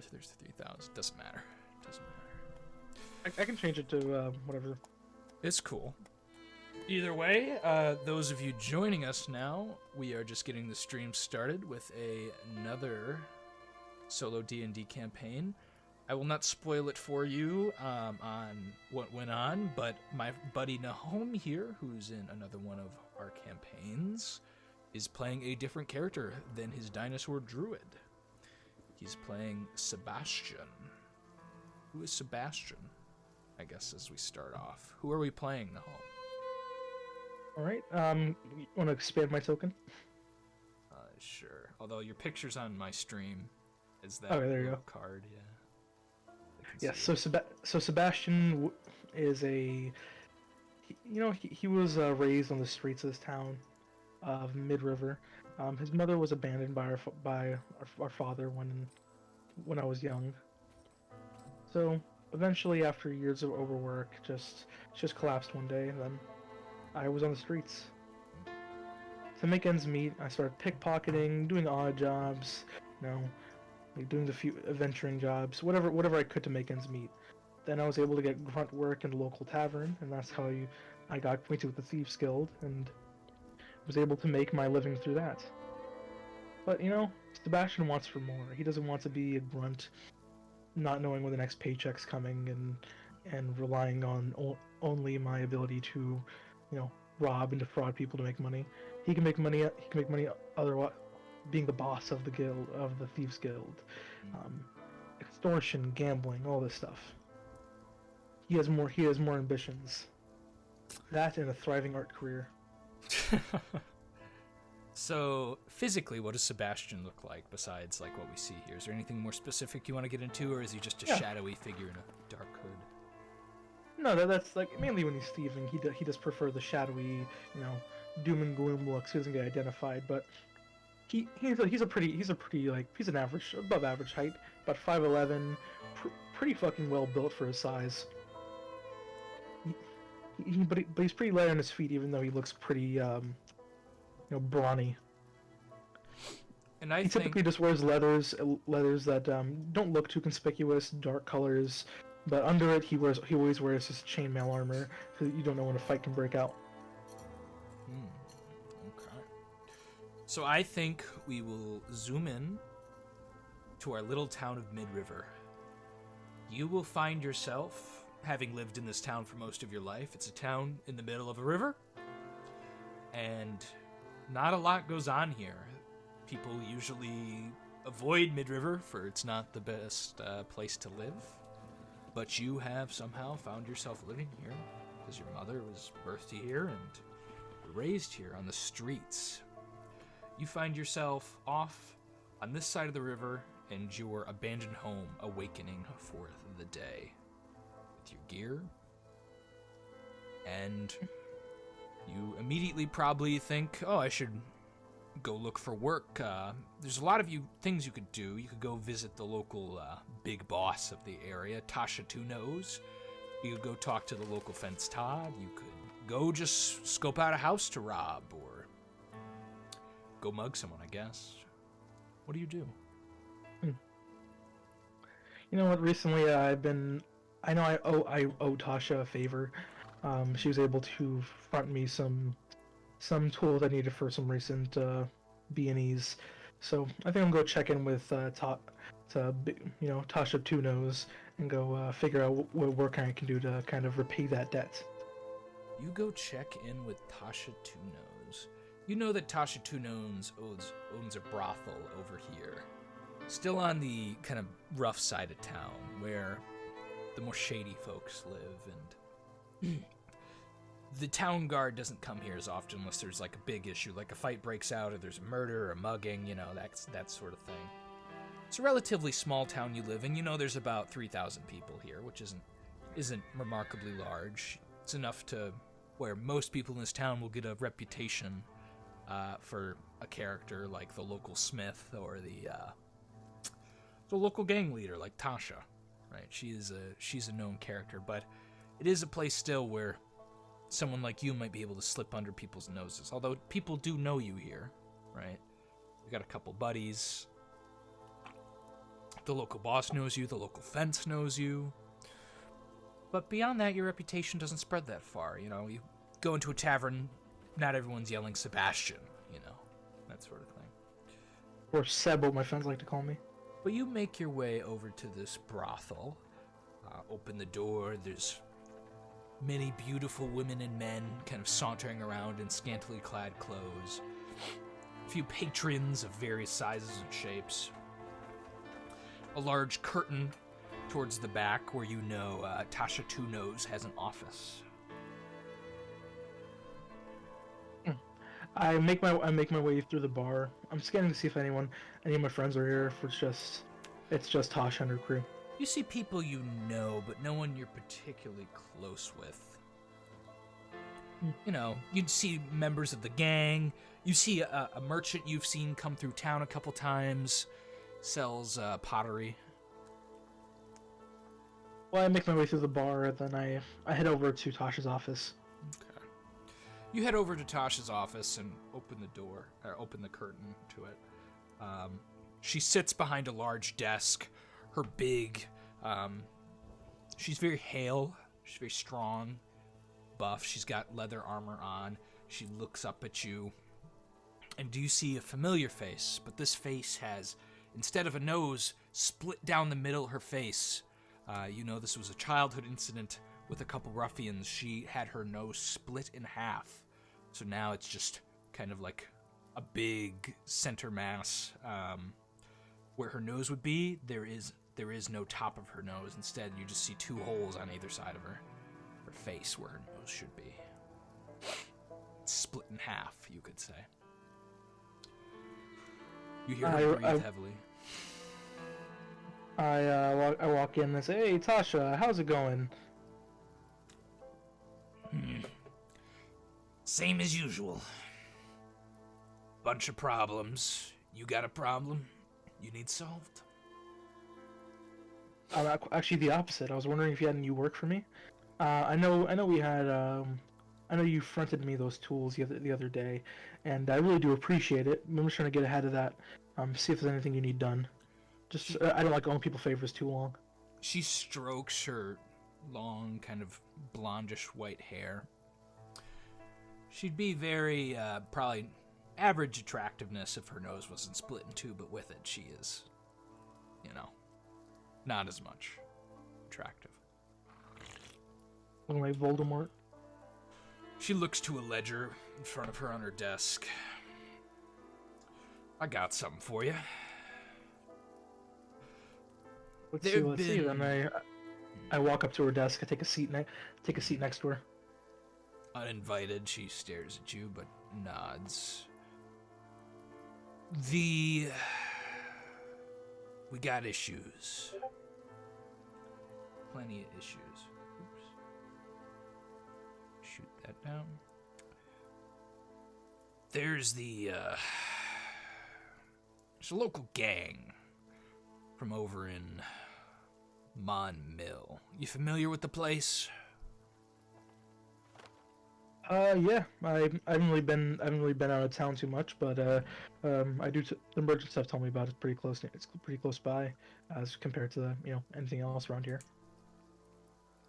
for 3,000. Doesn't matter. Doesn't matter. I can change it to whatever. It's cool. Either way, those of you joining us now, we are just getting the stream started with another solo D&D campaign. I will not spoil it for you on what went on, but my buddy Nahom here, who's in another one of our campaigns, is playing a different character than his dinosaur druid. He's playing Sebastian. Who is Sebastian? I guess as we start off. Who are we playing, Nahom? Alright, you want to expand my token? Sure. Although your picture's on my stream is that there you go. card, yeah. Yes, so Sebastian is he was raised on the streets of this town of Mid-River. His mother was abandoned by our father when I was young. So eventually, after years of overwork, just collapsed one day, and then I was on the streets. To make ends meet, I started pickpocketing, doing odd jobs, like doing the few adventuring jobs, whatever I could to make ends meet. Then I was able to get grunt work in a local tavern, and that's how I got acquainted with the Thieves Guild, and was able to make my living through that. But, Sebastian wants for more. He doesn't want to be a grunt, not knowing when the next paycheck's coming, and relying on only my ability to, rob and defraud people to make money. He can make money otherwise, being the boss of the guild, of the Thieves Guild. Extortion, gambling, all this stuff. He has more ambitions. That and a thriving art career. So, physically, what does Sebastian look like besides like what we see here? Is there anything more specific you want to get into, or is he just a shadowy figure in a dark hood? No, that's like mainly when he's thieving. He does prefer the shadowy, doom and gloom looks. He doesn't get identified, but he's an average, above average height, about 5'11", pretty fucking well built for his size. But he's pretty light on his feet, even though he looks pretty, brawny. And he typically just wears leathers that don't look too conspicuous, dark colors. But under it, he always wears his chainmail armor, so you don't know when a fight can break out. Okay. So I think we will zoom in to our little town of Mid-River. You will find yourself, having lived in this town for most of your life, it's a town in the middle of a river, and not a lot goes on here. People usually avoid Mid-River, for it's not the best place to live. But you have somehow found yourself living here because your mother was birthed here and raised here on the streets. You find yourself off on this side of the river in your abandoned home, awakening for the day with your gear. And you immediately probably think, oh, I should go look for work. There's a lot of things you could do. You could go visit the local big boss of the area, Tasha Two Nose. You could go talk to the local fence Todd. You could go just scope out a house to rob, or go mug someone, I guess. What do you do? You know what? Recently, I know I owe Tasha a favor. She was able to front me some tools I needed for some recent B&Es. So I think I'm gonna go check in with Tasha Two Nose and go figure out what work I can do to kind of repay that debt. You go check in with Tasha Two Nose. You know that Tasha Two Nose owns a brothel over here. Still on the kind of rough side of town, where the more shady folks live, and the town guard doesn't come here as often unless there's like a big issue, like a fight breaks out or there's a murder or a mugging, that sort of thing. It's a relatively small town you live in. There's about 3,000 people here, which isn't remarkably large. It's enough to where most people in this town will get a reputation for a character like the local smith or the local gang leader like Tasha, right? She's a known character, but it is a place still where someone like you might be able to slip under people's noses. Although people do know you here, right? You got a couple buddies. The local boss knows you, the local fence knows you. But beyond that, your reputation doesn't spread that far. You know, you go into a tavern, not everyone's yelling Sebastian, you know, that sort of thing. Or Seb, what my friends like to call me. But you make your way over to this brothel, open the door, there's many beautiful women and men kind of sauntering around in scantily clad clothes. A few patrons of various sizes and shapes. A large curtain towards the back where you know Tasha Two Nose has an office. I make my way through the bar. I'm scanning to see if any of my friends are here. If it's just Tasha and her crew. You see people you know, but no one you're particularly close with. You know, you'd see members of the gang. You see a merchant you've seen come through town a couple times, sells pottery. Well, I make my way through the bar, then I head over to Tasha's office. Okay. You head over to Tasha's office and open the curtain to it. She sits behind a large desk. Her big, she's very hale. She's very strong, buff. She's got leather armor on. She looks up at you. And do you see a familiar face? But this face has, instead of a nose, split down the middle of her face. You know this was a childhood incident with a couple ruffians. She had her nose split in half. So now it's just kind of like a big center mass. Where her nose would be, there is no top of her nose. Instead, you just see two holes on either side of her face where her nose should be. It's split in half, you could say. You hear her breathe heavily. I walk in and say, "Hey, Tasha, how's it going?" Same as usual. Bunch of problems. You got a problem you need solved? Actually, the opposite. I was wondering if you had any work for me. I know we had. I know you fronted me those tools the other day, and I really do appreciate it. I'm just trying to get ahead of that. See if there's anything you need done. Just I don't like owing people favors too long. She strokes her long, kind of blondish white hair. She'd be very probably average attractiveness if her nose wasn't split in two, but with it, she is, you know, not as much attractive. Looking like Voldemort. She looks to a ledger in front of her on her desk. I got something for you. Let's see. Then I walk up to her desk. I take a seat next to her. Uninvited, she stares at you but nods. We got issues. Plenty of issues. Oops. Shoot that down. There's there's a local gang from over in Mon Mill. You familiar with the place? Yeah. I haven't really been out of town too much, but I do. The merchants have told me about it. It's pretty close by, as compared to anything else around here.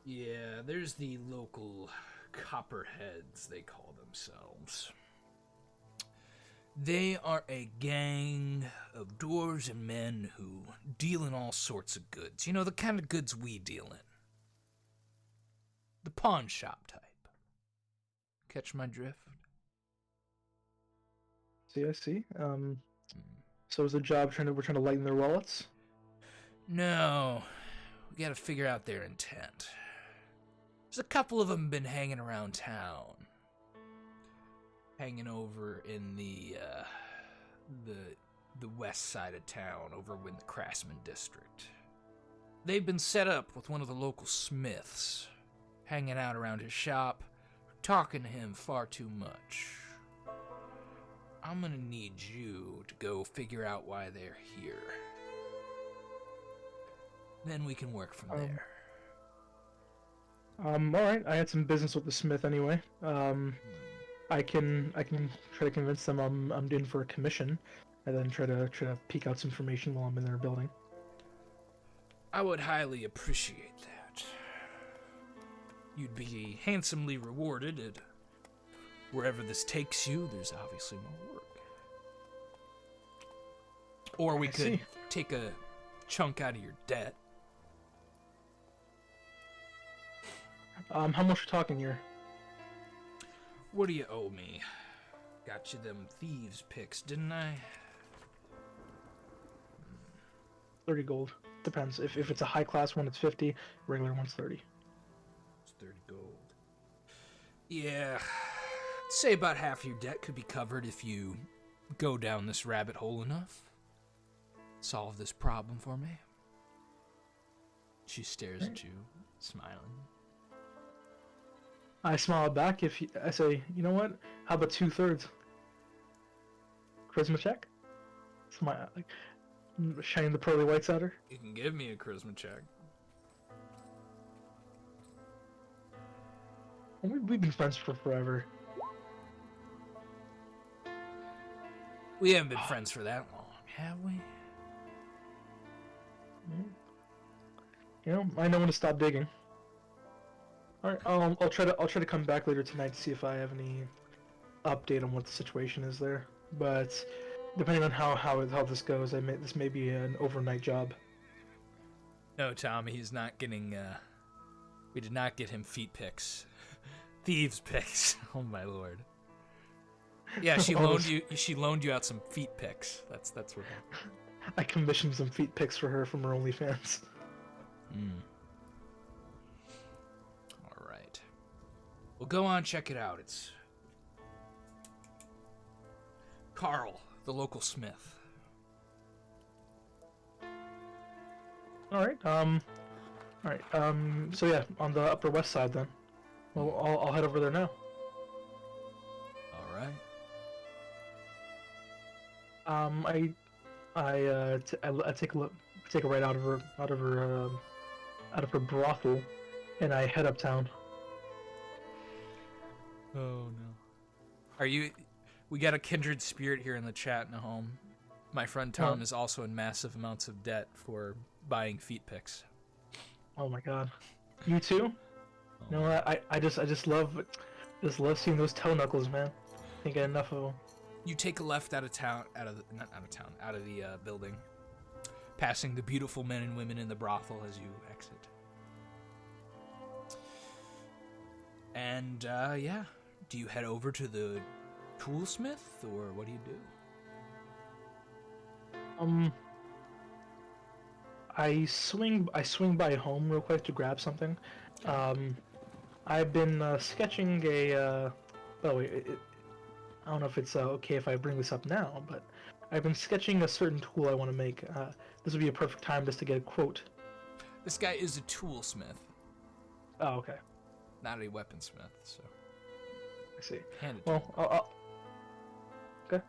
Yeah, there's the local Copperheads, they call themselves. They are a gang of dwarves and men who deal in all sorts of goods. You know, the kind of goods we deal in. The pawn shop type. Catch my drift? I see. So is the job we're trying to lighten their wallets? No. We gotta figure out their intent. There's a couple of them been hanging around town. Hanging over in the west side of town, over in the Craftsman district. They've been set up with one of the local smiths, hanging out around his shop, talking to him far too much. I'm gonna need you to go figure out why they're here. Then we can work from there. Alright, I had some business with the smith anyway. I can try to convince them I'm in for a commission, and then try to peek out some information while I'm in their building. I would highly appreciate that. You'd be handsomely rewarded at wherever this takes you. There's obviously more work. Or we could take a chunk out of your debt. How much you talking here? What do you owe me? Got you them thieves picks, didn't I? 30 gold. Depends. If it's a high class one, it's 50. Regular one's 30. It's 30 gold. Yeah. I'd say about half your debt could be covered if you go down this rabbit hole enough. Solve this problem for me. She stares at you, smiling. I smile back I say, you know what? How about 2/3? Charisma check? Smile, like, shining the pearly whites at her. You can give me a charisma check. We've been friends for forever. We haven't been friends for that long, have we? You know, I know when to stop digging. All right, I'll try to come back later tonight to see if I have any update on what the situation is there. But depending on how this goes, this may be an overnight job. No, Tom, he's not getting. We did not get him feet picks, thieves picks. Oh my lord. Yeah, she loaned you out some feet picks. That's what happened. I commissioned some feet pics for her from her OnlyFans. All right. Well, go on, check it out. It's Carl, the local smith. All right. So yeah, on the Upper West Side then. Well, I'll head over there now. All right. I take a right out of her brothel, and I head uptown. Oh no. We got a kindred spirit here in the chat, Nahom. My friend Tom is also in massive amounts of debt for buying feet pics. Oh my god. You too? You know what? I just love seeing those toe knuckles, man. Can't get enough of them. You take a left out of the building, passing the beautiful men and women in the brothel as you exit. And, yeah. Do you head over to the toolsmith, or what do you do? I swing by home real quick to grab something. I've been sketching a, I don't know if it's okay if I bring this up now, but I've been sketching a certain tool I want to make. This would be a perfect time just to get a quote. This guy is a toolsmith. Oh, okay. Not a weaponsmith, so. I see. Hand it well, okay.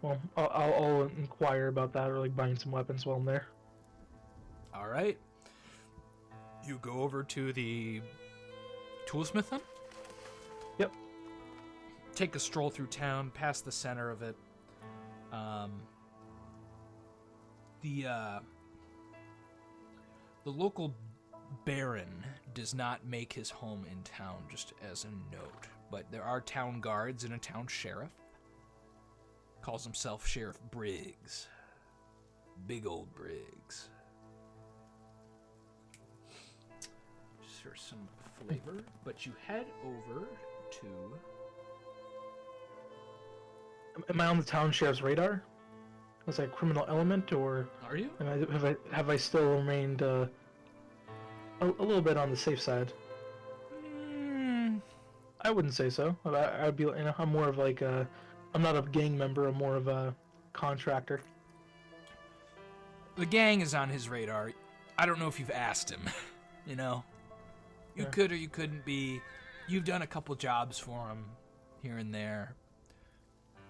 Well, I'll inquire about that, or like buying some weapons while I'm there. All right. You go over to the toolsmith then? Yep. Take a stroll through town, past the center of it. The local baron does not make his home in town, just as a note. But there are town guards and a town sheriff. Calls himself Sheriff Briggs. Big old Briggs. Just for some flavor. But you head over to... Am I on the town sheriff's radar? Was I a criminal element, or are you? Have I still remained a little bit on the safe side? I wouldn't say so. I'd be, I'm more of like a, I'm not a gang member. I'm more of a contractor. The gang is on his radar. I don't know if you've asked him. You could or you couldn't be. You've done a couple jobs for him here and there,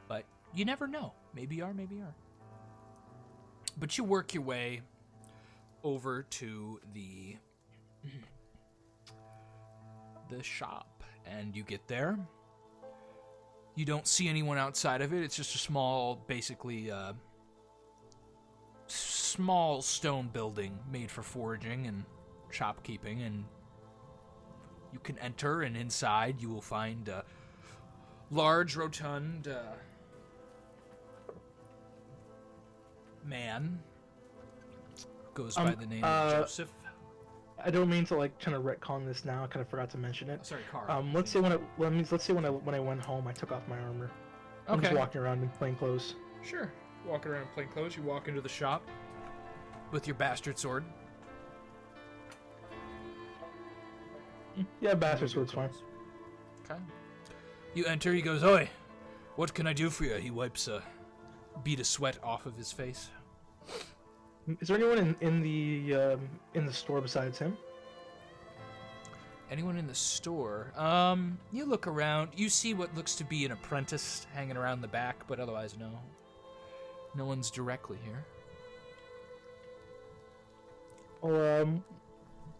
but you never know. Maybe you are, maybe you aren't. But you work your way over to the shop, and you get there. You don't see anyone outside of it. It's just a small, basically, small stone building made for foraging and shopkeeping, and you can enter, and inside you will find a large, rotund man. Goes by the name of Joseph. I don't mean to like trying to retcon this now. I kind of forgot to mention it. Oh, sorry, Carl. Let's say when I went home, I took off my armor. I'm just walking around in plain clothes. Sure. Walking around in plain clothes, you walk into the shop with your bastard sword. Yeah, bastard sword's fine. Okay. You enter, he goes, "Oi, what can I do for you?" He wipes a bead of sweat off of his face. Is there anyone in the store besides him? Anyone in the store? You look around. You see what looks to be an apprentice hanging around the back, but otherwise, no. No one's directly here. Well,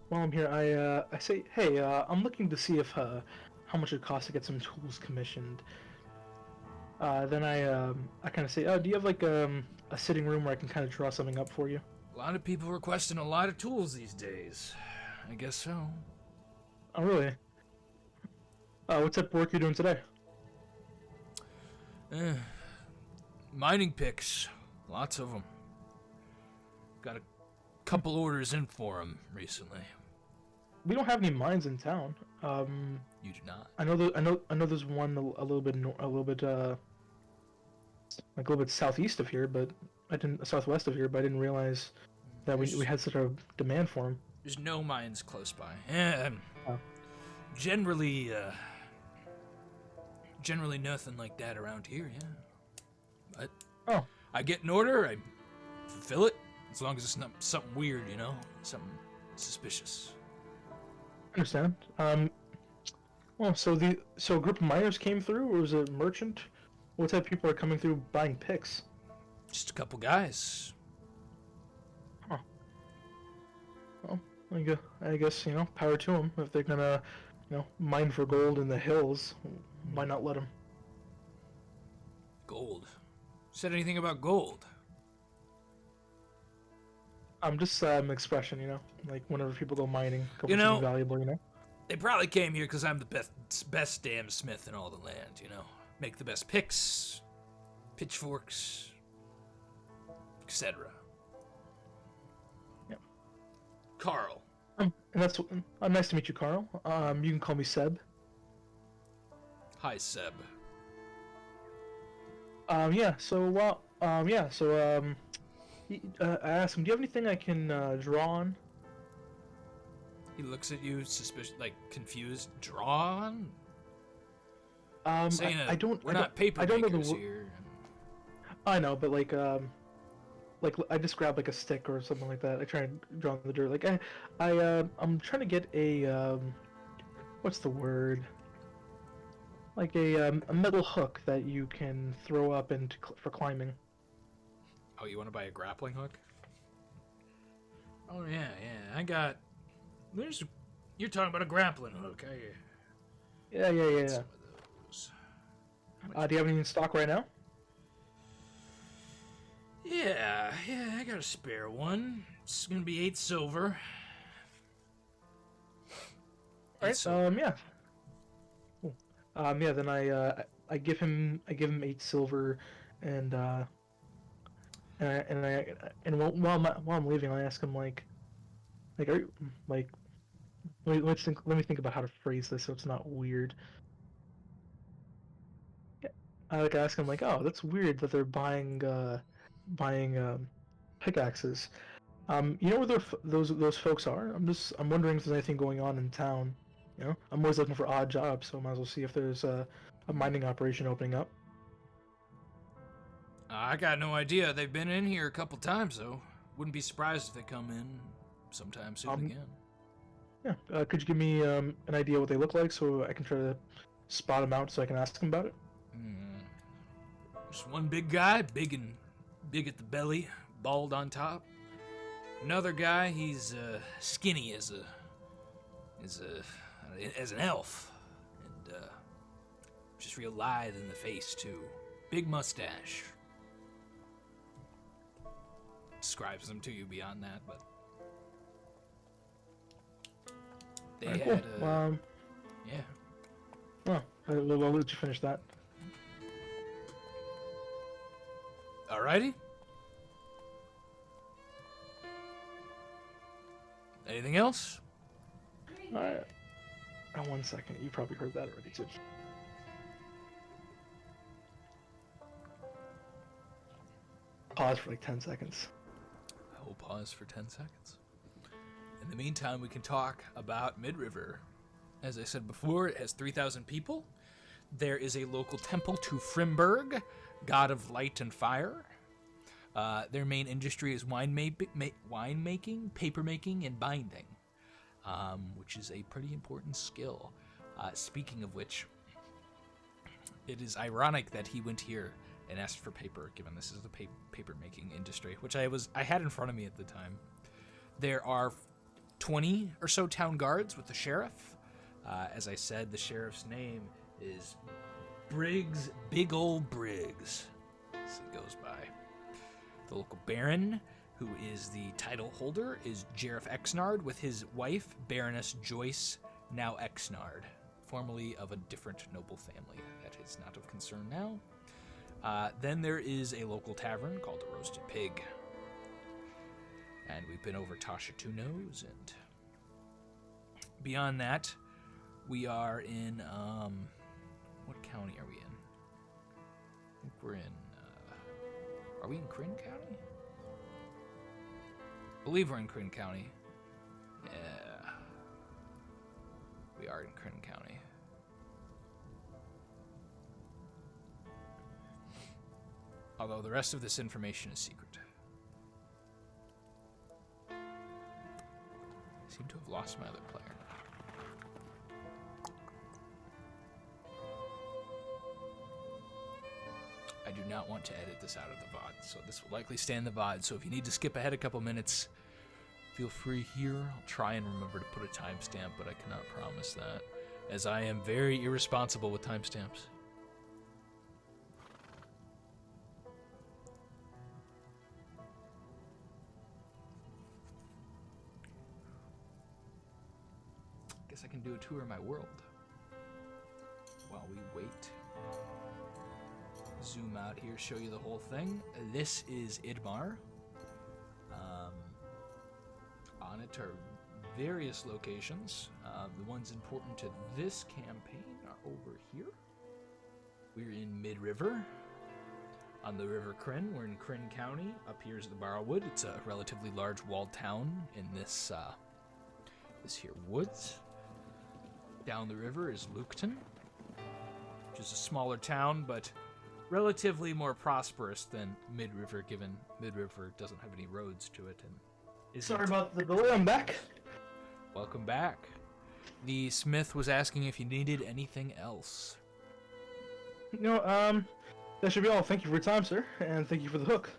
while I'm here, I say, hey, I'm looking to see if how much it costs to get some tools commissioned. Then I kind of say, oh, do you have like a sitting room where I can kind of draw something up for you? A lot of people requesting a lot of tools these days. I guess so. Oh, really? What type of work are you doing today? Mining picks. Lots of them. Got a couple orders in for them recently. We don't have any mines in town. You do not. I know there's one a little bit southeast of here, but southwest of here, but I didn't realize that we had such a demand for them. There's no mines close by. Oh. Generally nothing like that around here, yeah. But I get an order, I fulfill it, as long as it's not something weird, something suspicious. I understand. Well, so a group of miners came through, or was it a merchant? What type of people are coming through buying picks? Just a couple guys. Huh. Well, I guess power to them. If they're gonna, mine for gold in the hills, why not let them? Gold. Said anything about gold? Just an expression, like whenever people go mining, something valuable, They probably came here because I'm the best damn smith in all the land, Make the best picks, pitchforks, etc. Yep. Carl. And that's nice to meet you, Carl. You can call me Seb. Hi, Seb. I asked him, do you have anything I can draw on? He looks at you, suspicious, like confused. Draw on? We're not paper makers here. I know, but like I just grab like a stick or something like that. I try and draw in the dirt. Like I'm trying to get a what's the word? Like a metal hook that you can throw up for climbing. Oh, you want to buy a grappling hook? Oh yeah. I got. You're talking about a grappling hook, Yeah. Some of those. Do you have any in stock right now? Yeah, I got a spare one. It's gonna be 8 silver. Alright, yeah. Cool. Then I give him 8 silver, and while I'm leaving, I ask him are you, let me think about how to phrase this so it's not weird. Yeah, I ask him oh, that's weird that they're buying pickaxes. You know where those folks are? I'm wondering if there's anything going on in town. I'm always looking for odd jobs, so I might as well see if there's a mining operation opening up. I got no idea. They've been in here a couple times, though. Wouldn't be surprised if they come in sometime soon again. Yeah. Could you give me an idea what they look like so I can try to spot them out so I can ask them about it? Just one big guy, big at the belly, bald on top. Another guy, he's skinny as an elf, and just real lithe in the face too. Big mustache. describes them to you beyond that, but they Alright, had cool. yeah. Well, I'll let you finish that. Alrighty. Anything else? Alright. 1 second. You probably heard that already, too. Pause for like 10 seconds. I will pause for 10 seconds. In the meantime, we can talk about Mid-River. As I said before, it has 3,000 people. There is a local temple to Frimberg, god of light and fire. Their main industry is winemaking, papermaking, and binding, which is a pretty important skill. Speaking of which, it is ironic that he went here and asked for paper, given this is the paper-making industry, which I had in front of me at the time. There are 20 or so town guards with the sheriff. As I said, the sheriff's name is Briggs, Big Ol' Briggs, as he goes by. The local baron, who is the title holder, is Jareth Exnard, with his wife, Baroness Joyce, now Exnard, formerly of a different noble family that is not of concern now. Then there is a local tavern called the Roasted Pig. And we've been over Tasha Two Nose, and beyond that, we are in, what county are we in? I think we're in, are we in Kryn County? I believe we're in Kryn County. Yeah. We are in Kryn County. Although the rest of this information is secret. I seem to have lost my other player. I do not want to edit this out of the VOD, so this will likely stay in the VOD. So if you need to skip ahead a couple minutes, feel free here. I'll try and remember to put a timestamp, but I cannot promise that, as I am very irresponsible with timestamps. Guess I can do a tour of my world while we wait. Zoom out here, show you the whole thing. This is Idmar. On it are various locations. The ones important to this campaign are over here. We're in Mid-River. On the River Kryn, we're in Kryn County. Up here is the Barrowwood. It's a relatively large walled town in this here woods. Down the river is Luketon, which is a smaller town, but relatively more prosperous than Mid-River, given Mid-River doesn't have any roads to it. And Sorry about the delay, I'm back. Welcome back. The smith was asking if you needed anything else. No, that should be all. Thank you for your time, sir, and thank you for the hook.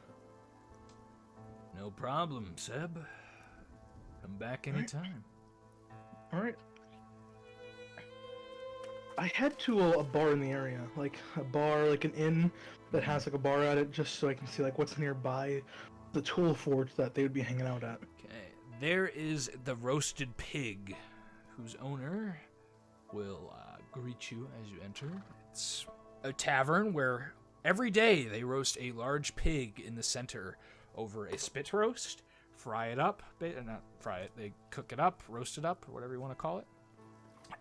No problem, Seb. Come back anytime. All right. I head to a bar in the area, like a bar, like an inn that has like a bar at it, just so I can see like what's nearby the tool forge that they would be hanging out at. Okay, there is the Roasted Pig, whose owner will greet you as you enter. It's a tavern where every day they roast a large pig in the center over a spit roast, fry it up, not fry it, they cook it up, roast it up, or whatever you want to call it,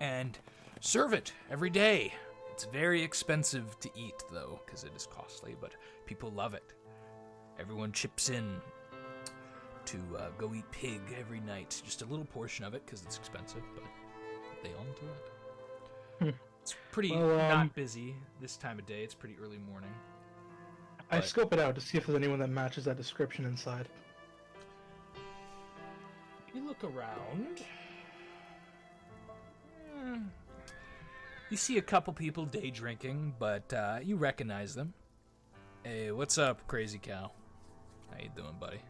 and serve it every day. It's very expensive to eat, though, because it is costly, but people love it. Everyone chips in to go eat pig every night. Just a little portion of it, because it's expensive, but they all do it. It's pretty not busy this time of day. It's pretty early morning. I scope it out to see if there's anyone that matches that description inside. You look around. You see a couple people day drinking, but you recognize them. Hey, what's up, Crazy Cow? How you doing, buddy?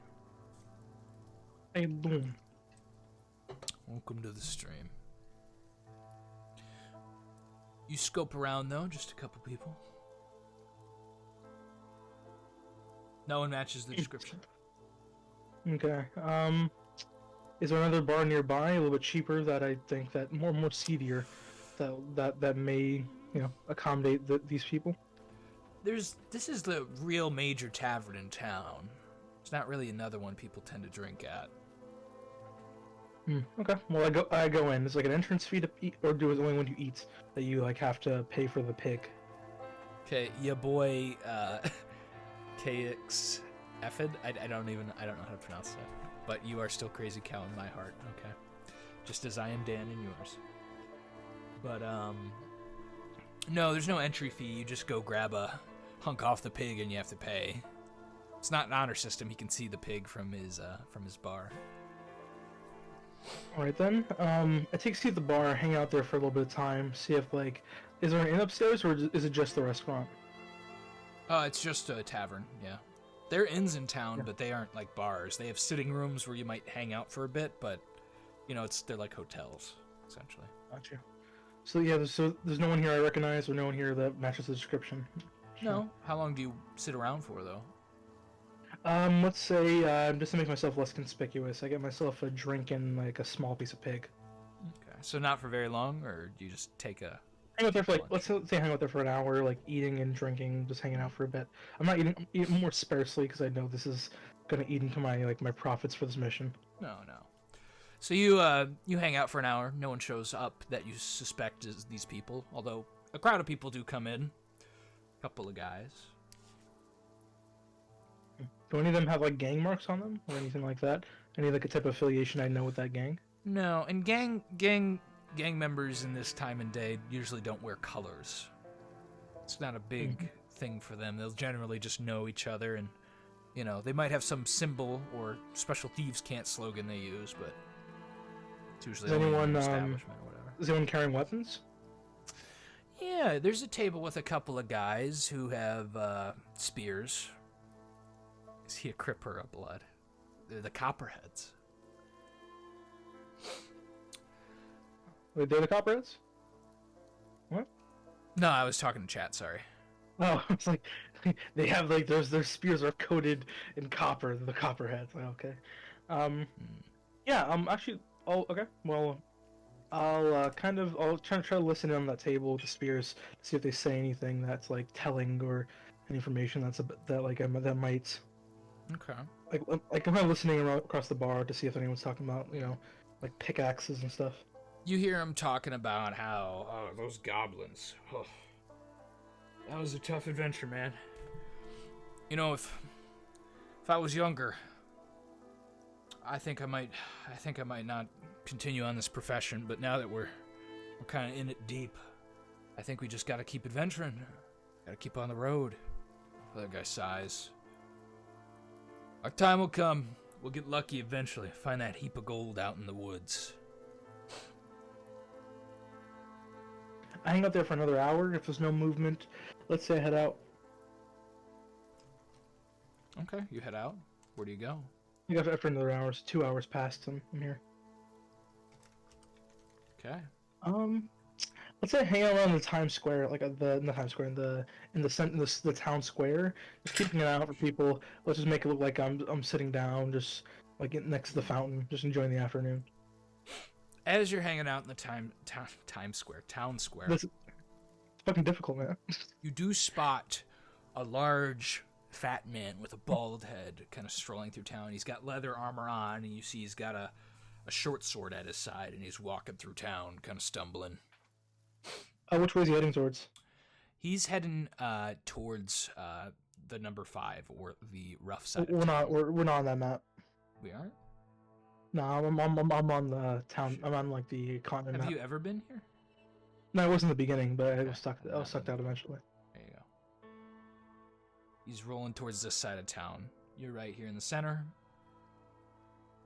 Hey, boom. Welcome to the stream. You scope around, though, just a couple people. No one matches the description. Okay. Is there another bar nearby, a little bit cheaper, that I think that more seedier, that may accommodate these people? This is the real major tavern in town. It's not really another one people tend to drink at. Okay. Well, I go in. It's like an entrance fee to eat, or do it only when you eat that you like have to pay for the pig? Okay, your boy KX Ephid. I don't know how to pronounce that. But you are still Crazy Cow in my heart, okay? Just as I am Dan in yours. But no, there's no entry fee. You just go grab a hunk off the pig and you have to pay. It's not an honor system. He can see the pig from his bar. All right then. I take a seat at the bar, hang out there for a little bit of time, see if is there an inn upstairs or is it just the restaurant? It's just a tavern, yeah. There are inns in town, Yeah. but they aren't like bars. They have sitting rooms where you might hang out for a bit, but they're like hotels essentially. Gotcha. So yeah, there's no one here I recognize, or no one here that matches the description. No. How long do you sit around for though? Let's say just to make myself less conspicuous, I get myself a drink and like a small piece of pig. Okay, so not for very long, or do you just take a Hang out there for like lunch? let's say hang out there for an hour, like eating and drinking, just hanging out for a bit. I'm eating more sparsely because I know this is gonna eat into my profits for this mission. No. So you hang out for an hour. No one shows up that you suspect is these people, although a crowd of people do come in. A couple of guys. Do any of them have like gang marks on them or anything like that? Any like a type of affiliation I know with that gang? No, and gang members in this time and day usually don't wear colors. It's not a big thing for them. They'll generally just know each other, and they might have some symbol or special thieves can't slogan they use, but it's usually Is only anyone an establishment or whatever. is anyone carrying weapons? Yeah, there's a table with a couple of guys who have spears. Is he a cripper of blood? They're the copperheads. Wait, they're the copperheads? What? No, I was talking to chat, sorry. Oh, it's like they have like their spears are coated in copper. The copperheads. Okay. Yeah. Actually. Oh. Okay. Well. I'll try to listen in on that table with the spears to see if they say anything that's like telling or any information that might Okay. like I'm kind of listening around across the bar to see if anyone's talking about like pickaxes and stuff. You hear him talking about how, those goblins. Oh, that was a tough adventure, man. If I was younger, I think I might not continue on this profession, but now that we're kind of in it deep, I think we just got to keep adventuring. Got to keep on the road. The other guy sighs. Our time will come. We'll get lucky eventually. Find that heap of gold out in the woods. I hang out there for another hour. If there's no movement, let's say I head out. Okay, you head out. Where do you go? I think after another hour, 2 hours passed. I'm here. Okay. Let's say I hang out around the Times Square, like not Times Square, in the town square, just keeping an eye out for people. Let's just make it look like I'm sitting down, just like next to the fountain, just enjoying the afternoon. As you're hanging out in the town square, It's fucking difficult, man. you do spot a large, fat man with a bald head kind of strolling through town. He's got leather armor on, and you see he's got a short sword at his side, and he's walking through town, kind of stumbling. Which way is he heading towards? He's heading towards the number 5, or the rough side. We're not. We're not on that map. We aren't? No, I'm on the town. I'm on like the continent Have map. you ever been here? No, I was in the beginning, but I was Okay. sucked out eventually. There you go. He's rolling towards this side of town. You're right here in the center.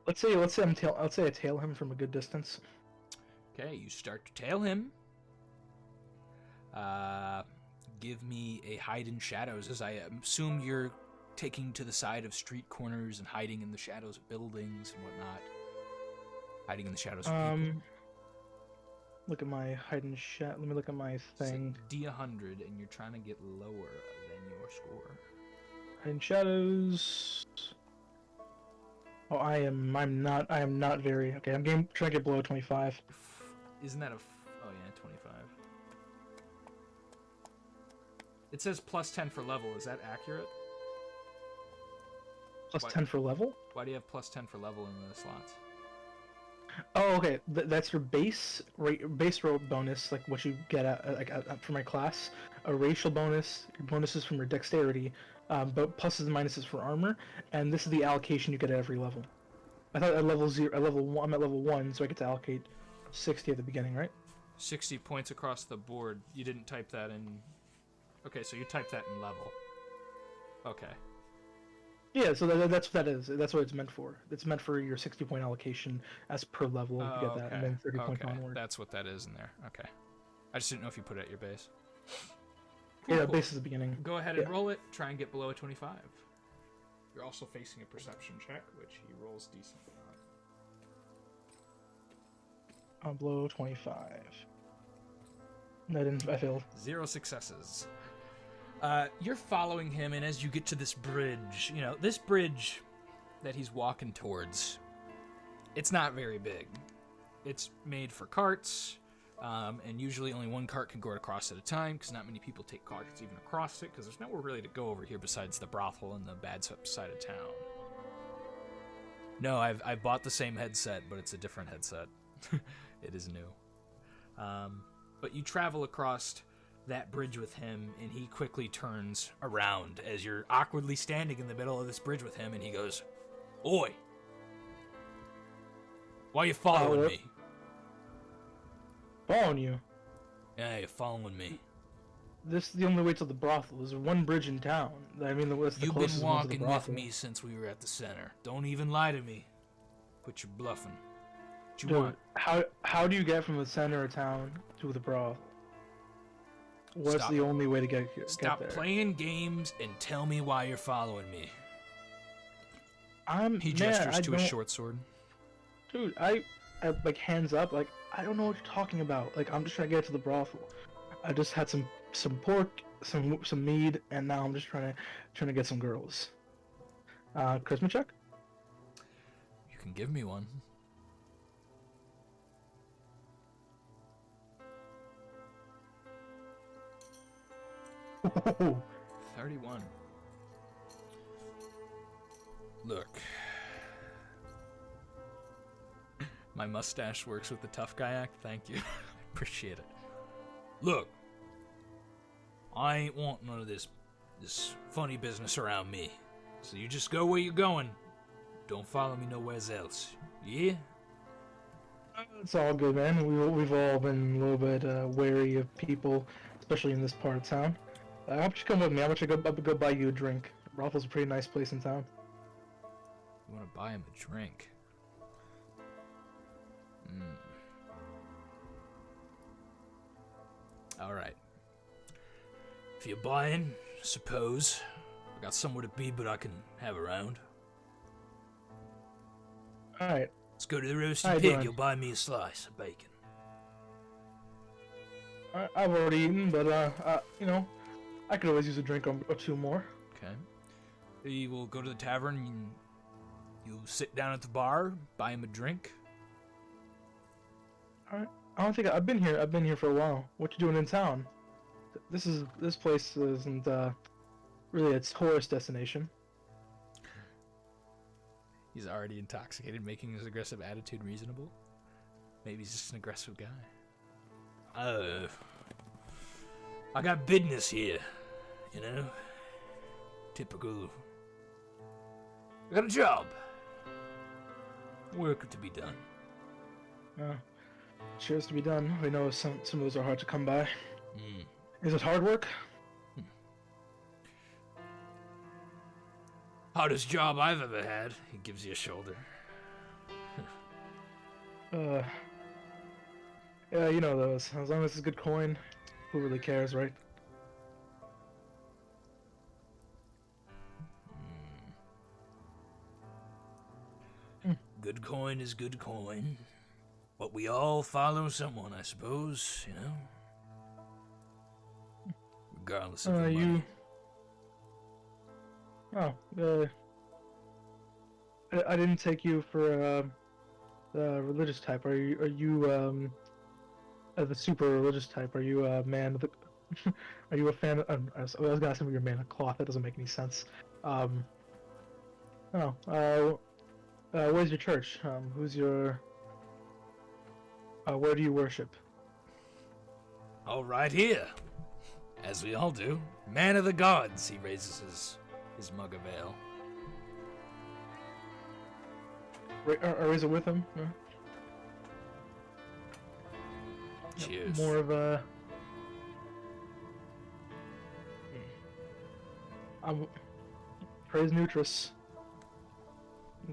Let's say I tail him from a good distance. Okay, you start to tail him. Give me a hide in shadows, as I assume you're taking to the side of street corners and hiding in the shadows of buildings and whatnot. Hiding in the shadows of people. Look at my hiding shot. Let me look at my thing. It's D100, and you're trying to get lower than your score. Hiding shadows. Oh, I am not very okay. Trying to get below 25. Isn't that oh yeah, 25. It says plus 10 for level. Is that accurate? Plus 10 for level? Why do you have plus 10 for level in the slots? Oh, okay. That's your base roll bonus, like what you get for my class. A racial bonus, your bonuses from your dexterity, but pluses and minuses for armor, and this is the allocation you get at every level. I thought at level 0, at level 1, I'm at level 1, so I get to allocate 60 at the beginning, right? 60 points across the board. You didn't type that in. Okay, so you typed that in level. Okay. Yeah, so that's what that is. That's what it's meant for. It's meant for your 60-point allocation as per level. You get that, Okay. and then 30 points onward. That's what that is in there. Okay. I just didn't know if you put it at your base. Cool. Base is the beginning. Go ahead and roll it. Try and get below a 25. You're also facing a perception check, which he rolls decently on. I'm below 25. I failed. 0 successes. You're following him, and as you get to this bridge, this bridge that he's walking towards, it's not very big. It's made for carts, and usually only one cart can go across at a time, because not many people take carts even across it, because there's nowhere really to go over here besides the brothel and the bad side of town. No, I've bought the same headset, but it's a different headset. It is new. But you travel across that bridge with him, and he quickly turns around as you're awkwardly standing in the middle of this bridge with him, and he goes, "Oi! Why are you following me?" Following you? Yeah, you're following me. This is the only way to the brothel. There's one bridge in town. I mean, that's the You've closest been one to the walking brothel. with me since we were at the center. Don't even lie to me. Quit your bluffing. What you Dude, want? how do you get from the center of town to the brothel? What's the only way to get there? Stop playing games and tell me why you're following me. He gestures to his short sword. Dude, I like hands up, like I don't know what you're talking about. Like I'm just trying to get to the brothel. I just had some pork, some mead, and now I'm just trying to get some girls. Charisma check? You can give me one. Oh. 31. Look. My mustache works with the tough guy act. Thank you. Appreciate it. Look. I ain't want none of this funny business around me. So you just go where you're going. Don't follow me nowhere else. Yeah? It's all good, man. We've all been a little bit wary of people, especially in this part of town. How about you come with me? How about you go buy you a drink? Brothel's a pretty nice place in town. You want to buy him a drink? Alright. If you're buying, suppose. I got somewhere to be, but I can have around. Alright. Let's go to the roasted pig. You'll buy me a slice of bacon. I've already eaten, but I could always use a drink or two more. Okay. You will go to the tavern. And you'll sit down at the bar, buy him a drink. Alright. I don't think I've been here. I've been here for a while. What you doing in town? This place isn't really a tourist destination. He's already intoxicated, making his aggressive attitude reasonable. Maybe he's just an aggressive guy. I got business here, Typical. I got a job. Work to be done. Cheers to be done. We know some of those are hard to come by. Is it hard work? Hardest job I've ever had. He gives you a shoulder. Yeah, you know those. As long as it's good coin, who really cares, right? Good coin is good coin. But we all follow someone, I suppose, Regardless of the money. I didn't take you for the religious type. Are you the super religious type? Are you a man of the? Are you a fan? I was gonna ask if you're a man of cloth. That doesn't make any sense. Um, oh, where's your church? Who's your? Where do you worship? All right here, as we all do. Man of the gods. He raises his mug of ale. Or is it with him? Yeah. Cheers. More of a. Praise Nutris.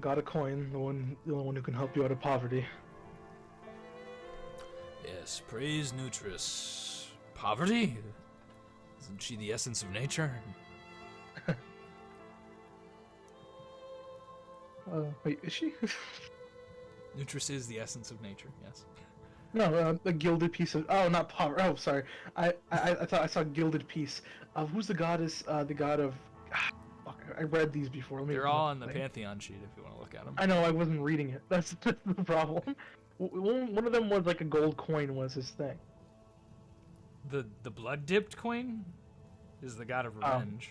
Got a coin, the only one who can help you out of poverty. Yes, praise Nutris. Poverty? Isn't she the essence of nature? Wait, is she? Nutris is the essence of nature, yes. No, a gilded piece of. Oh, not poverty. Oh, sorry. I thought I saw gilded piece. Who's the goddess? The god of. Fuck, I read these before. They're all on the Pantheon sheet if you want to look at them. I know, I wasn't reading it. That's the problem. One of them was like a gold coin was his thing. The blood-dipped coin is the god of revenge.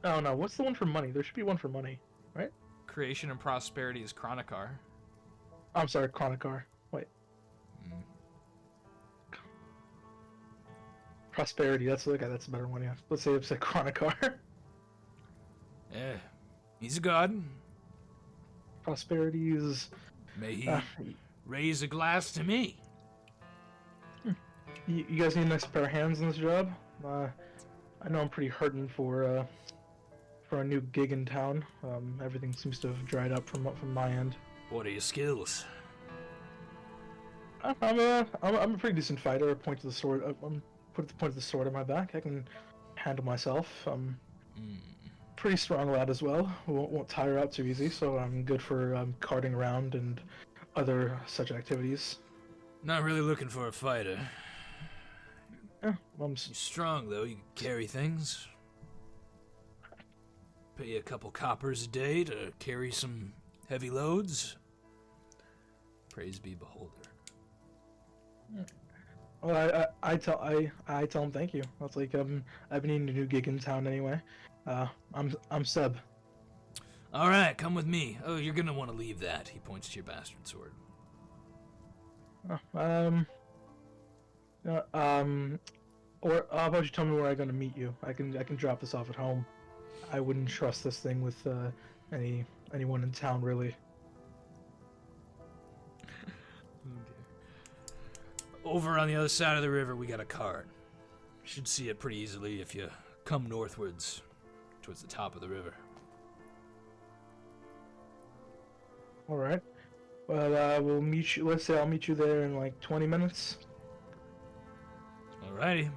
Oh no, what's the one for money? There should be one for money, right? Creation and prosperity is Chronicar. I'm sorry, Chronicar. Wait. Prosperity, that's a better one, yeah. Let's say it's a Chronicar. Yeah, he's a god. Prosperity is... May he raise a glass to me. You guys need an extra pair of hands in this job? I know I'm pretty hurting for a new gig in town. Everything seems to have dried up from my end. What are your skills? I'm a pretty decent fighter. Point to the sword. Put the point of the sword on my back. I can handle myself. Pretty strong lad as well. Won't tire out too easy. So I'm good for carting around and other such activities. Not really looking for a fighter. Yeah, You're strong though. You can carry things. Pay you a couple coppers a day to carry some heavy loads. Praise be beholder. Well, I tell him thank you. That's like I've been needing a new gig in town anyway. I'm Seb. All right, come with me. Oh, you're gonna want to leave that. He points to your bastard sword. Or how about you tell me where I'm gonna meet you? I can drop this off at home. I wouldn't trust this thing with anyone in town really. Over on the other side of the river, we got a cart. You should see it pretty easily if you come northwards, towards the top of the river. All right. Well, we'll meet you. Let's say I'll meet you there in like 20 minutes. Alrighty.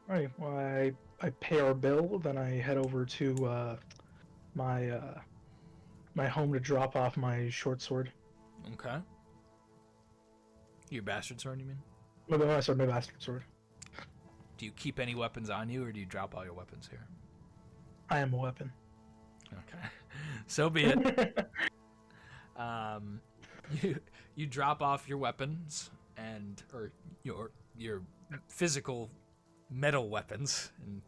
Alright. Well, I pay our bill, then I head over to my home to drop off my short sword. Okay. Your bastard sword, you mean? No, my bastard sword. Do you keep any weapons on you, or do you drop all your weapons here? I am a weapon. Okay. So be it. You drop off your weapons or your physical metal weapons and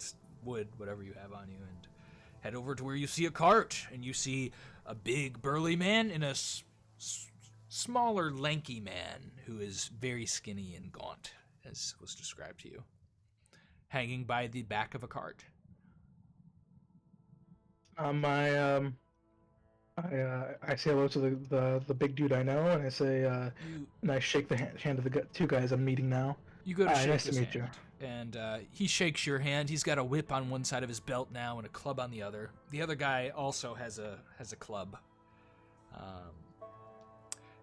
wood, whatever you have on you, and head over to where you see a cart, and you see a big burly man and a smaller lanky man who is very skinny and gaunt, as was described to you, hanging by the back of a cart. I say hello to the big dude I know, and I say, and I shake the hand of the two guys I'm meeting now. You go to shake nice his to meet hand, and he shakes your hand. He's got a whip on one side of his belt now and a club on the other. The other guy also has a club.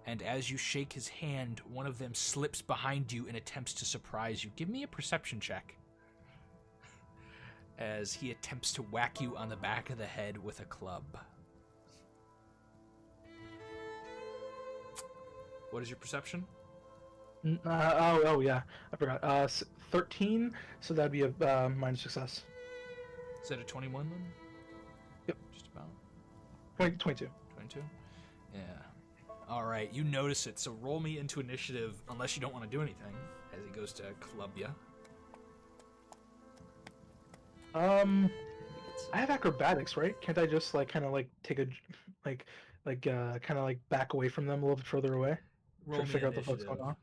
And as you shake his hand, one of them slips behind you and attempts to surprise you. Give me a perception check. As he attempts to whack you on the back of the head with a club. What is your perception? Oh yeah, I forgot. 13, so that'd be a minor success. Is that a 21 then? Yep. Just about. 22. 22? Yeah. All right, you notice it, so roll me into initiative unless you don't want to do anything as he goes to club you. I have acrobatics, right? Can't I just like kind of like take a kind of like back away from them a little bit further away? Roll Try to me figure out the fuck's initiative. going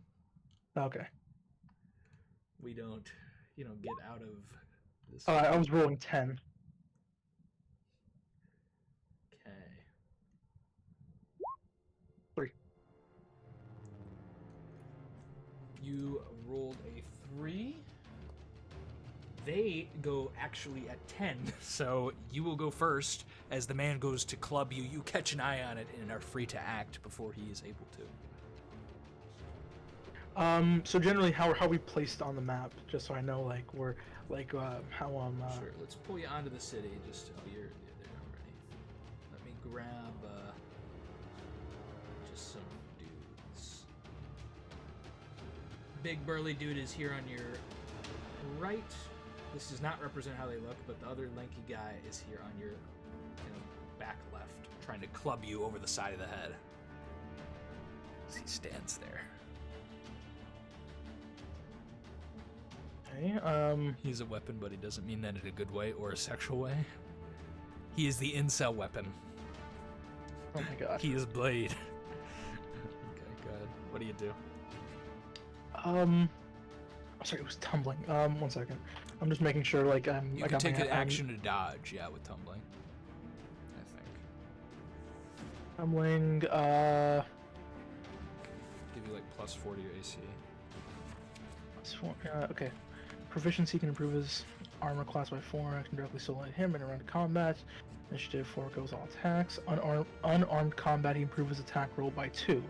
on. Okay. We don't, get out of this. I was rolling 10. Okay. 3. You rolled a 3. They go actually at 10, so you will go first. As the man goes to club you, you catch an eye on it and are free to act before he is able to. So generally, how are we placed on the map? Just so I know, like how Sure, let's pull you onto the city. Just you're there already. Let me grab just some dudes. Big burly dude is here on your right. This does not represent how they look, but the other lanky guy is here on your back left, trying to club you over the side of the head. As he stands there. Okay. He's a weapon, but he doesn't mean that in a good way or a sexual way. He is the incel weapon. Oh my god. He is Blade. Okay, good. What do you do? Sorry, it was tumbling. 1 second. I'm just making sure, like, You can take an action to dodge, yeah, with tumbling. I think. Tumbling, Give you, like, plus 4 to your AC. Okay. Proficiency can improve his armor class by 4. I can directly solo him in around combat. Initiative 4 goes all attacks. Unarmed combat, he improves his attack roll by 2.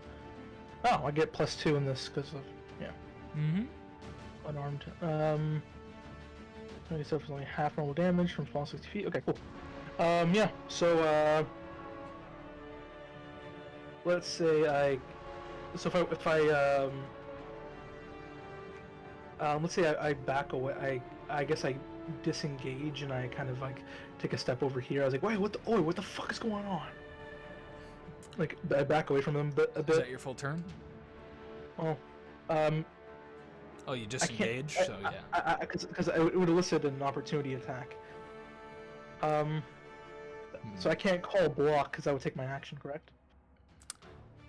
Oh, I get plus 2 in this because of, yeah. Mm-hmm. Unarmed. 97 is only half normal damage from small 60 feet. Okay, cool. Yeah, so, let's say let's say I back away, I guess I disengage and I kind of like take a step over here. I was like, wait, what the fuck is going on? Like, I back away from them a bit. Is that your full turn? Well, oh, you disengage, so yeah. Because it would elicit an opportunity attack. So I can't call block because I would take my action, correct?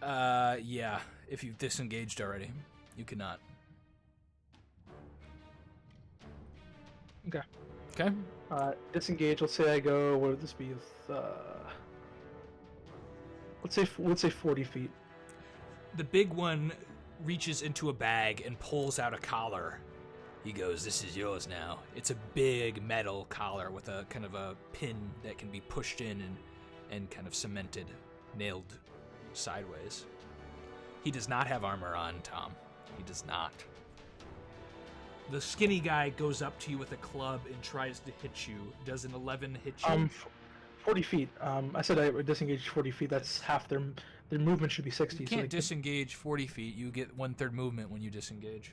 Yeah. If you've disengaged already, you cannot. Okay. Okay. Disengage. Let's say I go. What would this be? Let's say 40 feet. The big one reaches into a bag and pulls out a collar. He goes, "This is yours now." It's a big metal collar with a kind of a pin that can be pushed in and kind of cemented, nailed sideways. He does not have armor on, Tom. He does not. The skinny guy goes up to you with a club and tries to hit you. Does an 11 hit you? 40 feet. I said I would disengage 40 feet. That's half their movement should be 60. You can't disengage 40 feet. You get 1/3 movement when you disengage.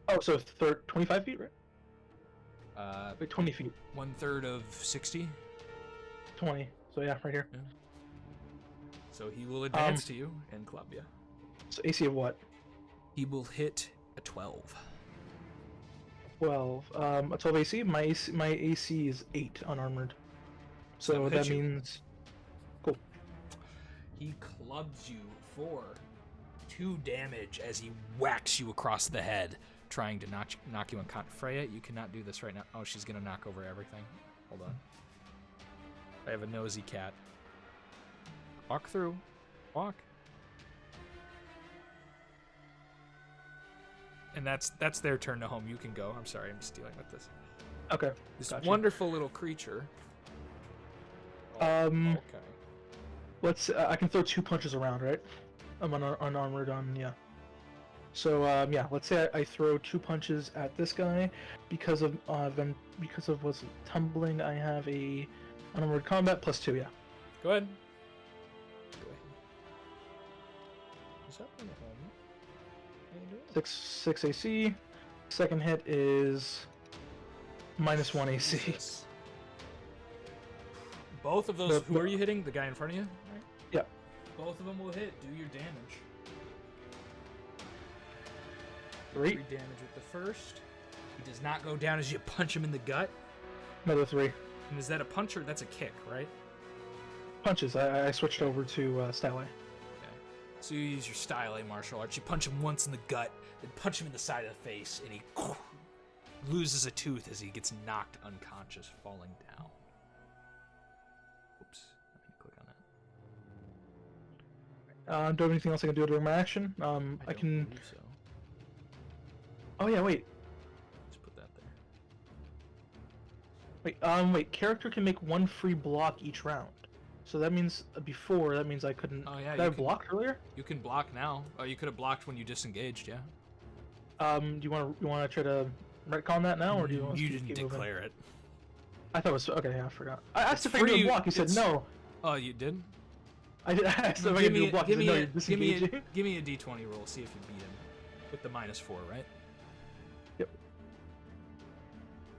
Oh, so 25 feet, right? Wait, 20 feet. 1/3 of 60? 20. So yeah, right here. Yeah. So he will advance to you and club you. So AC of what? He will hit a 12. 12. A 12 AC. My AC is 8 unarmored. So that means, cool. He clubs you for 2 damage as he whacks you across the head, trying to knock you unconscious. Freya, you cannot do this right now. Oh, she's gonna knock over everything. Hold on. I have a nosy cat. Walk through. Walk. And that's their turn to home. You can go. I'm sorry, I'm just dealing with this. Okay. This gotcha. wonderful little creature. Okay. Let's. I can throw 2 punches around, right? I'm unarmored on, yeah. So yeah, let's say I throw 2 punches at this guy because of what's tumbling. I have a unarmored combat plus 2, yeah. Go ahead. Is that one home? How you doing? 6 AC. Second hit is -1 AC. Jesus. Both of those. Who are you hitting? The guy in front of you? Both of them will hit. Do your damage. 3. 3 damage with the first. He does not go down as you punch him in the gut. Another 3. And is that a punch or that's a kick, right? Punches. I switched over to Style A. Okay. So you use your Style A martial arts. You punch him once in the gut, then punch him in the side of the face, and he loses a tooth as he gets knocked unconscious, falling down. Oops. Let me click on that. Do I have anything else I can do during my action? I can. Believe so. Oh yeah, wait. Just put that there. Wait. Character can make 1 free block each round. So that means before. That means I couldn't. Oh yeah. Did I block earlier? You can block now. Oh, you could have blocked when you disengaged. Yeah. Do you want to try to retcon that now, or do you want? You to didn't keep declare moving? it. I thought it was okay. Yeah, I forgot. I asked if I free, could block. He said no. Oh, you did? I did. I asked if I could do a block. He said no. You're disengaging. Give me a d20 roll. See if you beat him with the -4, right? Yep.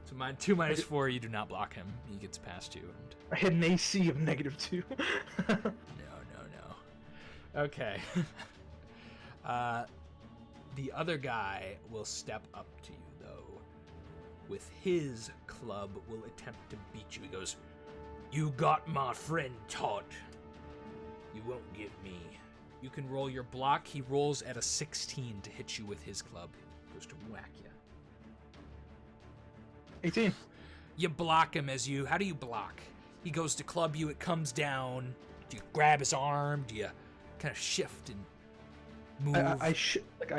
So 2 minus 4, you do not block him. He gets past you. And... I had an AC of -2. No. Okay. The other guy will step up to you, though. With his club, will attempt to beat you. He goes, "You got my friend Todd. You won't give me." You can roll your block. He rolls at a 16 to hit you with his club. He goes to whack you. 18. You block him as you... How do you block? He goes to club you. It comes down. Do you grab his arm? Do you kind of shift and move? I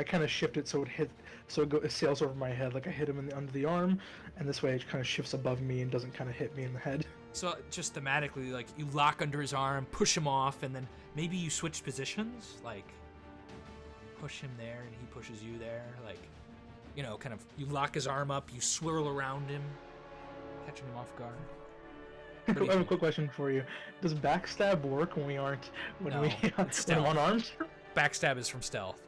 kind of shift it so it hit, it sails over my head. Like I hit him under the arm, and this way it kind of shifts above me and doesn't kind of hit me in the head. So just thematically, like you lock under his arm, push him off, and then maybe you switch positions, like push him there and he pushes you there, like, you know, kind of you lock his arm up, you swirl around him, catching him off guard. I have a quick question for you. Does backstab work when we aren't when I'm unarmed? Backstab is from stealth,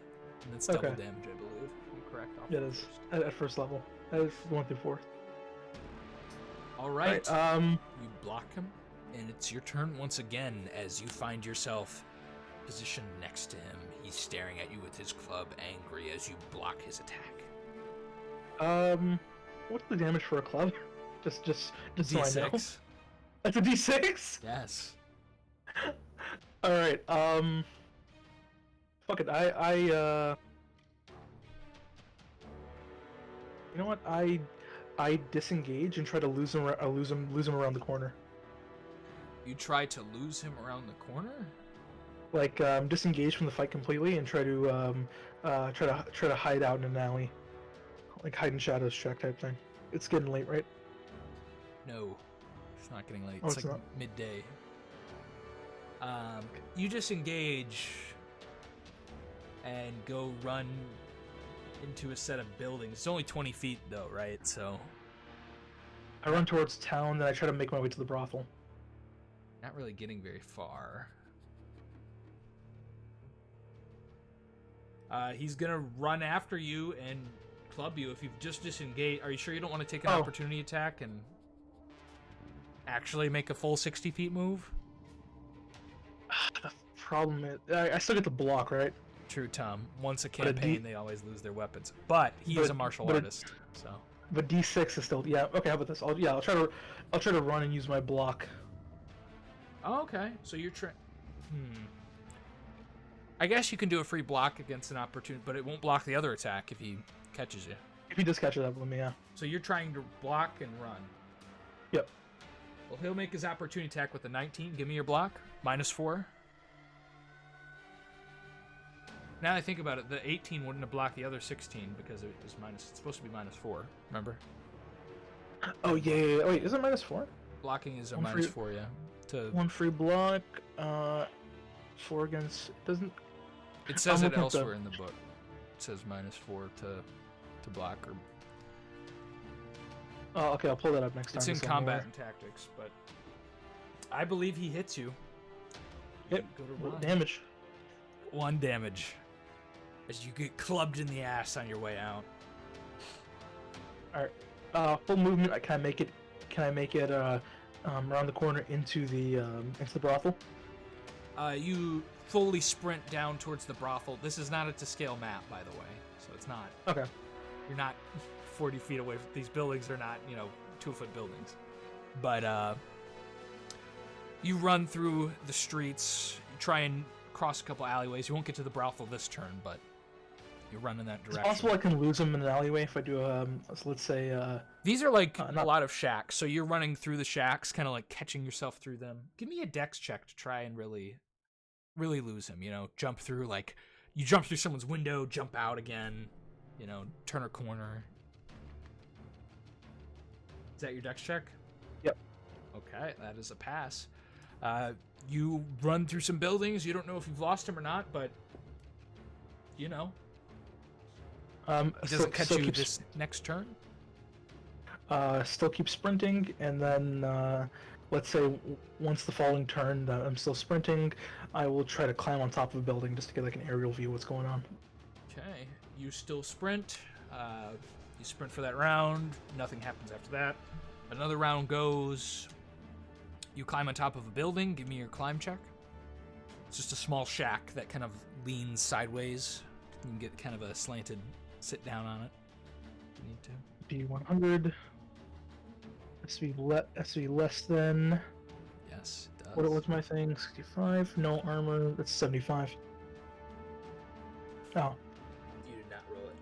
and it's double Okay. damage, I believe. I'm correct. Yeah, it is at first level. That is 1 through 4. All right. Alright, You block him, and it's your turn once again as you find yourself positioned next to him. He's staring at you with his club, angry as you block his attack. what's the damage for a club? Just so I know. D6. That's a D6. Yes. All right. Fuck it. You know what? I disengage and try to lose him around the corner. You try to lose him around the corner? Like disengage from the fight completely and try to hide out in an alley, like hide in shadows check type thing. It's getting late, right? No. It's not getting late. Oh, it's it's like not? midday. You disengage and go run into a set of buildings. It's only 20 feet though, right? So I run towards town, then I try to make my way to the brothel. not really getting very far. He's gonna run after you and club you if you've just disengaged. Are you sure you don't want to take an opportunity attack and actually make a full 60 feet move? The problem is, I still get the block, right? True, Tom. Once a campaign, they always lose their weapons. But he is a martial artist, so. But D6 is still okay. How about this? I'll try to run and use my block. Oh, okay. So you're I guess you can do a free block against an opportunity, but it won't block the other attack if he catches you. If he just catches up with me, yeah. So you're trying to block and run. Yep. Well, he'll make his opportunity attack with a 19. Give me your block. -4. Now that I think about it, the 18 wouldn't have blocked the other 16 because it was it's supposed to be -4. Remember? Oh yeah. Wait, is it -4? Blocking is a One free- -4, yeah. To 1 free block. 4 against doesn't. it says I'm it looking at elsewhere in the book. It says -4 to block or. Oh, okay. I'll pull that up next time. It's in to see combat more. and tactics, but I believe he hits you. Yep. Go to What run. damage? 1 damage as you get clubbed in the ass on your way out. All right. Full movement. Can I make it? Around the corner into the brothel? You fully sprint down towards the brothel. This is not a to-scale map, by the way, so it's not. Okay. You're not 40 feet away. These buildings are not, 2-foot buildings. But you run through the streets. You try and cross a couple alleyways. You won't get to the brothel this turn, but you run in that direction. It's possible I can lose them in an alleyway if I do, let's say... These are a lot of shacks, so you're running through the shacks, kind of like catching yourself through them. Give me a dex check to try and really lose him, jump through, you jump through someone's window, jump out again, turn a corner. Is that your dex check? Yep. Okay, that is a pass. You run through some buildings. You don't know if you've lost him or not, but, he doesn't catch you this next turn? Still keep sprinting, and then, let's say once the following turn that I'm still sprinting, I will try to climb on top of a building just to get an aerial view of what's going on. Okay, you still sprint. You sprint for that round. Nothing happens after that. Another round goes. You climb on top of a building. Give me your climb check. It's just a small shack that kind of leans sideways. You can get kind of a slanted sit down on it if you need to. B100. Has to be less than. Yes, it does. What's my thing? 65. No armor. That's 75. Oh. You did not roll it.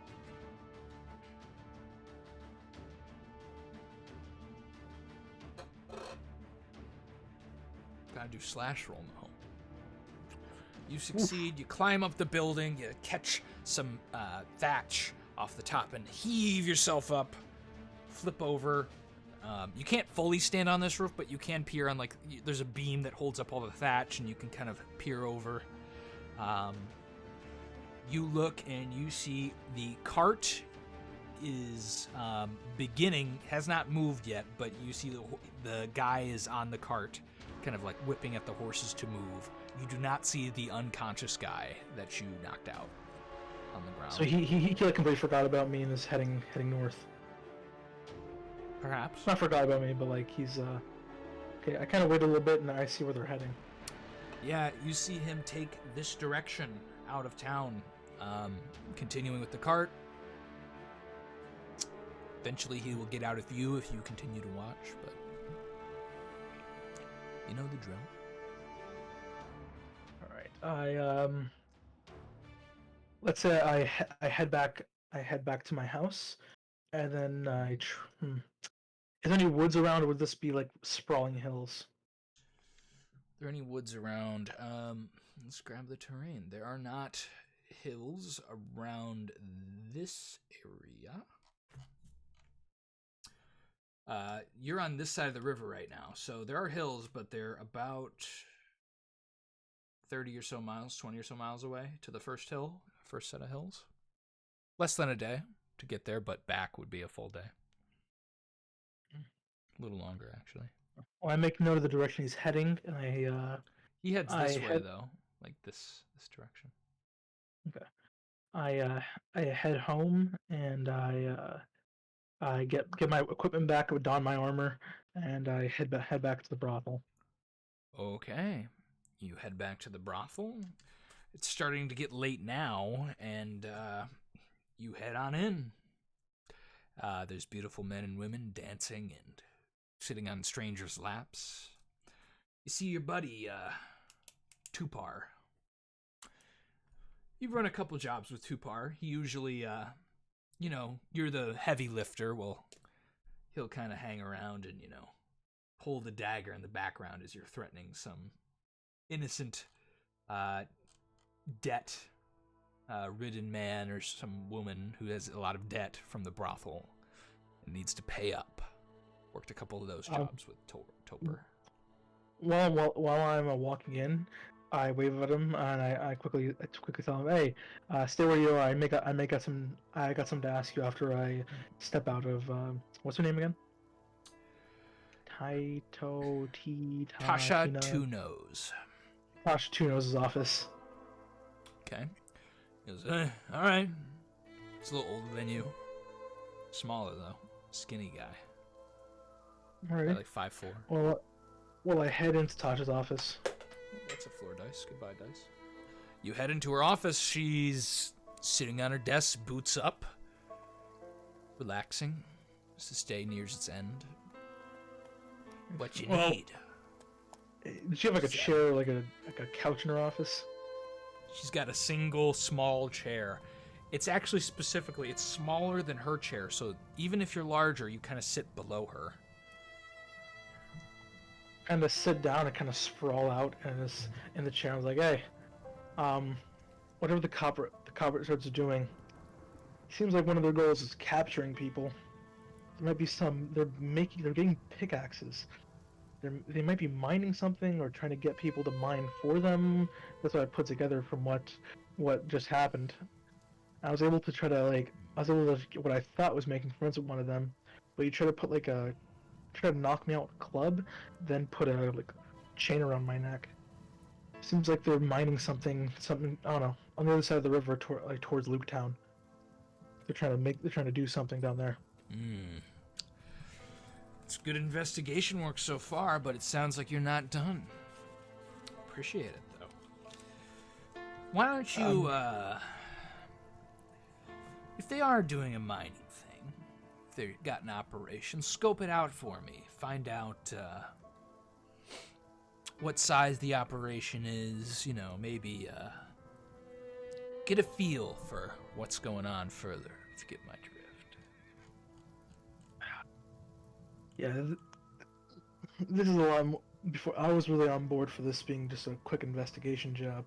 Gotta do slash roll now. You succeed. You climb up the building. You catch some thatch off the top and heave yourself up. Flip over. You can't fully stand on this roof, but you can peer on, there's a beam that holds up all the thatch, and you can kind of peer over. You look, and you see the cart is has not moved yet, but you see the guy is on the cart, kind of whipping at the horses to move. You do not see the unconscious guy that you knocked out on the ground. So he completely forgot about me and is heading north. Perhaps. Not forgot about me, but he's okay. I kind of wait a little bit and I see where they're heading. Yeah, you see him take this direction out of town, continuing with the cart. Eventually, he will get out of view if you continue to watch, but you know the drill. All right, let's say I head back to my house, and then is there any woods around, or would this be sprawling hills? Are there any woods around? Let's grab the terrain. There are not hills around this area. You're on this side of the river right now, so there are hills, but they're about 30 or so miles, 20 or so miles away to the first set of hills. Less than a day to get there, but back would be a full day. A little longer, actually. Well, I make note of the direction he's heading, and he heads this way, though, this direction. Okay. I head home, and I get my equipment back. I would don my armor, and I head back to the brothel. Okay. You head back to the brothel. It's starting to get late now, and you head on in. There's beautiful men and women dancing and sitting on strangers' laps. You see your buddy, Tupar. You've run a couple jobs with Tupar. He usually, you're the heavy lifter. Well, he'll kind of hang around and, pull the dagger in the background as you're threatening some innocent, debt-ridden man or some woman who has a lot of debt from the brothel and needs to pay up. Worked a couple of those jobs with Topper. While I'm walking in, I wave at him and I quickly tell him, "Hey, stay where you are. I got some to ask you after I step out of what's her name again? Tasha Two Nose. Tasha Two Nose's office. Okay. He goes, all right. It's a little older than you. Smaller though. Skinny guy. All right. Like 5'4". Well, I head into Tasha's office. That's a floor dice. Goodbye, dice. You head into her office. She's sitting on her desk, boots up, relaxing. This day nears its end. What you need? Does she have like a chair, like a couch in her office? She's got a single small chair. It's actually specifically, it's smaller than her chair, so even if you're larger, you kind of sit below her. Kind of sit down and kind of sprawl out in the chair. I was like, hey, whatever the cop starts doing, seems like one of their goals is capturing people. There might be they're getting pickaxes. They might be mining something or trying to get people to mine for them. That's what I put together from what just happened. I was able to get what I thought was making friends with one of them, but you try to knock me out with a club, then put a chain around my neck. Seems like they're mining something I don't know, on the other side of the river towards Luketown. They're trying to do something down there. It's good investigation work so far, but it sounds like you're not done. Appreciate it, though. Why don't you, if they are doing a mining thing, if they've got an operation, scope it out for me. Find out, what size the operation is, maybe, get a feel for what's going on further, if you get my drift. Yeah, this is a lot more, before I was really on board for this being just a quick investigation job,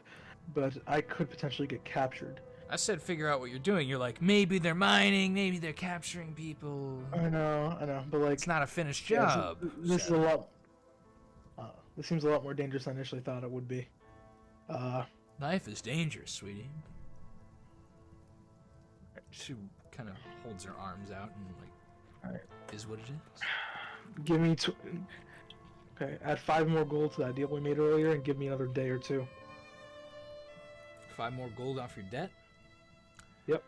but I could potentially get captured. I said figure out what you're doing. You're like, maybe they're mining, maybe they're capturing people. I know, but it's not a finished job. This is a lot. This seems a lot more dangerous than I initially thought it would be. Life is dangerous, sweetie. She kind of holds her arms out and is what it is. Give me okay, add 5 more gold to that deal we made earlier and give me another day or 2. 5 more gold off your debt? Yep.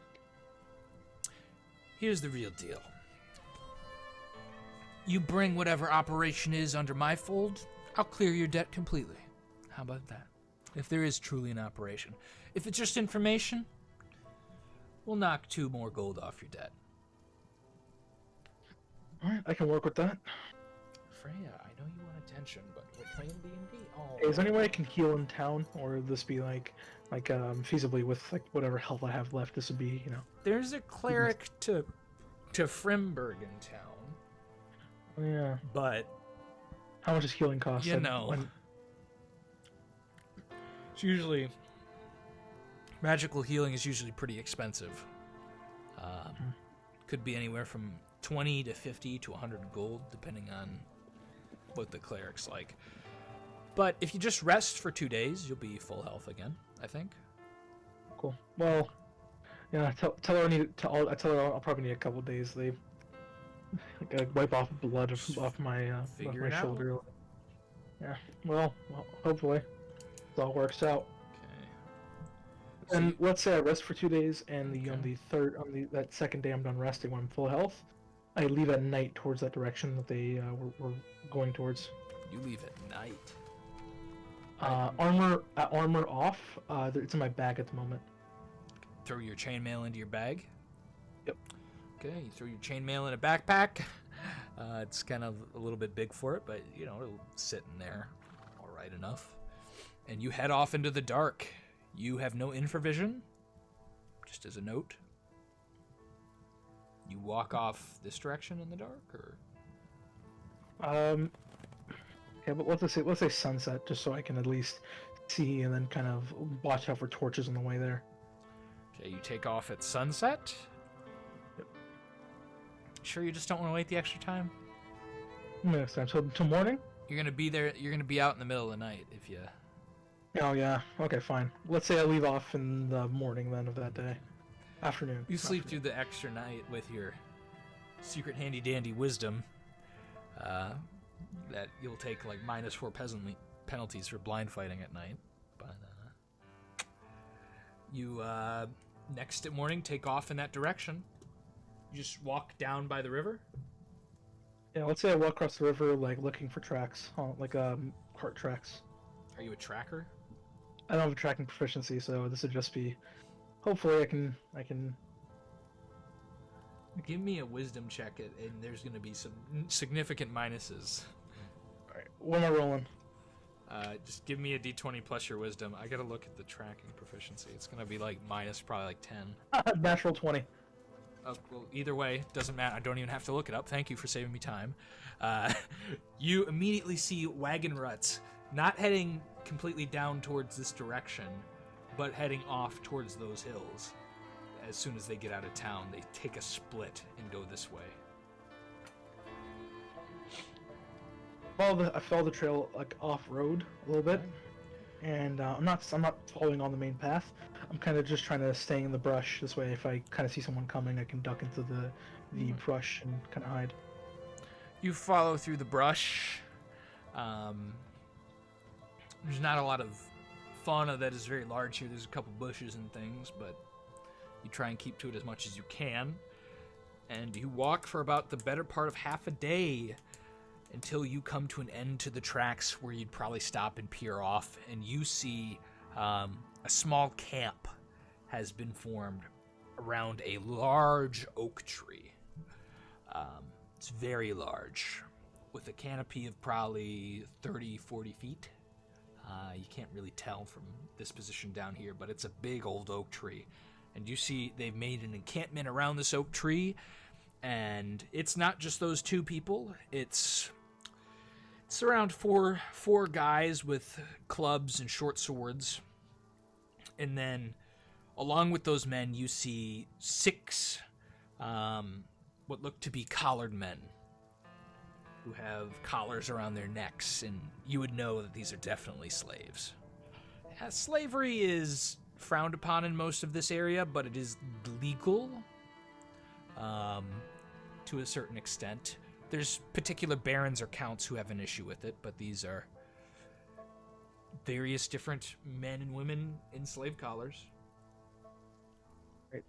Here's the real deal. You bring whatever operation is under my fold, I'll clear your debt completely. How about that? If there is truly an operation. If it's just information, we'll knock 2 more gold off your debt. Alright, I can work with that. Freya, I know you want attention, but we're playing D&D. Oh. Hey, is there any way I can heal in town, or would this be feasibly with whatever health I have left? This would be, There's a cleric to Frimberg in town. Oh, yeah. But how much does healing cost? It's usually magical healing is usually pretty expensive. Could be anywhere from 20 to 50 to 100 gold, depending on what the cleric's like. But if you just rest for 2 days, you'll be full health again, I think. Cool. Well, yeah, tell her I tell her I'll probably need a couple days. They wipe off blood off my shoulder. Yeah. Well, hopefully it all works out. Okay. And let's say I rest for 2 days, and that second day I'm done resting when I'm full health, I leave at night towards that direction that they were going towards. You leave at night. Armor off. It's in my bag at the moment. Throw your chainmail into your bag. Yep. Okay, you throw your chainmail in a backpack. It's kind of a little bit big for it, but it'll sit in there all right enough. And you head off into the dark. You have no infravision. Just as a note. You walk off this direction in the dark, or? Yeah, but let's say sunset, just so I can at least see and then kind of watch out for torches on the way there. Okay, you take off at sunset. Yep. Sure, you just don't want to wait the extra time? Next time, so till morning. You're gonna be there. You're gonna be out in the middle of the night if you. Oh yeah. Okay, fine. Let's say I leave off in the morning then of that day. Afternoon. You sleep through the extra night with your secret handy dandy wisdom. That you'll take like -4 penalties for blind fighting at night. But you next morning take off in that direction. You just walk down by the river. Yeah, let's say I walk across the river looking for tracks, cart tracks. Are you a tracker? I don't have a tracking proficiency, so this would just be. Hopefully, I can. Give me a wisdom check, and there's going to be some significant minuses. All right, what am I rolling? Just give me a d20 plus your wisdom. I gotta look at the tracking proficiency. It's gonna be like minus probably like 10. Natural 20. Oh, well, either way, doesn't matter. I don't even have to look it up. Thank you for saving me time. You immediately see wagon ruts not heading completely down towards this direction, but heading off towards those hills. As soon as they get out of town, they take a split and go this way. I follow the trail like off road a little bit, and I'm not following on the main path. I'm kind of just trying to stay in the brush. This way, if I kind of see someone coming, I can duck into the brush and kind of hide. You follow through the brush. There's not a lot of fauna that is very large here. There's a couple bushes and things, but you try and keep to it as much as you can. And you walk for about the better part of half a day until you come to an end to the tracks where you'd probably stop and peer off, and you see a small camp has been formed around a large oak tree. It's very large, with a canopy of probably 30, 40 feet. You can't really tell from this position down here, but it's a big old oak tree. And you see they've made an encampment around this oak tree, and it's not just those two people. It's around four guys with clubs and short swords. And then, along with those men, you see 6 what look to be collared men who have collars around their necks, and you would know that these are definitely slaves. Slavery is frowned upon in most of this area, but it is legal to a certain extent. There's particular barons or counts who have an issue with it, but these are various different men and women in slave collars. Right.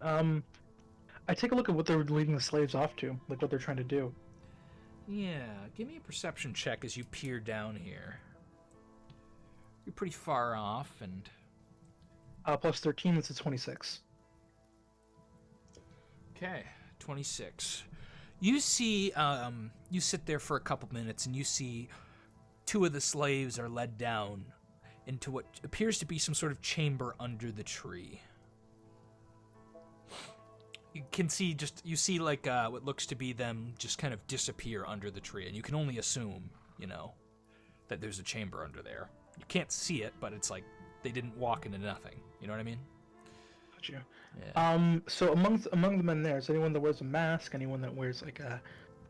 I take a look at what they're leading the slaves off to, like what they're trying to do. Yeah, give me a perception check as you peer down here. You're pretty far off, and... Plus 13, it's a 26. Okay, 26. You see, you sit there for a couple minutes, and you see 2 of the slaves are led down into what appears to be some sort of chamber under the tree. You can see like what looks to be them just kind of disappear under the tree, and you can only assume, that there's a chamber under there. You can't see it, but it's like they didn't walk into nothing. You know what I mean? Gotcha. Yeah. So among the men there, is anyone that wears a mask, anyone that wears like a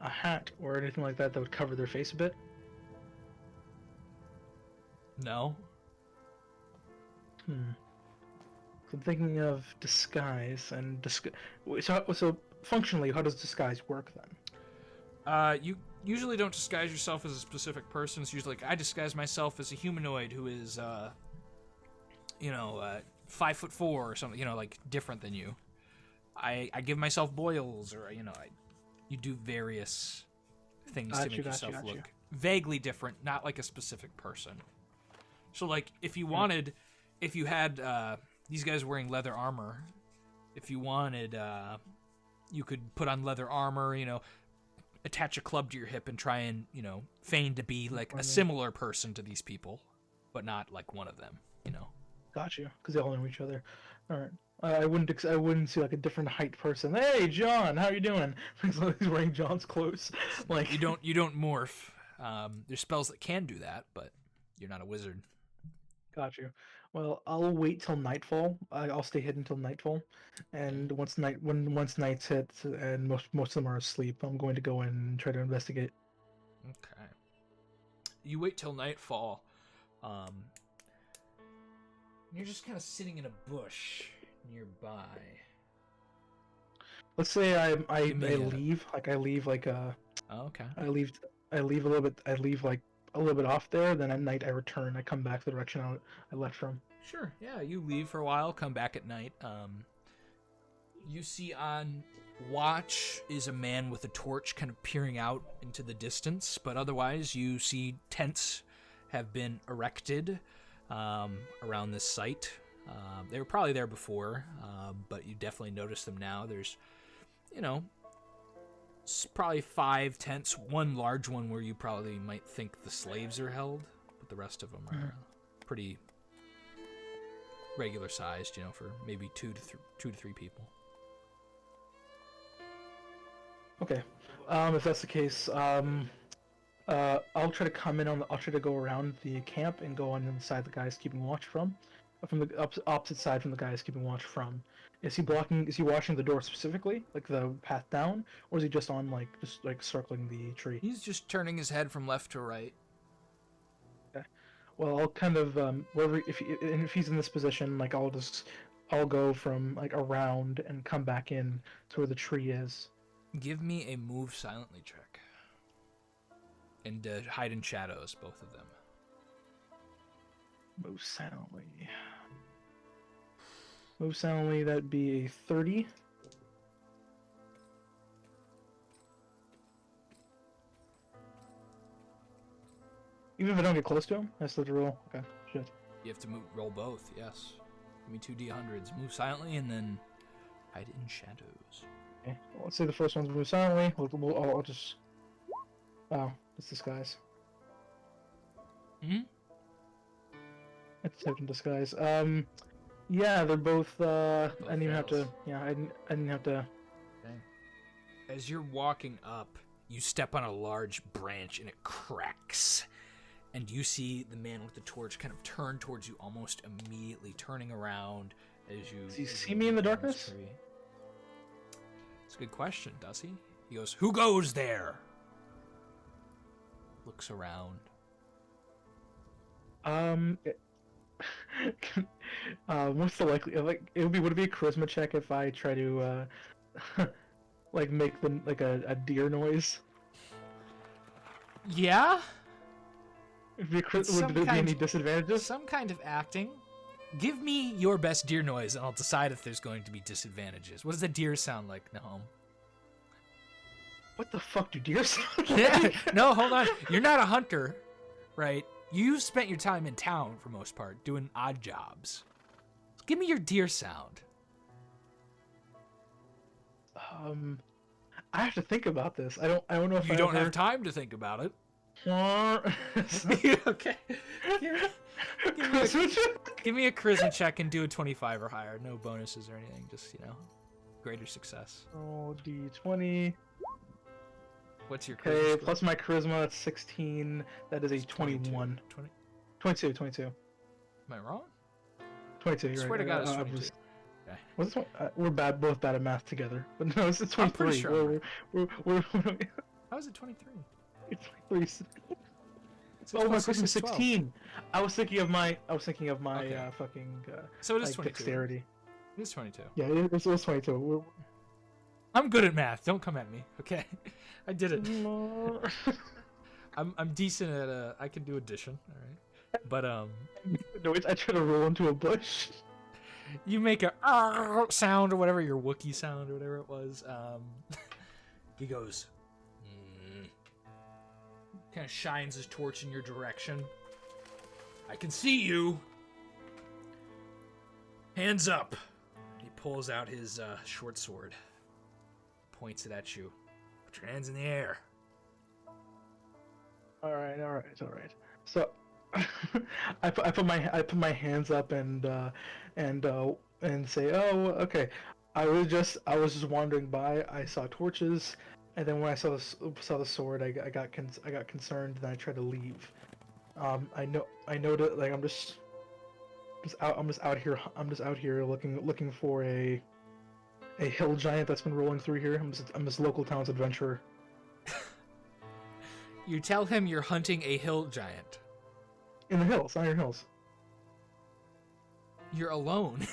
hat or anything like that would cover their face a bit? No. So I'm thinking of disguise and so functionally, how does disguise work then? You usually don't disguise yourself as a specific person. It's usually like, I disguise myself as a humanoid who is, 5'4" or something, like different than you. I give myself boils, or you do various things to make yourself look vaguely different, not like a specific person. So like if you had these guys wearing leather armor, if you wanted, you could put on leather armor, attach a club to your hip and try and, feign to be like a similar person to these people, but not like one of them, Got you, because they all know each other. All right. I wouldn't see like a different height person. Hey, John, how you doing? He's wearing John's clothes. Like you don't morph. There's spells that can do that, but you're not a wizard. Got you. Well, I'll wait till nightfall. I'll stay hidden till nightfall, and once nights hit and most of them are asleep, I'm going to go in and try to investigate. Okay. You wait till nightfall. You're just kind of sitting in a bush nearby. Let's say I leave. I leave like a. Oh, okay. I leave a little bit. I leave like a little bit off there. Then at night I return. I come back the direction I left from. Sure. Yeah, you leave for a while. Come back at night. You see on watch is a man with a torch, kind of peering out into the distance. But otherwise, you see tents have been erected. around this site. They were probably there before, but you definitely notice them now. There's, probably 5 tents, one large one where you probably might think the slaves are held, but the rest of them are pretty regular sized, for maybe two to three people. Okay. If that's the case, I'll try to come in I'll try to go around the camp and go on inside the guys keeping watch from the opposite side from the guys keeping watch from. Is he watching the door specifically, like the path down, or is he just on just circling the tree? He's just turning his head from left to right. Okay. Well, I'll kind of if he's in this position, I'll go from around and come back in to where the tree is. Give me a move silently check. And hide in shadows, both of them. Move silently. Move silently, that'd be a 30. Even if I don't get close to him, I still have to roll. Okay, shit. You have to roll both, yes. Give me 2 D100s. Move silently and then hide in shadows. Okay, well, let's say the first one's move silently. I'll just... Oh, it's disguise. Hmm? It's in disguise. Yeah, they're both, I didn't even have to... Yeah, I didn't have to... Okay. As you're walking up, you step on a large branch and it cracks. And you see the man with the torch kind of turn towards you almost immediately, turning around as you... Does he see me in the darkness? It's a good question, does he? He goes, "Who goes there?" Looks around. What's the likely... would it be a charisma check if I try to, make a deer noise? Yeah? Would there be any disadvantages? Some kind of acting. Give me your best deer noise, and I'll decide if there's going to be disadvantages. What does a deer sound like, Nahom? What the fuck do deer sound Yeah. like? No, hold on. You're not a hunter, right? You spent your time in town, for most part, doing odd jobs. Give me your deer sound. I have to think about this. I don't know if you don't have time to think about it. Okay. Give me a charisma check and do a 25 or higher. No bonuses or anything. Just, greater success. Oh, D20. What's your charisma? Okay, plus my charisma, that's 16. That is a 21. 22. Am I wrong? 22, you're I swear right. to God, it's 22. Okay. What's this one? We're both bad at math together. But no, it's 23. I'm pretty sure. We're How is it 23? It's 23. Oh, my charisma is 16. I was thinking of my Okay. Fucking So it is 22. dexterity. It is 22. Yeah, it was 22. I'm good at math. Don't come at me, okay? I did it. I'm decent at I can do addition, all right? But No, I try to roll into a bush. you make a sound or whatever, your Wookiee sound or whatever it was. He goes, kind of shines his torch in your direction. I can see you. Hands up. He pulls out his short sword, points it at you. Put your hands in the air. All right. So I put my hands up and say, "Oh, okay." I was just wandering by. I saw torches, and then when I saw the sword, I got concerned, and I tried to leave. I know that I'm just out here looking for a hill giant that's been rolling through here. I'm this local town's adventurer. You tell him you're hunting a hill giant. In the hills, on your hills. You're alone.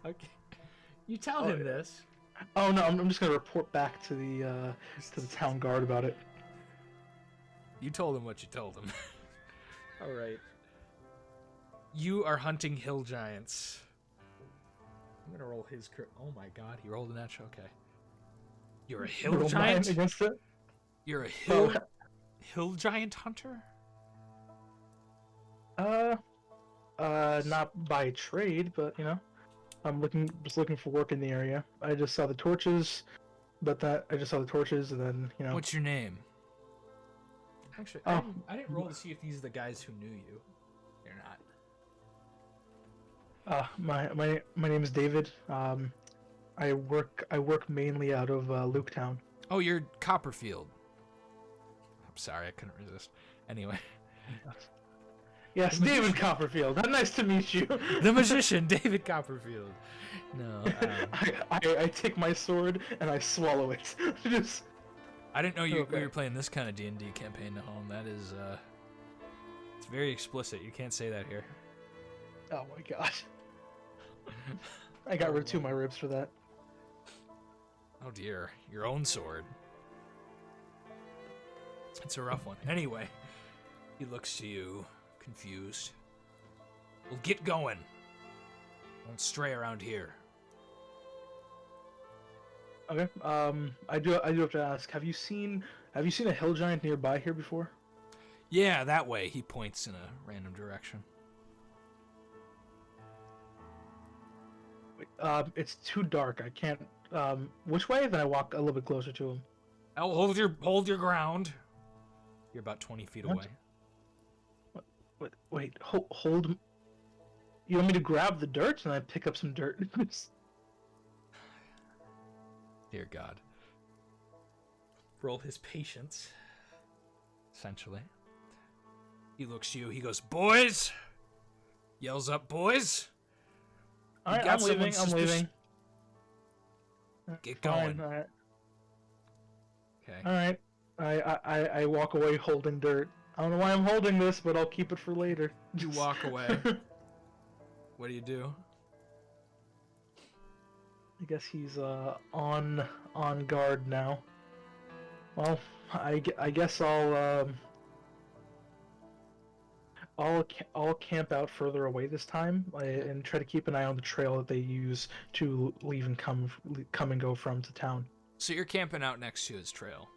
Okay. You tell him this. Oh no, I'm just gonna report back to the town guard about it. You told him what you told him. All right. You are hunting hill giants. I'm gonna roll his. Oh my God, he rolled a natural. Okay. You're a hill giant. Against it? You're a hill giant hunter. Not by trade, but I'm just looking for work in the area. I just saw the torches, I just saw the torches, and then What's your name? Actually, Oh, I didn't roll to see if these are the guys who knew you. They're not. my name is David. I work mainly out of Luketown. Oh, you're Copperfield. I'm sorry, I couldn't resist. Anyway. Yes, David Copperfield. Nice to meet you. The magician, David Copperfield. No. I take my sword and I swallow it. Just. I didn't know you were playing this kind of D&D campaign to home. That is, it's very explicit. You can't say that here. Oh my gosh. I got rid of 2 of my ribs for that. Oh dear, your own sword. It's a rough one. Anyway, he looks to you, confused. Well, get going. Don't stray around here. Okay. I do have to ask. Have you seen a hill giant nearby here before? Yeah, that way. He points in a random direction. It's too dark. I can't. Which way? Then I walk a little bit closer to him. Oh, hold your ground. You're about 20 feet away. Wait. Hold. You want me to grab the dirt and I pick up some dirt? Dear God. Roll his patience. Essentially. He looks to you. He goes, "Boys!" Yells up, "Boys!" All right, I'm leaving. Get going. Fine, all right. Okay. All right. I walk away holding dirt. I don't know why I'm holding this, but I'll keep it for later. You walk away. What do you do? I guess he's on guard now. Well, I guess I'll camp out further away this time and try to keep an eye on the trail that they use to leave and come and go from to town. So you're camping out next to his trail.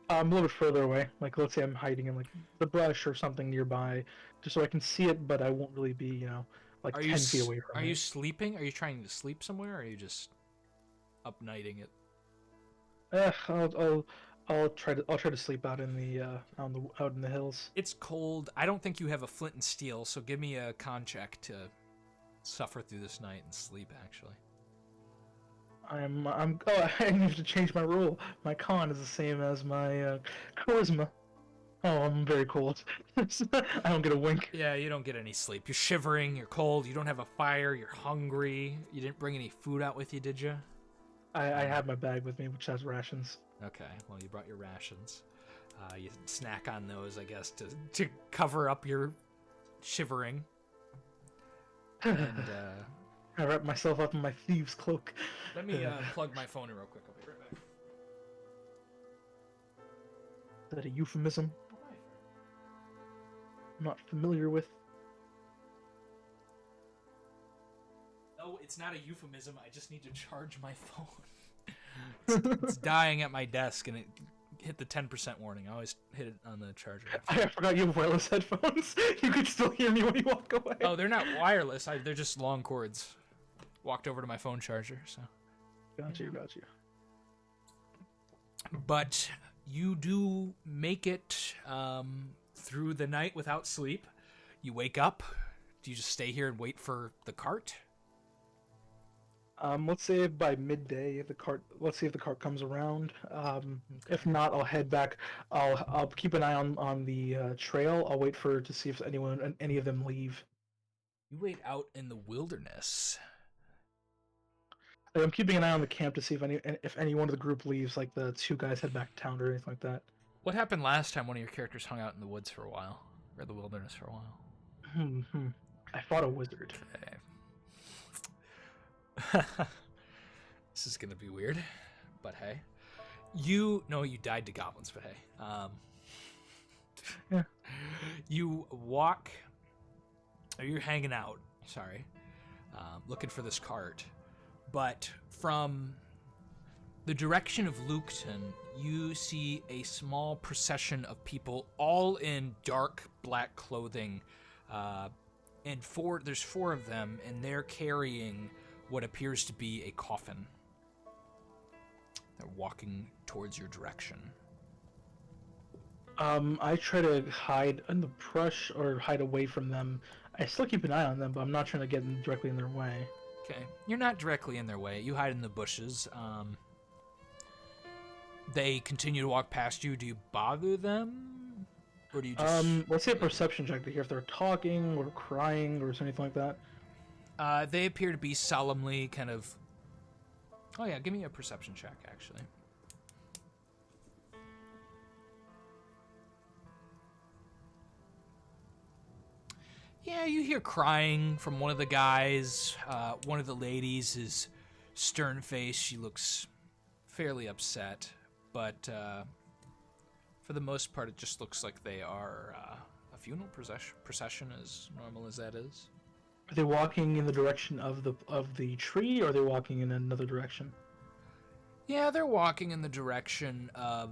A little bit further away. Like, let's say I'm hiding in like the brush or something nearby, just so I can see it, but I won't really be, like 10 feet away from it. Are you sleeping? Are you trying to sleep somewhere, or are you just up nighting it? I'll try to sleep out in the out in the hills. It's cold. I don't think you have a flint and steel, so give me a con check to suffer through this night and sleep. Actually, I need to change my rule. My con is the same as my charisma. Oh, I'm very cold. I don't get a wink. Yeah, you don't get any sleep. You're shivering. You're cold. You don't have a fire. You're hungry. You didn't bring any food out with you, did you? I have my bag with me, which has rations. Okay, well, you brought your rations. You snack on those, I guess, to cover up your shivering. And I wrap myself up in my thieves' cloak. Let me plug my phone in real quick. I'll be right back. Is that a euphemism? I'm not familiar with. No, it's not a euphemism. I just need to charge my phone. It's dying at my desk, and it hit the 10% warning. I always hit it on the charger. I forgot you have wireless headphones. You could still hear me when you walk away. Oh, they're not wireless. They're just long cords. Walked over to my phone charger, so. Got you. But you do make it through the night without sleep. You wake up. Do you just stay here and wait for the cart? Let's say by midday, let's see if the cart comes around. Okay. If not, I'll head back. I'll keep an eye on the trail. I'll wait to see if any of them leave. You wait out in the wilderness. I'm keeping an eye on the camp to see if any one of the group leaves, like the 2 guys head back to town or anything like that. What happened last time one of your characters hung out in the woods for a while? Or the wilderness for a while? I fought a wizard. Okay. This is gonna be weird, but hey. You died to goblins, but hey. Yeah. You walk, or you're hanging out, sorry, looking for this cart. But from the direction of Luketon, you see a small procession of people, all in dark black clothing, and there's four of them, and they're carrying what appears to be a coffin. They're walking towards your direction. I try to hide in the brush or hide away from them. I still keep an eye on them, but I'm not trying to get them directly in their way. Okay, you're not directly in their way. You hide in the bushes. They continue to walk past you. Do you bother them, or do you just? Let's say a perception check to hear if they're talking or crying or something like that. They appear to be solemnly kind of. Oh yeah, give me a perception check, actually. Yeah, you hear crying from one of the guys. One of the ladies is stern-faced. She looks fairly upset, but for the most part, it just looks like they are a funeral procession, as normal as that is. Are they walking in the direction of the tree, or are they walking in another direction? Yeah, they're walking in the direction of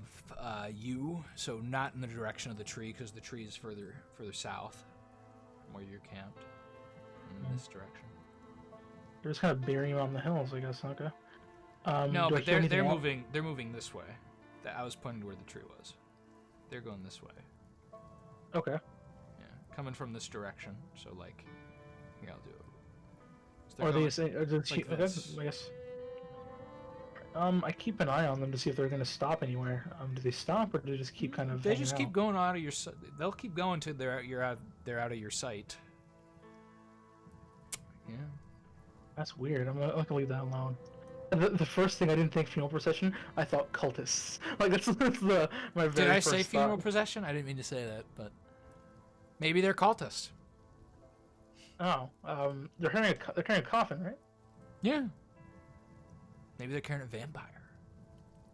you, so not in the direction of the tree, because the tree is further south from where you're camped. In this direction. They're just kind of burying around the hills, I guess. Okay. No, but they're moving. They're moving this way. I was pointing to where the tree was. They're going this way. Okay. Yeah, coming from this direction. So like, here I'll do it. So are they saying? like this. I guess. I keep an eye on them to see if they're going to stop anywhere. Do they stop, or do they just keep kind of? They just keep going out of your. They'll keep going till they're out of your sight. Yeah. That's weird. I'm gonna leave that alone. The first thing I didn't think funeral procession, I thought cultists. Like that's my very Did I first say funeral thought. procession? I didn't mean to say that, but maybe they're cultists. Oh, they're carrying a coffin, right? Yeah. Maybe they're carrying a vampire.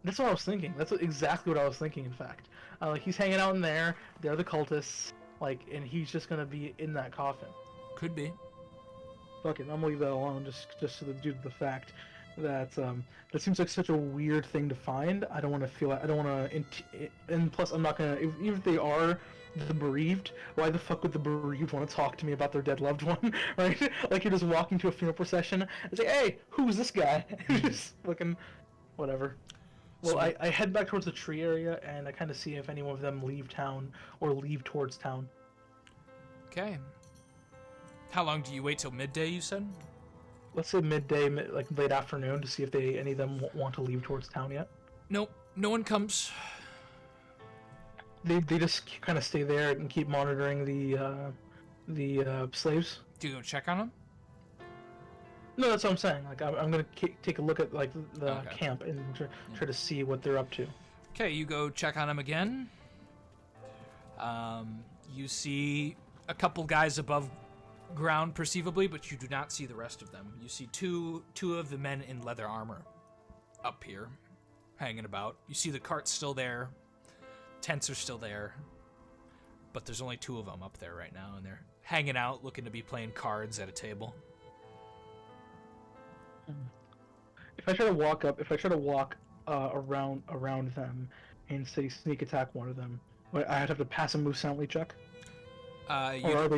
That's what I was thinking. That's exactly what I was thinking. In fact, like he's hanging out in there. They're the cultists. Like, and he's just gonna be in that coffin. Could be. Fuck it, I'm gonna leave that alone. Just due to the fact that that seems like such a weird thing to find. I don't want to feel. I don't want to. And plus, I'm not gonna. Even if they are the bereaved, why the fuck would the bereaved want to talk to me about their dead loved one, right? Like you're just walking to a funeral procession and say, "Hey, who's this guy?" Just fucking whatever. Well, So- I head back towards the tree area and I kind of see if any one of them leave town or leave towards town. Okay. How long do you wait till midday, you said? Let's say midday, like late afternoon, to see if any of them want to leave towards town yet. Nope. No one comes. They just kind of stay there and keep monitoring the slaves. Do you go check on them? No, that's what I'm saying. Like I'm gonna take a look at like the Okay. camp and try to see what they're up to. Okay, you go check on them again. You see a couple guys above ground, perceivably, but you do not see the rest of them. You see two of the men in leather armor up here, hanging about. You see the cart's still there, tents are still there, but there's only two of them up there right now, and they're hanging out, looking to be playing cards at a table. If I try to walk around them and say sneak attack one of them, I'd have to pass a move silently check. Or are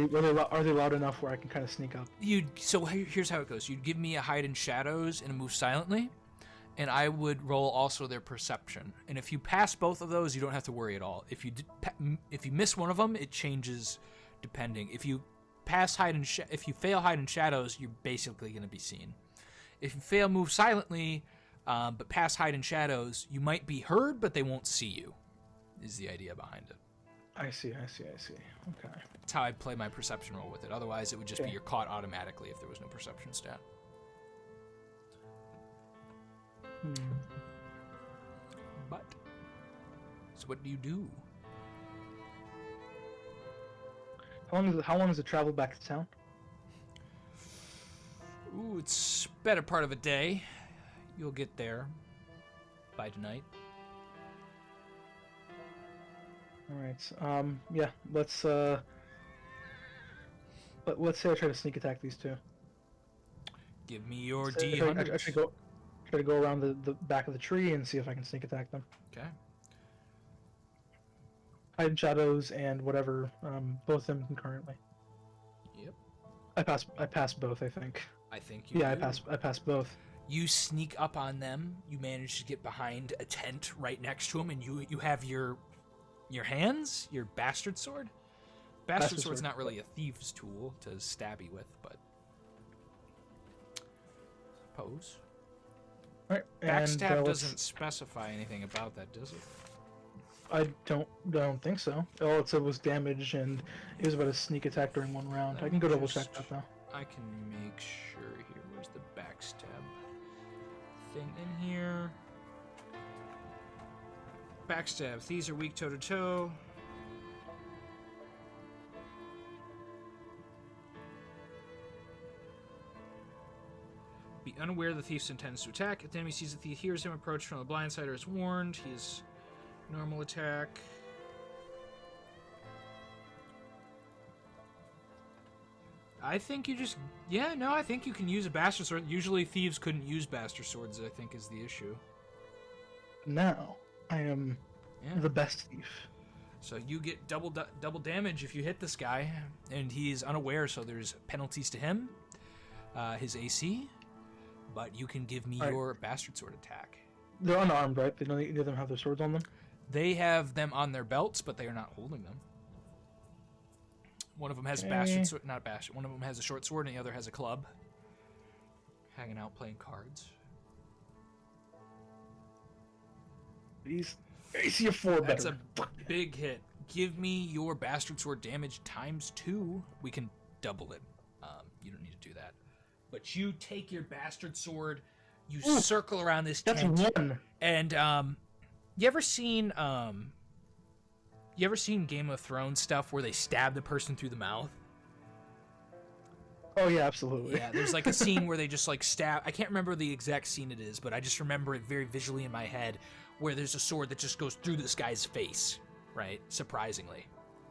they loud enough where I can kind of sneak up? So here's how it goes. You'd give me a hide in shadows and a move silently, and I would roll also their perception. And if you pass both of those, you don't have to worry at all. If you miss one of them, it changes depending. If you if you fail hide in shadows, you're basically going to be seen. If you fail move silently, but pass hide in shadows, you might be heard, but they won't see you. Is the idea behind it. I see. Okay. That's how I'd play my perception roll with it. Otherwise, it would just be Okay. you're caught automatically if there was no perception stat. But, so what do you do? How long is the travel back to town? Ooh, it's better part of a day. You'll get there by tonight. All right. Yeah. Let's say I try to sneak attack these two. Give me your So I D100. try to go around the back of the tree and see if I can sneak attack them. Okay. Hide in shadows and whatever. Both of them concurrently. Yep. I passed both, I think. I think you Yeah, do. I passed both. You sneak up on them. You manage to get behind a tent right next to them, and you have your hands, your bastard sword. Bastard sword's not really a thief's tool to stabby with, but suppose. All right. Backstab doesn't specify anything about that, does it? I don't think so. All it said was damage, and it was about a sneak attack during one round. I can go double check that though. I can make sure here. Where's the backstab thing in here? Backstab. Thieves are weak toe to toe. Be unaware the thief intends to attack. If the enemy sees the thief, hears him approach from the blind side, or is warned, he is normal attack. I think you just... Yeah, no, I think you can use a bastard sword. Usually thieves couldn't use bastard swords, I think, is the issue. Now, I am the best thief. So you get double damage if you hit this guy, and he's unaware, so there's penalties to him, his AC, but you can give me your bastard sword attack. They're unarmed, right? They don't either of them have their swords on them? They have them on their belts, but they are not holding them. One of them has a bastard sword, not a bastard. One of them has a short sword, and the other has a club. Hanging out playing cards. He's AC of 4 better. That's a big hit. Give me your bastard sword damage ×2. We can double it. You don't need to do that. But you take your bastard sword, you circle around this tent. That's 1. And you ever seen Game of Thrones stuff where they stab the person through the mouth? Oh yeah, absolutely. Yeah, there's like a scene where they just like stab. I can't remember the exact scene it is, but I just remember it very visually in my head, where there's a sword that just goes through this guy's face, right? Surprisingly,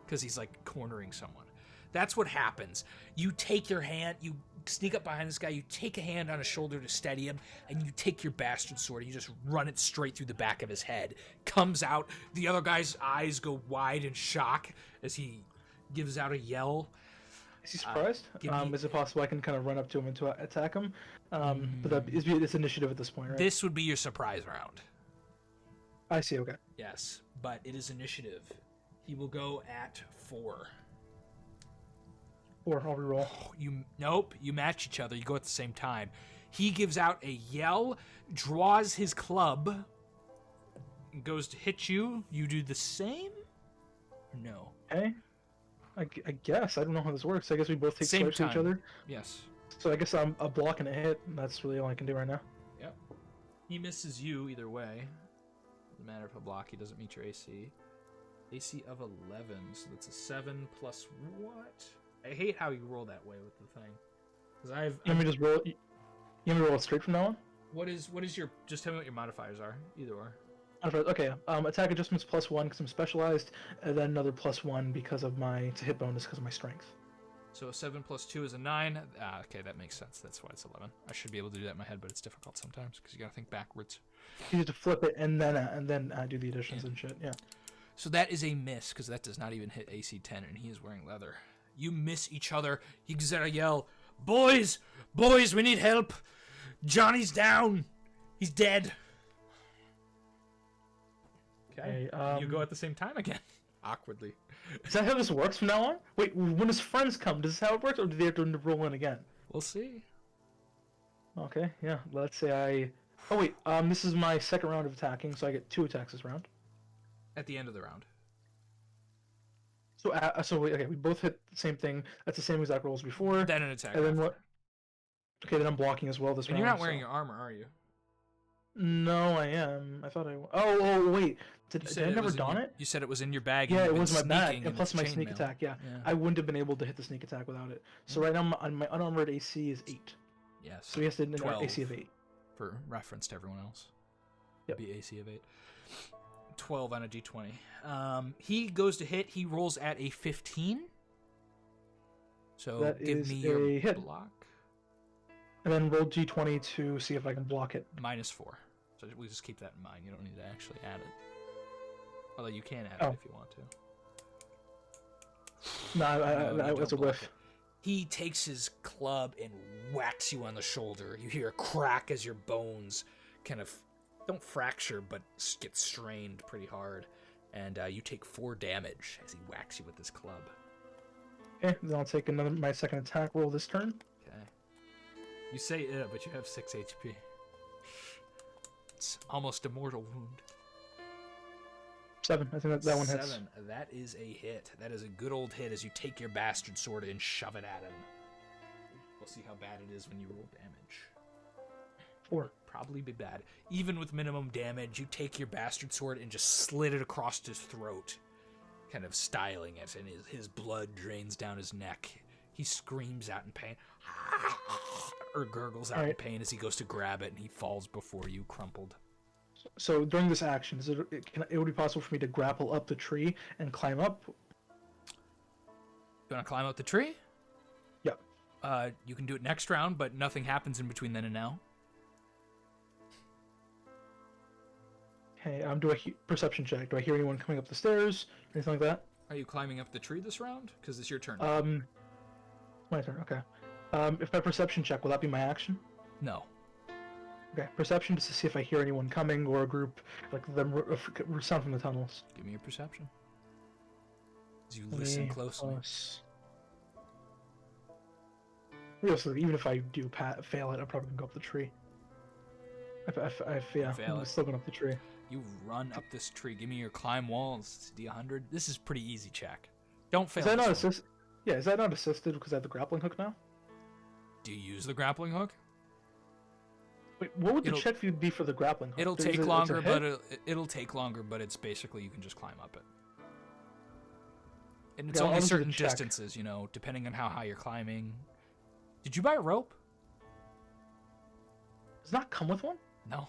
because he's like cornering someone. That's what happens. You take your hand, you sneak up behind this guy, you take a hand on his shoulder to steady him, and you take your bastard sword, and you just run it straight through the back of his head. Comes out, the other guy's eyes go wide in shock as he gives out a yell. Is he surprised? Is it possible I can kind of run up to him and to attack him? But it's initiative at this point, right? This would be your surprise round. I see, okay. Yes, but it is initiative. He will go at 4. Or I'll reroll. Nope, you match each other. You go at the same time. He gives out a yell, draws his club, and goes to hit you. You do the same? No. Okay. I guess. I don't know how this works. I guess we both take swipes at each other. Yes. So I guess I'm a block and a hit, and that's really all I can do right now. Yep. He misses you either way. Doesn't matter if a block, he doesn't meet your AC. AC of 11, so that's a 7 plus what? I hate how you roll that way with the thing. Because You want me to just roll? You want me to roll it straight from now on? What is your? Just tell me what your modifiers are. Either or. Okay. Attack adjustments +1 because I'm specialized, and then another +1 because of my hit bonus because of my strength. So 7 plus 2 is a 9. Okay, that makes sense. That's why it's 11. I should be able to do that in my head, but it's difficult sometimes because you gotta think backwards. You have to flip it and then do the additions and shit. Yeah. So that is a miss because that does not even hit AC 10, and he is wearing leather. You miss each other. He gives out a yell. Boys, we need help. Johnny's down. He's dead. Okay. You go at the same time again. Awkwardly. Is that how this works from now on? Wait, when his friends come, does this how it works, or do they have to roll in again? We'll see. Okay, yeah. Let's say Oh wait, this is my second round of attacking, so I get 2 attacks this round. At the end of the round. So wait, okay, we both hit the same thing. That's the same exact roll as before. Then an attack. And then what? Okay, then I'm blocking as well this round. And you're not wearing your armor, are you? No, I am. I thought I. Oh wait. Did I never don it? You said it was in your bag. Yeah, it was my bag, and plus my sneak attack. Yeah, I wouldn't have been able to hit the sneak attack without it. So right now, my unarmored AC is 8. Yes. So he has to hit an AC of 8. For reference to everyone else. Yep. Be AC of 8. 12 on a d20. He goes to hit. He rolls at a 15. So that give me your hit. block. And then roll d20 to see if I can block it. -4. So we just keep that in mind. You don't need to actually add it. Although you can add it if you want to. No, that's a whiff. He takes his club and whacks you on the shoulder. You hear a crack as your bones kind of, don't fracture, but get strained pretty hard. And you take 4 damage as he whacks you with this club. Okay, then I'll take my second attack roll this turn. Okay. You say but you have 6 HP. It's almost a mortal wound. 7. I think that one 7. hits. That is a hit. That is a good old hit as you take your bastard sword and shove it at him. We'll see how bad it is when you roll damage. 4. Probably be bad. Even with minimum damage, you take your bastard sword and just slit it across his throat, kind of styling it, and his blood drains down his neck. He screams out in pain, or gurgles out in pain as he goes to grab it, and he falls before you, crumpled. So during this action, it would be possible for me to grapple up the tree and climb up? You want to climb up the tree? Yep. You can do it next round, but nothing happens in between then and now. Hey, do a perception check. Do I hear anyone coming up the stairs? Anything like that? Are you climbing up the tree this round? Because it's your turn. My turn. Okay. If my perception check, will that be my action? No. Okay. Perception just to see if I hear anyone coming or a group like them sound from the tunnels. Give me your perception. As you listen closely. Seriously, even if I do fail it, I'm probably gonna go up the tree. I'm still going up the tree. You run up this tree. Give me your climb walls. D100. This is pretty easy check. Don't fail. Is that not assisted? Yeah, is that not assisted because I have the grappling hook now? Do you use the grappling hook? Wait, what would the check be for the grappling hook? It'll take longer, but it'll take longer, but it's basically you can just climb up it. And it's only certain distances, you know, depending on how high you're climbing. Did you buy a rope? Does not come with one? No.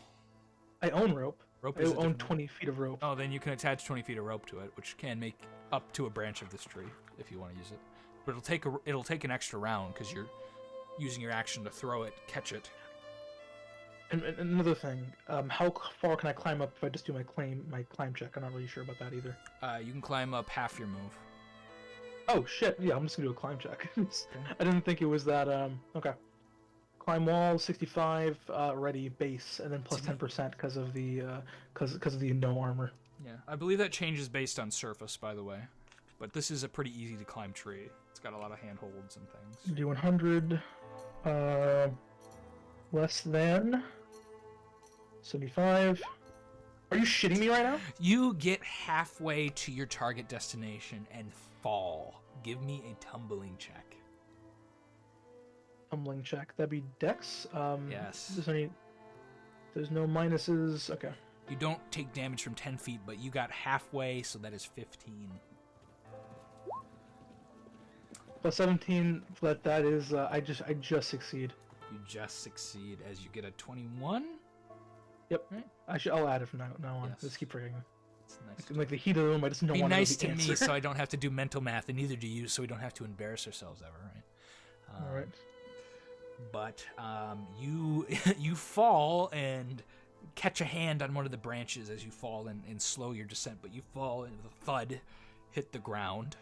I own rope. I own 20 feet of rope. Oh, then you can attach 20 feet of rope to it, which can make up to a branch of this tree if you want to use it. But it'll take an extra round because you're using your action to throw it, catch it. And another thing, how far can I climb up if I just do my climb check? I'm not really sure about that either. You can climb up half your move. Oh shit! Yeah, I'm just gonna do a climb check. I didn't think it was that. Okay. Climb wall 65, ready base, and then plus 10% because of the no armor. Yeah, I believe that changes based on surface, by the way. But this is a pretty easy to climb tree. It's got a lot of handholds and things. D100, less than 75. Are you shitting me right now? You get halfway to your target destination and fall. Give me a tumbling check. Tumbling check. That'd be Dex. Yes. There's no minuses. Okay. You don't take damage from 10 feet, but you got halfway, so that is 15. Plus 17. That is. I just succeed. You just succeed as you get a 21. Yep. Right. I'll add it from now on. Yes. Just keep forgetting. It's nice. Like the heat of the room, I just don't want to know the answer. Be nice to me, so I don't have to do mental math, and neither do you, so we don't have to embarrass ourselves ever, right? All right. But you fall and catch a hand on one of the branches as you fall and slow your descent, but you fall and with a thud hit the ground.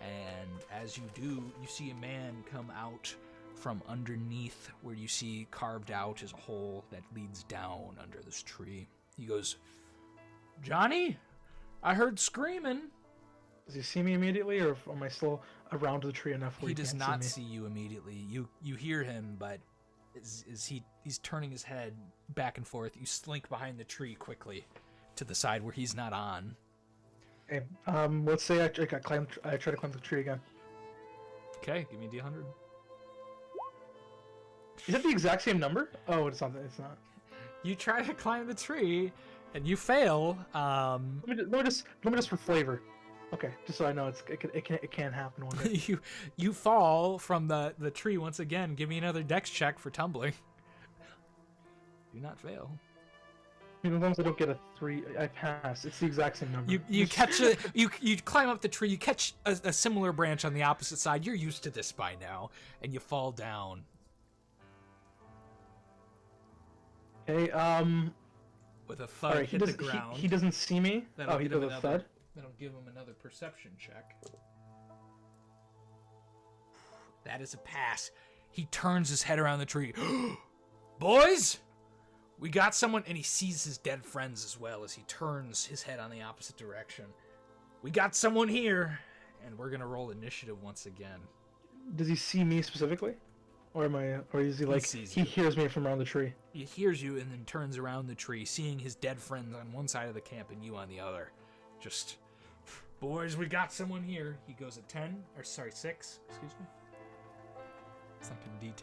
And as you do, you see a man come out from underneath where you see carved out is a hole that leads down under this tree. He goes, "Johnny, I heard screaming." Does he see me immediately, or am I still around the tree enough where he he does can't not see see you immediately? You hear him, but he's turning his head back and forth. You slink behind the tree quickly to the side where he's not on. Okay. Let's say I try to climb the tree again. Okay, give me a D100. Is that the exact same number? Oh, it's not. It's not. You try to climb the tree, and you fail. Let me just for flavor. Okay, just so I know it can happen one day. you fall from the tree once again. Give me another dex check for tumbling. Do not fail. As long as I don't get a 3, I pass. It's the exact same number. You catch you climb up the tree. You catch a similar branch on the opposite side. You're used to this by now, and you fall down. Okay. With a thud, right, hit the ground. He doesn't see me. He does a thud. That'll give him another perception check. That is a pass. He turns his head around the tree. Boys, we got someone, and he sees his dead friends as well as he turns his head on the opposite direction. We got someone here, and we're gonna roll initiative once again. Does he see me specifically? Or is he like, he hears me from around the tree? He hears you and then turns around the tree, seeing his dead friends on one side of the camp and you on the other. Just, boys, we got someone here. He goes at 6, excuse me. It's like a D10.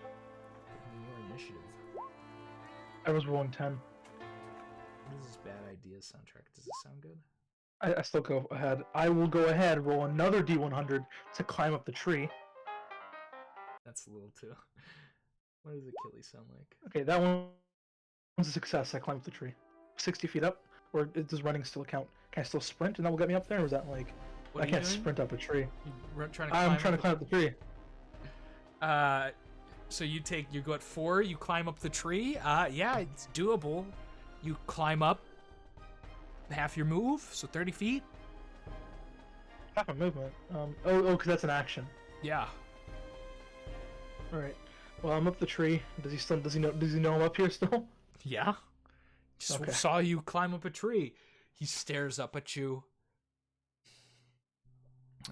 Your initiative. I was rolling 10. What is this Bad Ideas soundtrack? Does this sound good? I still go ahead. I will go ahead, roll another D100 to climb up the tree. That's a little too... What does Achilles sound like? Okay, that one's a success. I climbed up the tree. 60 feet up? Or does running still count? Can I still sprint and that will get me up there? Or is that like... I can't sprint up a tree. I'm trying to climb up the tree. So you go at 4, you climb up the tree. Yeah, it's doable. You climb up half your move, so 30 feet. Half a movement. Because that's an action. Yeah. All right. Well, I'm up the tree. Does he know I'm up here still? Yeah. Just saw you climb up a tree. He stares up at you.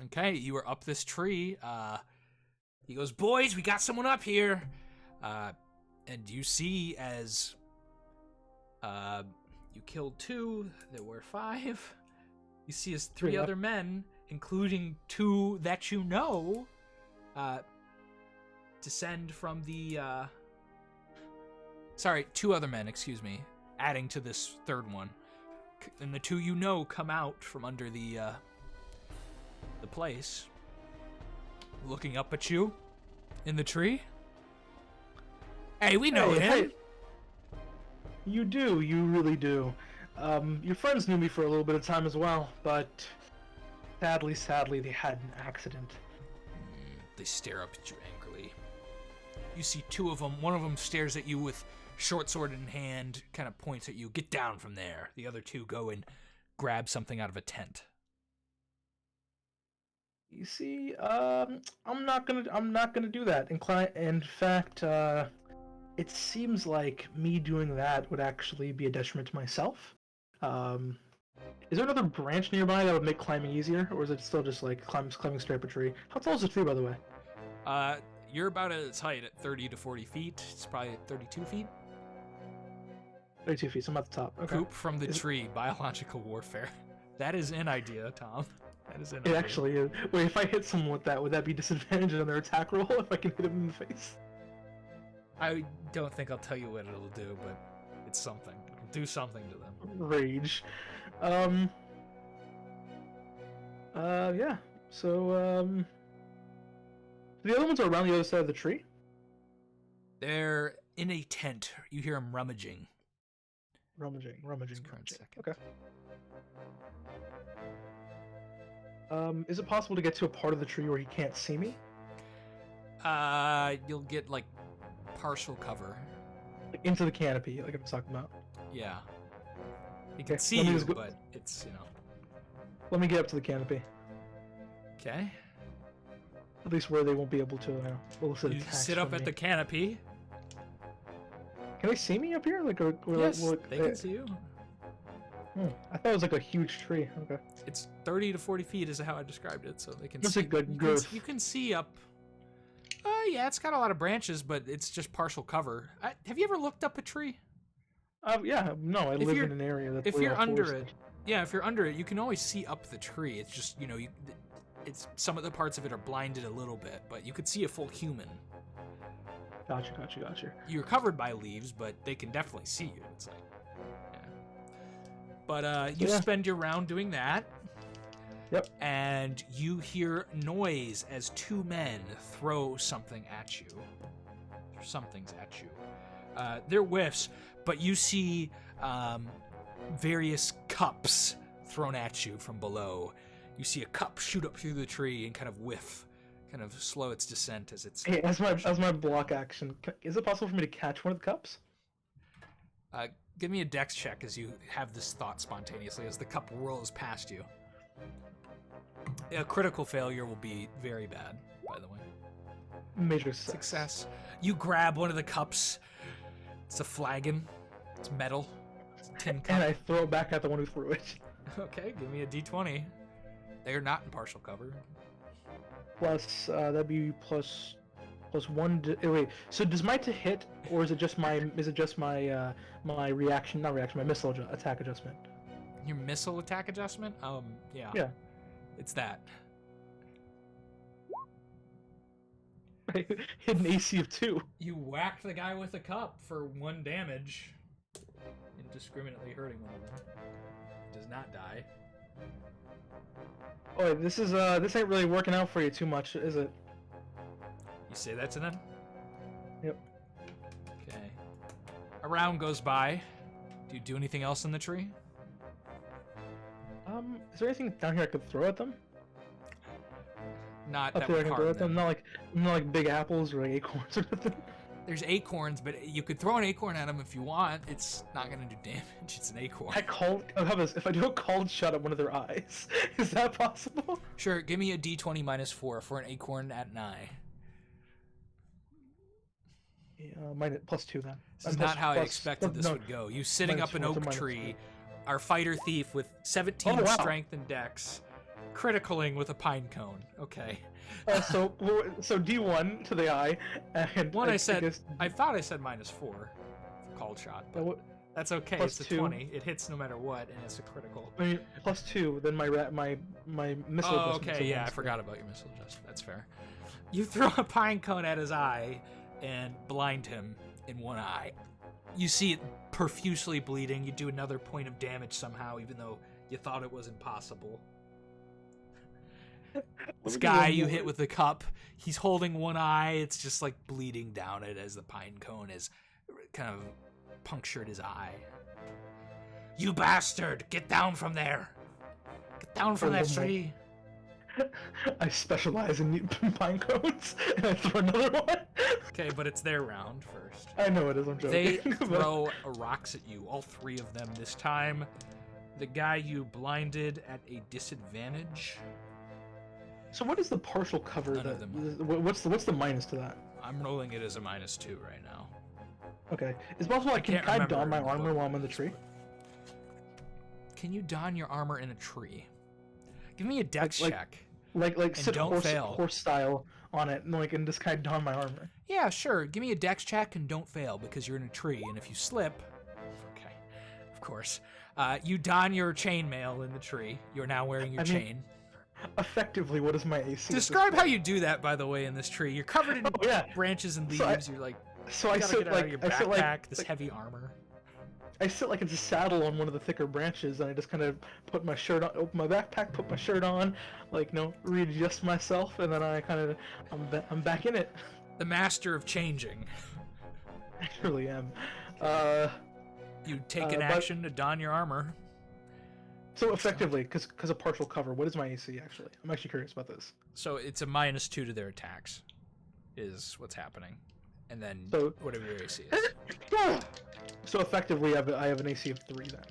Okay, you are up this tree. He goes, boys, we got someone up here. And you see as you killed 2, there were 5. You see as 3 other men, including 2 that you know, descend from the... 2 other men, excuse me, adding to this 3rd one. And the 2 you know come out from under the place, looking up at you in the tree. Hey, we know him. Hey. You do, you really do. Your friends knew me for a little bit of time as well, but sadly, they had an accident. They stare up at you angrily. You see 2 of them. One of them stares at you with short sword in hand, kind of points at you. Get down from there. The other 2 go and grab something out of a tent. You see, I'm not gonna do that. In fact, it seems like me doing that would actually be a detriment to myself. Is there another branch nearby that would make climbing easier, or is it still just like climbing straight up a tree? How tall is the tree, by the way? You're about at its height at 30 to 40 feet. It's probably 32 feet. 32 feet, so I'm at the top. Okay. Poop from the tree, biological warfare. That is an idea, Tom. That is an idea. It actually is. Wait, if I hit someone with that, would that be disadvantage on their attack roll if I can hit them in the face? I don't think I'll tell you what it'll do, but it's something. It'll do something to them. Rage. Yeah. So, the other ones are around the other side of the tree? They're in a tent. You hear them rummaging. Rummaging. Okay. Is it possible to get to a part of the tree where he can't see me? You'll get, like, partial cover. Like into the canopy, like I'm talking about? Yeah. He can see you, but it's, you know... Let me get up to the canopy. Okay. At least where they won't be able to, elicit attacks. You sit up at the canopy. Can they see me up here? Yes, they can see you. I thought it was like a huge tree. Okay. It's 30 to 40 feet is how I described it, so they can That's see. A good. You can see up. Yeah, it's got a lot of branches, but it's just partial cover. Have you ever looked up a tree? Yeah. No, I live in an area that's. If you're under it, yeah, if you're under it, you can always see up the tree. It's just it's some of the parts of it are blinded a little bit, but you could see a full human. Gotcha. You're covered by leaves, but they can definitely see you. It's like, yeah. But you spend your round doing that. Yep. And you hear noise as 2 men throw something at you. Something's at you. They're whiffs, but you see various cups thrown at you from below. You see a cup shoot up through the tree and kind of whiff, kind of slow its descent as it's... Hey, as my block action, is it possible for me to catch one of the cups? Give me a dex check as you have this thought spontaneously as the cup whirls past you. A critical failure will be very bad, by the way. Major Success. You grab one of the cups. It's a flagon. It's metal. It's a tin cup. And I throw it back at the one who threw it. Okay, give me a d20. They're not in partial cover. Plus, that'd be plus one. Wait, so does my to hit, or is it just my my reaction? Not reaction. My missile attack adjustment. Your missile attack adjustment? Yeah. Yeah. It's that. Hit an AC of 2. You whack the guy with a cup for 1 damage, indiscriminately hurting one of them. Does not die. Oh, this ain't really working out for you too much, is it? You say that to them? Yep. Okay. A round goes by. Do you do anything else in the tree? Is there anything down here I could throw at them? Not Up that here I would can throw harm at them. them. Not like big apples or like acorns or nothing. There's acorns, but you could throw an acorn at them if you want. It's not gonna do damage. It's an acorn. How about this? If I do a cold shot at one of their eyes, is that possible? Sure. Give me a d20 minus 4 for an acorn at an eye. Yeah, mine +2 then. This is not how I expected this would go. You sitting up an oak tree, our fighter thief with 17 strength and dex, criticaling with a pine cone. Okay. So D1 to the eye, and I thought I said minus 4 for called shot, but that's okay. It's a 20. It hits no matter what, and it's a critical. I mean, +2. Then my missile. Oh, okay. Yeah, I forgot about your missile adjustment. That's fair. You throw a pine cone at his eye and blind him in one eye. You see it profusely bleeding. You do another point of damage somehow, even though you thought it was impossible. This guy you hit with the cup, he's holding one eye. It's just like bleeding down it as the pine cone has kind of punctured his eye. You bastard! Get down from there! Get down from that tree! I specialize in pine cones, and I throw another one. Okay, but it's their round first. I know it is, I'm joking. They throw rocks at you, all 3 of them this time. The guy you blinded at a disadvantage. So what is the partial cover? None of them. What's the minus to that? I'm rolling it as a -2 right now. Okay. It's possible can I don my armor while I'm in the tree? Can you don your armor in a tree? Give me a dex check. Like sit fail. horse style on it, and just kind of don my armor. Yeah, sure. Give me a dex check and don't fail because you're in a tree, and if you slip, okay, of course, you don your chainmail in the tree. You're now wearing your chain. Effectively, what is my AC? Describe how you do that, by the way, in this tree. You're covered in branches and leaves. You're like, so I sit out of your backpack, this heavy armor. I sit like it's a saddle on one of the thicker branches, and I just kind of put my shirt on, open my backpack, put my shirt on, readjust myself, and then I'm back in it. The master of changing. I really am. You take an action to don your armor. So effectively, because of partial cover, what is my AC actually? I'm actually curious about this. So it's a -2 to their attacks, is what's happening, and then whatever your AC is. So effectively, I have an AC of 3 then.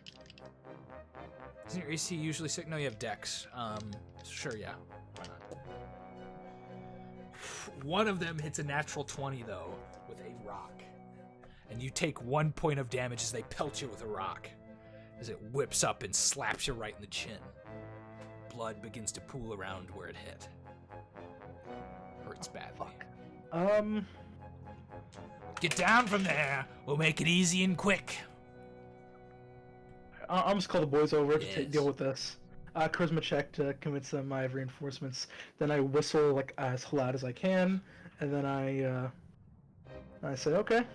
Isn't your AC usually 6? No, you have Dex. Sure, yeah. Why not? One of them hits a natural 20 though with a rock, and you take 1 point of damage as they pelt you with a rock. As it whips up and slaps you right in the chin. Blood begins to pool around where it hit. Hurts badly. Get down from there. We'll make it easy and quick. I'll just call the boys over to deal with this. Charisma check to convince them I have reinforcements. Then I whistle as loud as I can, and then I say, okay.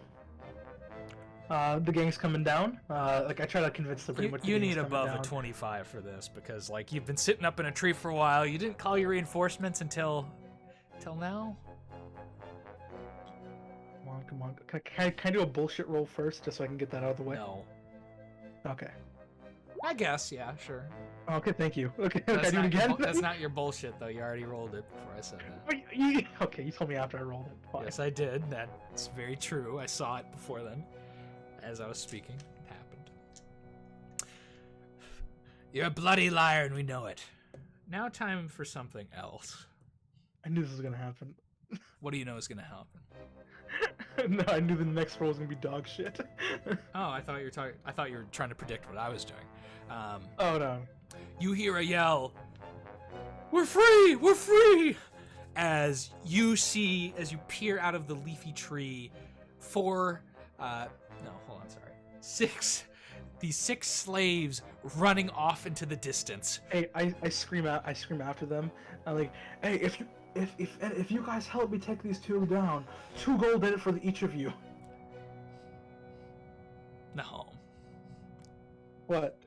The gang's coming down. I try to convince them pretty much. You need above a 25 for this because you've been sitting up in a tree for a while. You didn't call your reinforcements until now. Come on. Can I do a bullshit roll first just so I can get that out of the way? No. Okay. I guess, yeah, sure. Okay, thank you. Okay, can that's I do it again? That's not your bullshit though. You already rolled it before I said that. Okay, you told me after I rolled it. Fine. Yes, I did. That's very true. I saw it before then. As I was speaking, it happened. You're a bloody liar, and we know it. Now time for something else. I knew this was gonna happen. What do you know is gonna happen? No, I knew the next roll was gonna be dog shit. Oh, I thought you were trying to predict what I was doing. Oh no. You hear a yell. We're free! We're free! As you peer out of the leafy tree, these 6 slaves running off into the distance. Hey, I scream after them. I'm like, hey, if you guys help me take these 2 down, 2 gold in it for each of you. No. What?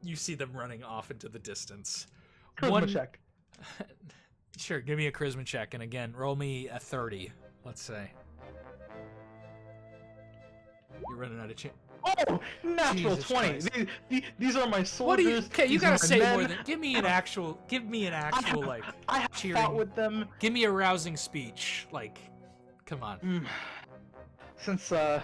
You see them running off into the distance. Charisma check. Sure, give me a charisma check, and again, roll me a 30, let's say. You're running out of chance. Oh, natural Jesus 20. These are my soldiers. What do you? Okay, you gotta say men. more than. Give me an actual like. I have cheering. fought with them. Give me a rousing speech. Like, come on. Since I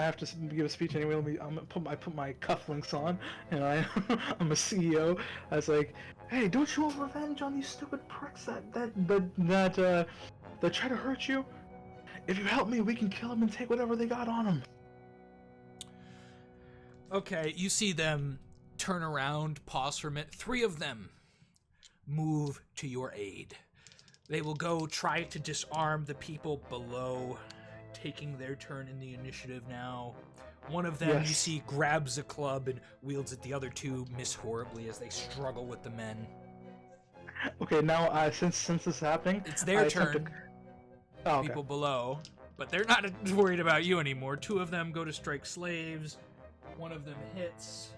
have to give a speech anyway, I put my cufflinks on, and I'm a CEO. I was like, hey, don't you want revenge on these stupid pricks that try to hurt you? If you help me, we can kill them and take whatever they got on them. Okay, you see them turn around, pause for a minute. 3 of them move to your aid. They will go try to disarm the people below, taking their turn in the initiative now. One of them, You see, grabs a club and wields it. The other 2 miss horribly as they struggle with the men. Okay, now since this is happening, it's their turn. People below, but they're not worried about you anymore. 2 of them go to strike slaves. 1 of them hits.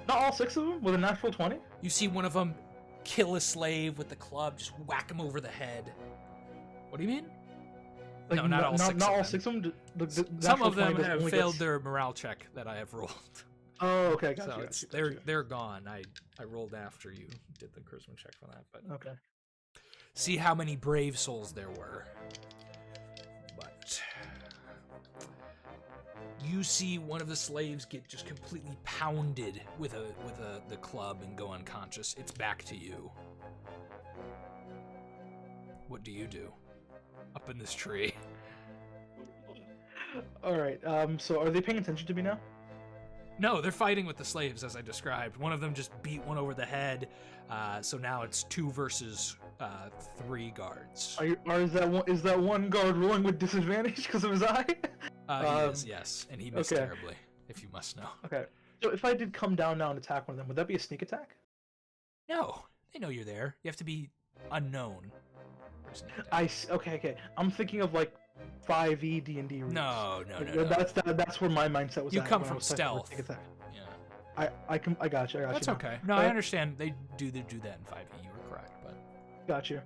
Not all 6 of them with a natural 20? You see one of them kill a slave with the club, just whack him over the head. What do you mean? Like, no, not all 6 of them. Some of them have failed their morale check that I have rolled. Oh, okay, gotcha. So they're gone. I rolled after you did the charisma check for that, but okay. See how many brave souls there were. But you see one of the slaves get just completely pounded with the club and go unconscious. It's back to you. What do you do? Up in this tree. Alright, so are they paying attention to me now? No, they're fighting with the slaves as I described. One of them just beat one over the head, so now it's 2 versus 3 guards. Is that one guard rolling with disadvantage because of his eye? He is, yes, and he missed terribly, if you must know. Okay, so if I did come down now and attack one of them, would that be a sneak attack? No, they know you're there. You have to be unknown. Okay. I'm thinking of like 5e D&D rules. No. That's where my mindset was. You come from stealth. Yeah. I got you. That's okay. No, I understand. They do that in 5e. You were correct, but. Got you.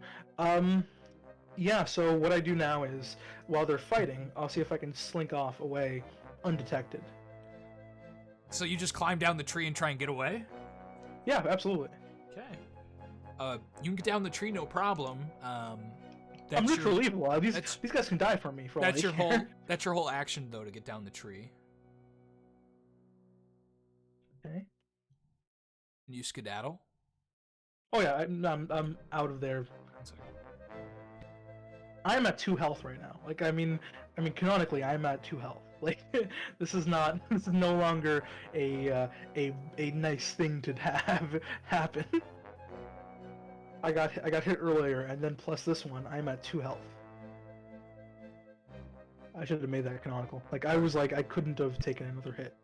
Yeah. So what I do now is, while they're fighting, I'll see if I can slink off away, undetected. So you just climb down the tree and try and get away? Yeah, absolutely. Okay. You can get down the tree, no problem. I'm literally evil. These guys can die for me. That's your whole action though, to get down the tree. Okay. And you skedaddle. Oh yeah, I'm out of there. I'm at 2 health right now. Like I mean, canonically, I'm at 2 health. Like this is no longer a nice thing to have happen. I got hit earlier, and then plus this one, I'm at 2 health. I should have made that canonical. Like I couldn't have taken another hit.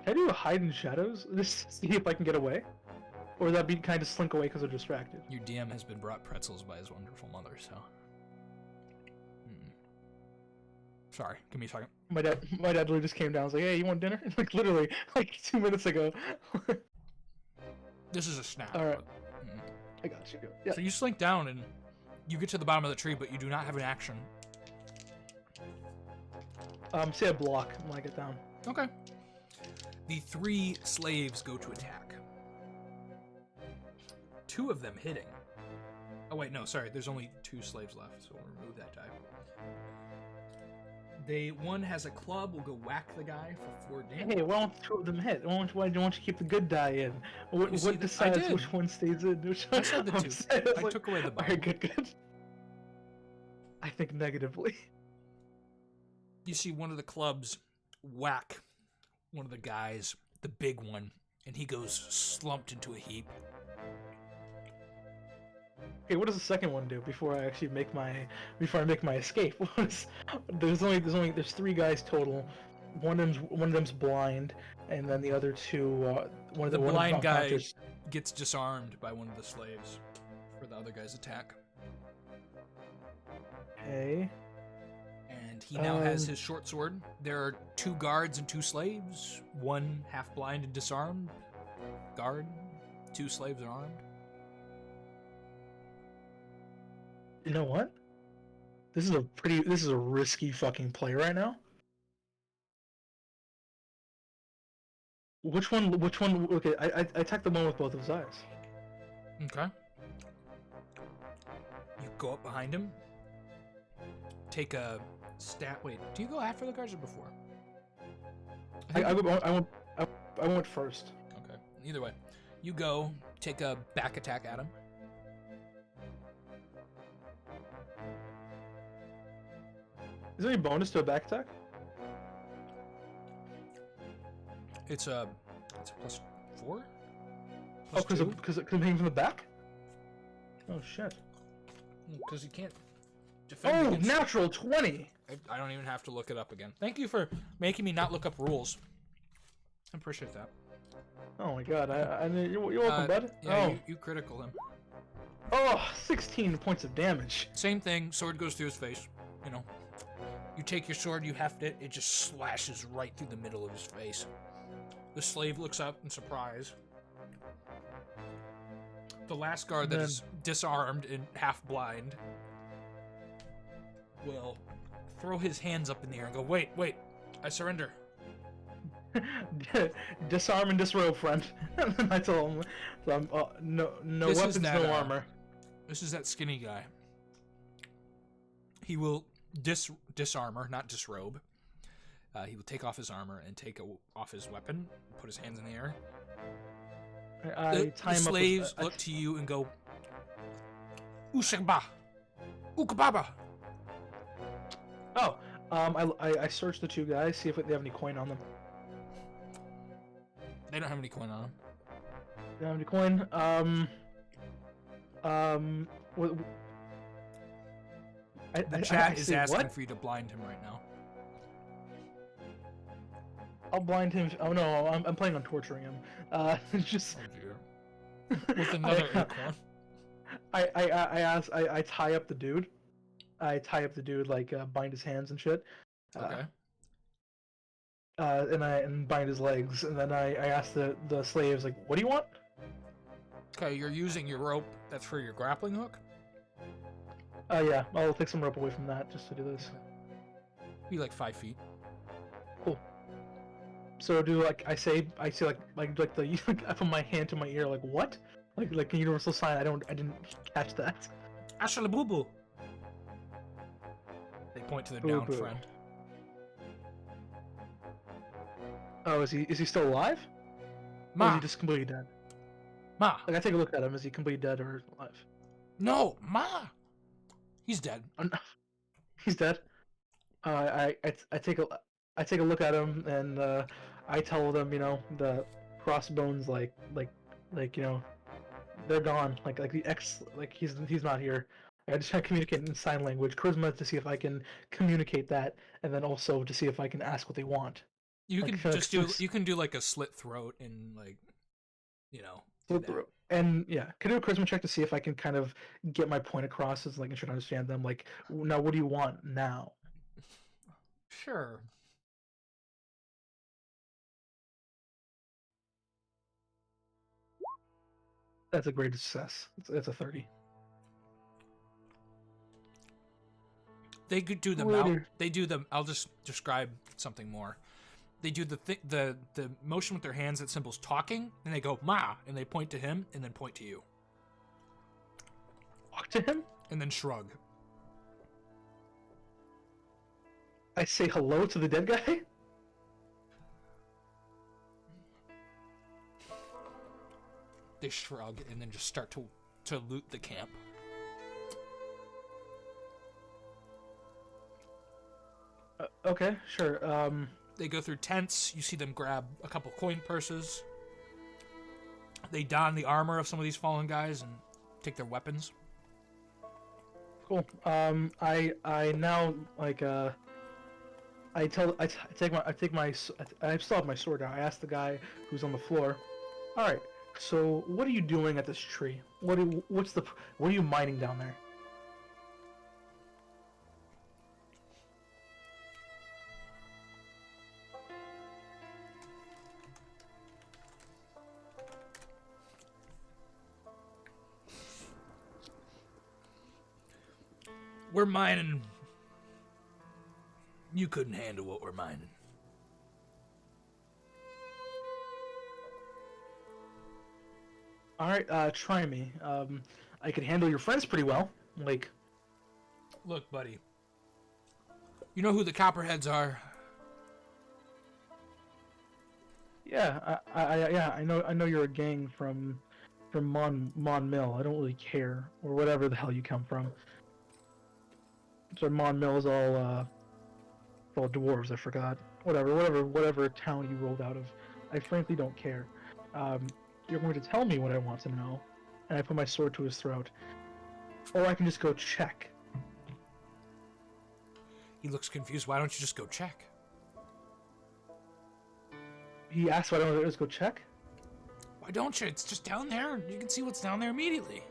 Can I do a hide in shadows? Just to see if I can get away, or would that be kind of slink away because they're distracted? Your DM has been brought pretzels by his wonderful mother, so. Sorry, give me a second. My dad literally just came down. I was like, "Hey, you want dinner?" Like literally, like 2 minutes ago. This is a snap. All right, I got you. Yeah. So you slink down and you get to the bottom of the tree, but you do not have an action. Say a block when I get down. Okay. The 3 slaves go to attack. 2 of them hitting. Oh wait, no, sorry. There's only 2 slaves left, so we'll remove that die. One has a club, will go whack the guy for 4 damage. Hey, why don't two of them hit? Why don't you keep the good die in? What decides which one stays in? Which I said the 2. I like, took away the bomb. Alright, good. I think negatively. You see one of the clubs whack one of the guys, the big one, and he goes slumped into a heap. Okay, what does the second one do before I actually make my escape? There's 3 guys total. One of them's blind, and then the other 2. The blind guy gets disarmed by one of the slaves for the other guy's attack. Okay. And he now has his short sword. There are 2 guards and 2 slaves. One half blind and disarmed. Guard. 2 slaves are armed. You know what? This is a risky fucking play right now. Which one? Okay, I attacked the one with both of his eyes. Okay. You go up behind him. Take a stat. Wait, do you go after the guards or before? I went first. Okay. Either way, you go take a back attack at him. Is there any bonus to a back attack? It's a +4. Oh, because it came from the back. Oh shit. Because you can't defend. Oh, natural 20. I don't even have to look it up again. Thank you for making me not look up rules. I appreciate that. Oh my god, you're welcome, bud. Yeah, you critical him. Oh, 16 points of damage. Same thing, sword goes through his face. You know, you take your sword, you heft it, it just slashes right through the middle of his face. The slave looks up in surprise. The last guard that is disarmed and half blind will throw his hands up in the air and go, wait, I surrender. Disarm and disrobe, friend. I told him, no weapons, no armor. This is that skinny guy. He will disarmor, not disrobe. He will take off his armor and take off his weapon, put his hands in the air. The slaves look to you and go, Ushagba! Ukababa! Oh, I searched the 2 guys, see if they have any coin on them. They don't have any coin on them. They don't have any coin. The chat is asking for you to blind him right now. I'll blind him. Oh no, I'm planning on torturing him. Just. Oh dear. With another acorn. I tie up the dude. I tie up the dude, like bind his hands and shit. Okay. And bind his legs, and then I ask the slaves, like, what do you want? Okay, you're using your rope. That's for your grappling hook. Yeah, I'll take some rope away from that just to do this. Be like 5 feet. Cool. So do I say like the I put my hand to my ear, like what? Like a universal sign. I didn't catch that. Ashalabubu. They point to their downed friend. Oh, is he still alive? Ma. Or is he just completely dead? Ma. Like I take a look at him. Is he completely dead or alive? No, Ma. He's dead. He's dead. I take a look at him and I tell them, the crossbones like they're gone. Like the X, like he's not here. I just try to communicate in sign language, charisma, to see if I can communicate that, and then also to see if I can ask what they want. You can you can do like a slit throat and like, slit throat. And yeah, can I do a charisma check to see if I can kind of get my point across, as like and try to understand them. Like, now what do you want now? Sure. That's a great success. It's a 30. They could do them. I'll just describe something more. They do the motion with their hands that symbol's talking, and they go ma, and they point to him, and then point to you. Talk to him, and then shrug. I say hello to the dead guy. They shrug and then just start to loot the camp. Okay, sure. They go through tents. You see them grab a couple coin purses. They don the armor of some of these fallen guys and take their weapons. Cool. I now like I still have my sword now. I ask the guy who's on the floor. All right. So what are you doing at this tree? What are you mining down there? We're mining. You couldn't handle what we're mining. All right, try me. I can handle your friends pretty well. Like, Look, buddy. You know who the Copperheads are? yeah, I know you're a gang from Mon Mill. I don't really care, or whatever the hell you come from. So Mon Mill is all dwarves. I forgot. Whatever town you rolled out of. I frankly don't care. You're going to tell me what I want to know, and I put my sword to his throat, or I can just go check. He looks confused. Why don't you just go check? He asked why don't I just go check. Why don't you? It's just down there. You can see what's down there immediately.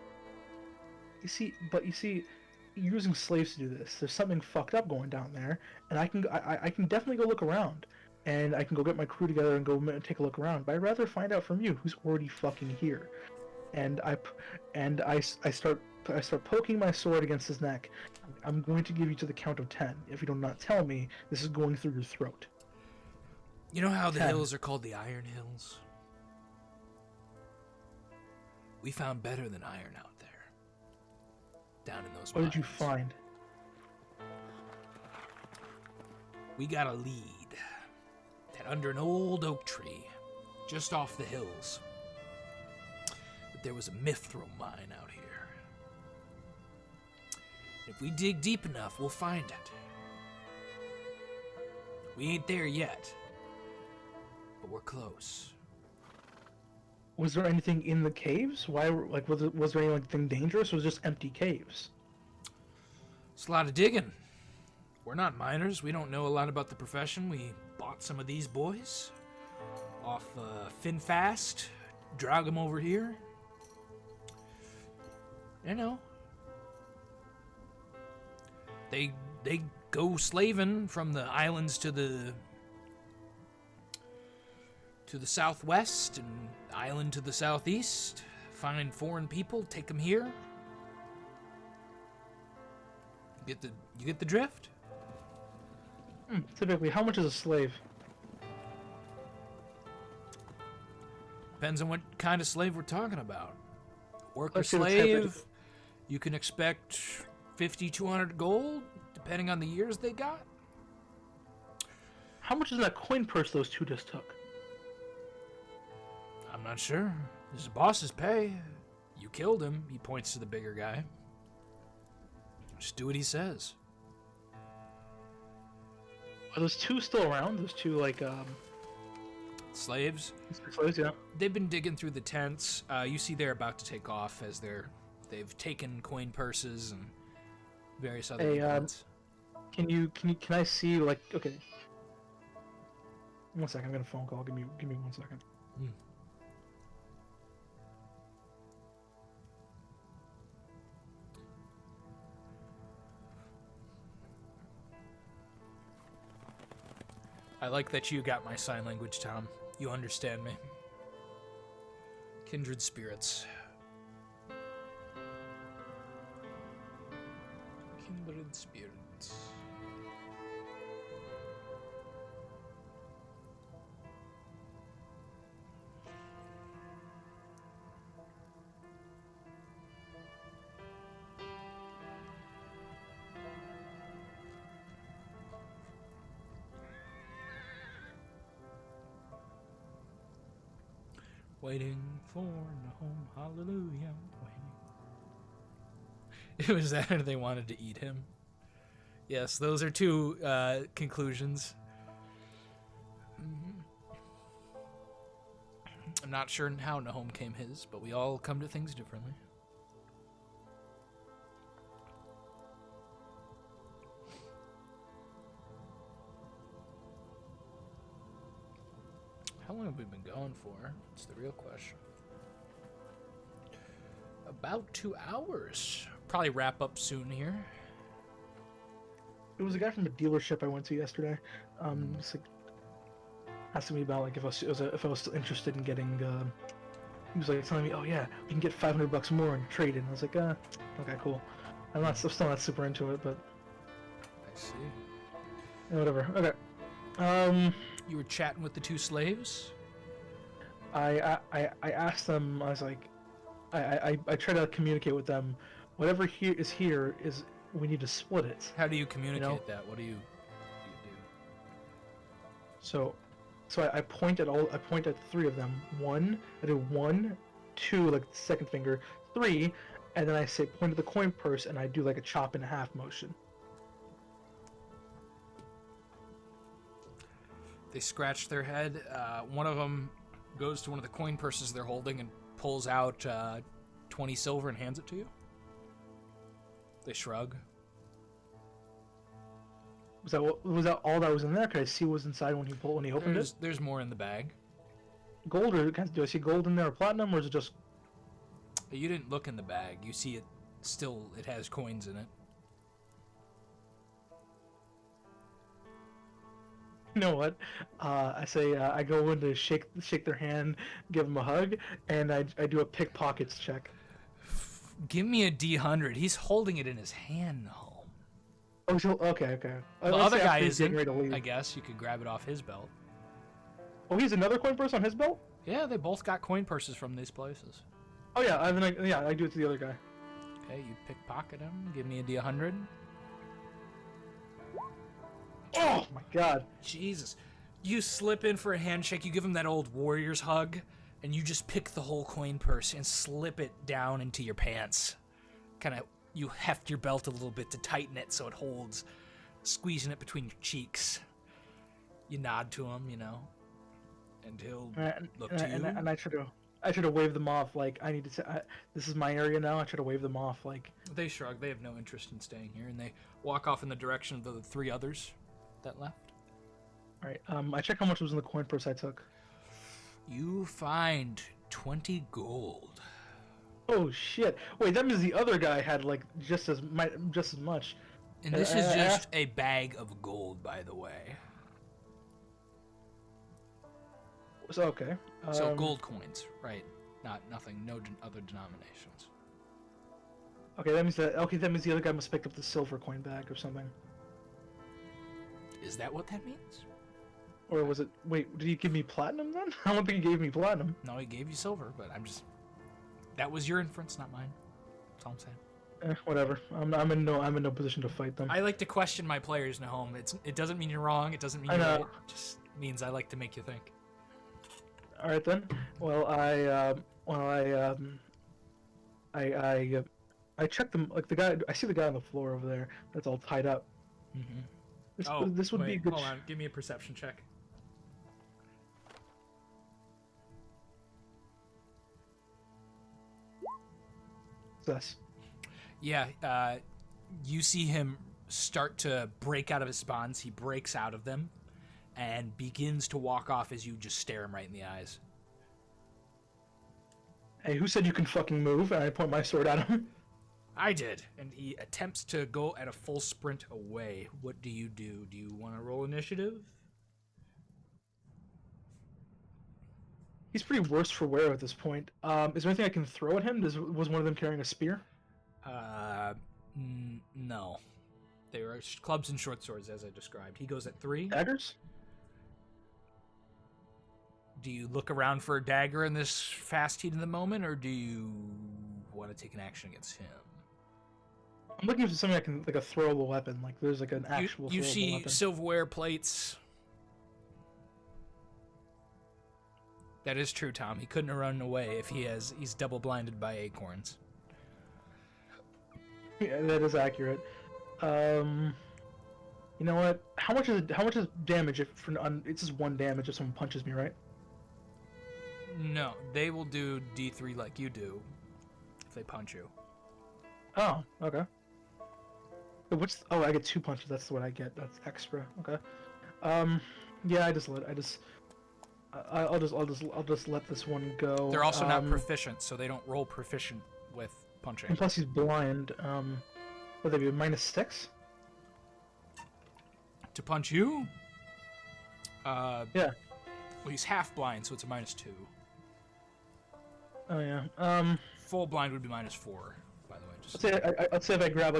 You see, you're using slaves to do this. There's something fucked up going down there, and I can definitely go look around, and I can go get my crew together and go take a look around. But I'd rather find out from you who's already fucking here. And I start poking my sword against his neck. I'm going to give you to the count of 10. If you do not tell me, this is going through your throat. You know how the 10. hills are called the Iron Hills? We found better than iron out there. Down in those What mines. did you find? We got a lead that under an old oak tree, just off the hills, that there was a mithril mine out here. If we dig deep enough, we'll find it. We ain't there yet, but we're close. Was there anything in the caves? Was there anything dangerous? Or was it just empty caves? It's a lot of digging. We're not miners. We don't know a lot about the profession. We bought some of these boys off Finfast, drag them over here. You know, they go slaving from the islands to the southwest and island to the southeast. Find foreign people, take them here. You get the drift? Typically, how much is a slave? Depends on what kind of slave we're talking about. Worker Let's say the slave, you can expect 50, 200 gold, depending on the years they got. How much is that coin purse those two just took? I'm not sure. This is boss's pay. You killed him. He points to the bigger guy. Just do what he says. Are those two still around? Those two, Slaves? slaves, yeah. They've been digging through the tents. You see they're about to take off as they've taken coin purses and various other things. Can I see, okay. 1 second, I'm getting a phone call. Give me 1 second. I like that you got my sign language, Tom. You understand me. Kindred spirits. Kindred spirits. Waiting for Nahum, hallelujah. Waiting. Was that they wanted to eat him? Yes, those are two conclusions. I'm not sure how Nahum came his, but we all come to things differently. How long have we been going for? That's the real question. About 2 hours. Probably wrap up soon here. It was a guy from a dealership I went to yesterday. Just like asking me about like if I was still interested in getting. He was like telling me, "Oh yeah, we can get $500 more and trade it." And I was like, okay, cool." I'm still not super into it, but. I see. Yeah, whatever. Okay. You were chatting with the two slaves? I asked them. I was like, I try to communicate with them. Whatever here is we need to split it. How do you communicate that? What do you do? So I point at three of them. I do 1, 2, like the second finger, 3, and then I say point at the coin purse, and I do like a chop in half motion. They scratch their head. One of them goes to one of the coin purses they're holding and pulls out 20 silver and hands it to you. They shrug. Was that all that was in there? Could I see what was inside when he opened it? There's more in the bag. Gold, or do I see gold in there, or platinum, or is it just? You didn't look in the bag. You see it still. It has coins in it. You know what? I say I go in to shake their hand, give them a hug, and I do a pickpockets check. Give me a D100. He's holding it in his hand now. Oh, so, okay. The other guy isn't. I guess you could grab it off his belt. Oh, he's another coin purse on his belt? Yeah, they both got coin purses from these places. Oh yeah, I do it to the other guy. Okay, you pickpocket him. Give me a D100. Oh my god. Jesus. You slip in for a handshake, you give him that old warrior's hug, and you just pick the whole coin purse and slip it down into your pants. Kind of, you heft your belt a little bit to tighten it so it holds, squeezing it between your cheeks. You nod to him, and he'll look to you. And I try to wave them off, like, I need to say, this is my area now. I try to wave them off, like. They shrug. They have no interest in staying here, and they walk off in the direction of the three others that left. All right. I check how much was in the coin purse I took. You find 20 gold. Oh shit! Wait, that means the other guy had like just as much. And this is just a bag of gold, by the way. So okay. So gold coins, right? Nothing. No other denominations. Okay, that means the other guy must pick up the silver coin bag or something. Is that what that means? Or was it? Wait, did he give me platinum then? I don't think he gave me platinum. No, he gave you silver, but I'm just. That was your inference, not mine. That's all I'm saying. Whatever. I'm in no position to fight them. I like to question my players, Nahum. It doesn't mean you're wrong. It doesn't mean you're right. It just means I like to make you think. All right then. Well, I check them, like the guy. I see the guy on the floor over there. That's all tied up. Mm-hmm. This would be a good. Hold on. Give me a perception check. Success. Yeah, you see him start to break out of his bonds. He breaks out of them and begins to walk off as you just stare him right in the eyes. Hey, who said you can fucking move? And I point my sword at him. I did. And he attempts to go at a full sprint away. What do? Do you want to roll initiative? He's pretty worse for wear at this point. Is there anything I can throw at him? Was one of them carrying a spear? No. They were clubs and short swords, as I described. He goes at 3. Daggers? Do you look around for a dagger in this fast heat of the moment, or do you want to take an action against him? I'm looking for something I can, like a throwable weapon. Like there's like an actual. You throwable see weapon. silverware plates. That is true, Tom. He couldn't have run away if he's double blinded by acorns. Yeah, that is accurate. You know what? How much is damage if it's just 1 damage if someone punches me, right? No, they will do D3 like you do if they punch you. Oh, okay. I get 2 punches. That's what I get. That's extra. Okay. Yeah, I'll just let this one go. They're also not proficient, so they don't roll proficient with punching. And plus he's blind. Would that be a -6? To punch you? Yeah. Well, he's half blind, so it's a -2. Oh yeah. Full blind would be -4. By the way, Let's say if I grab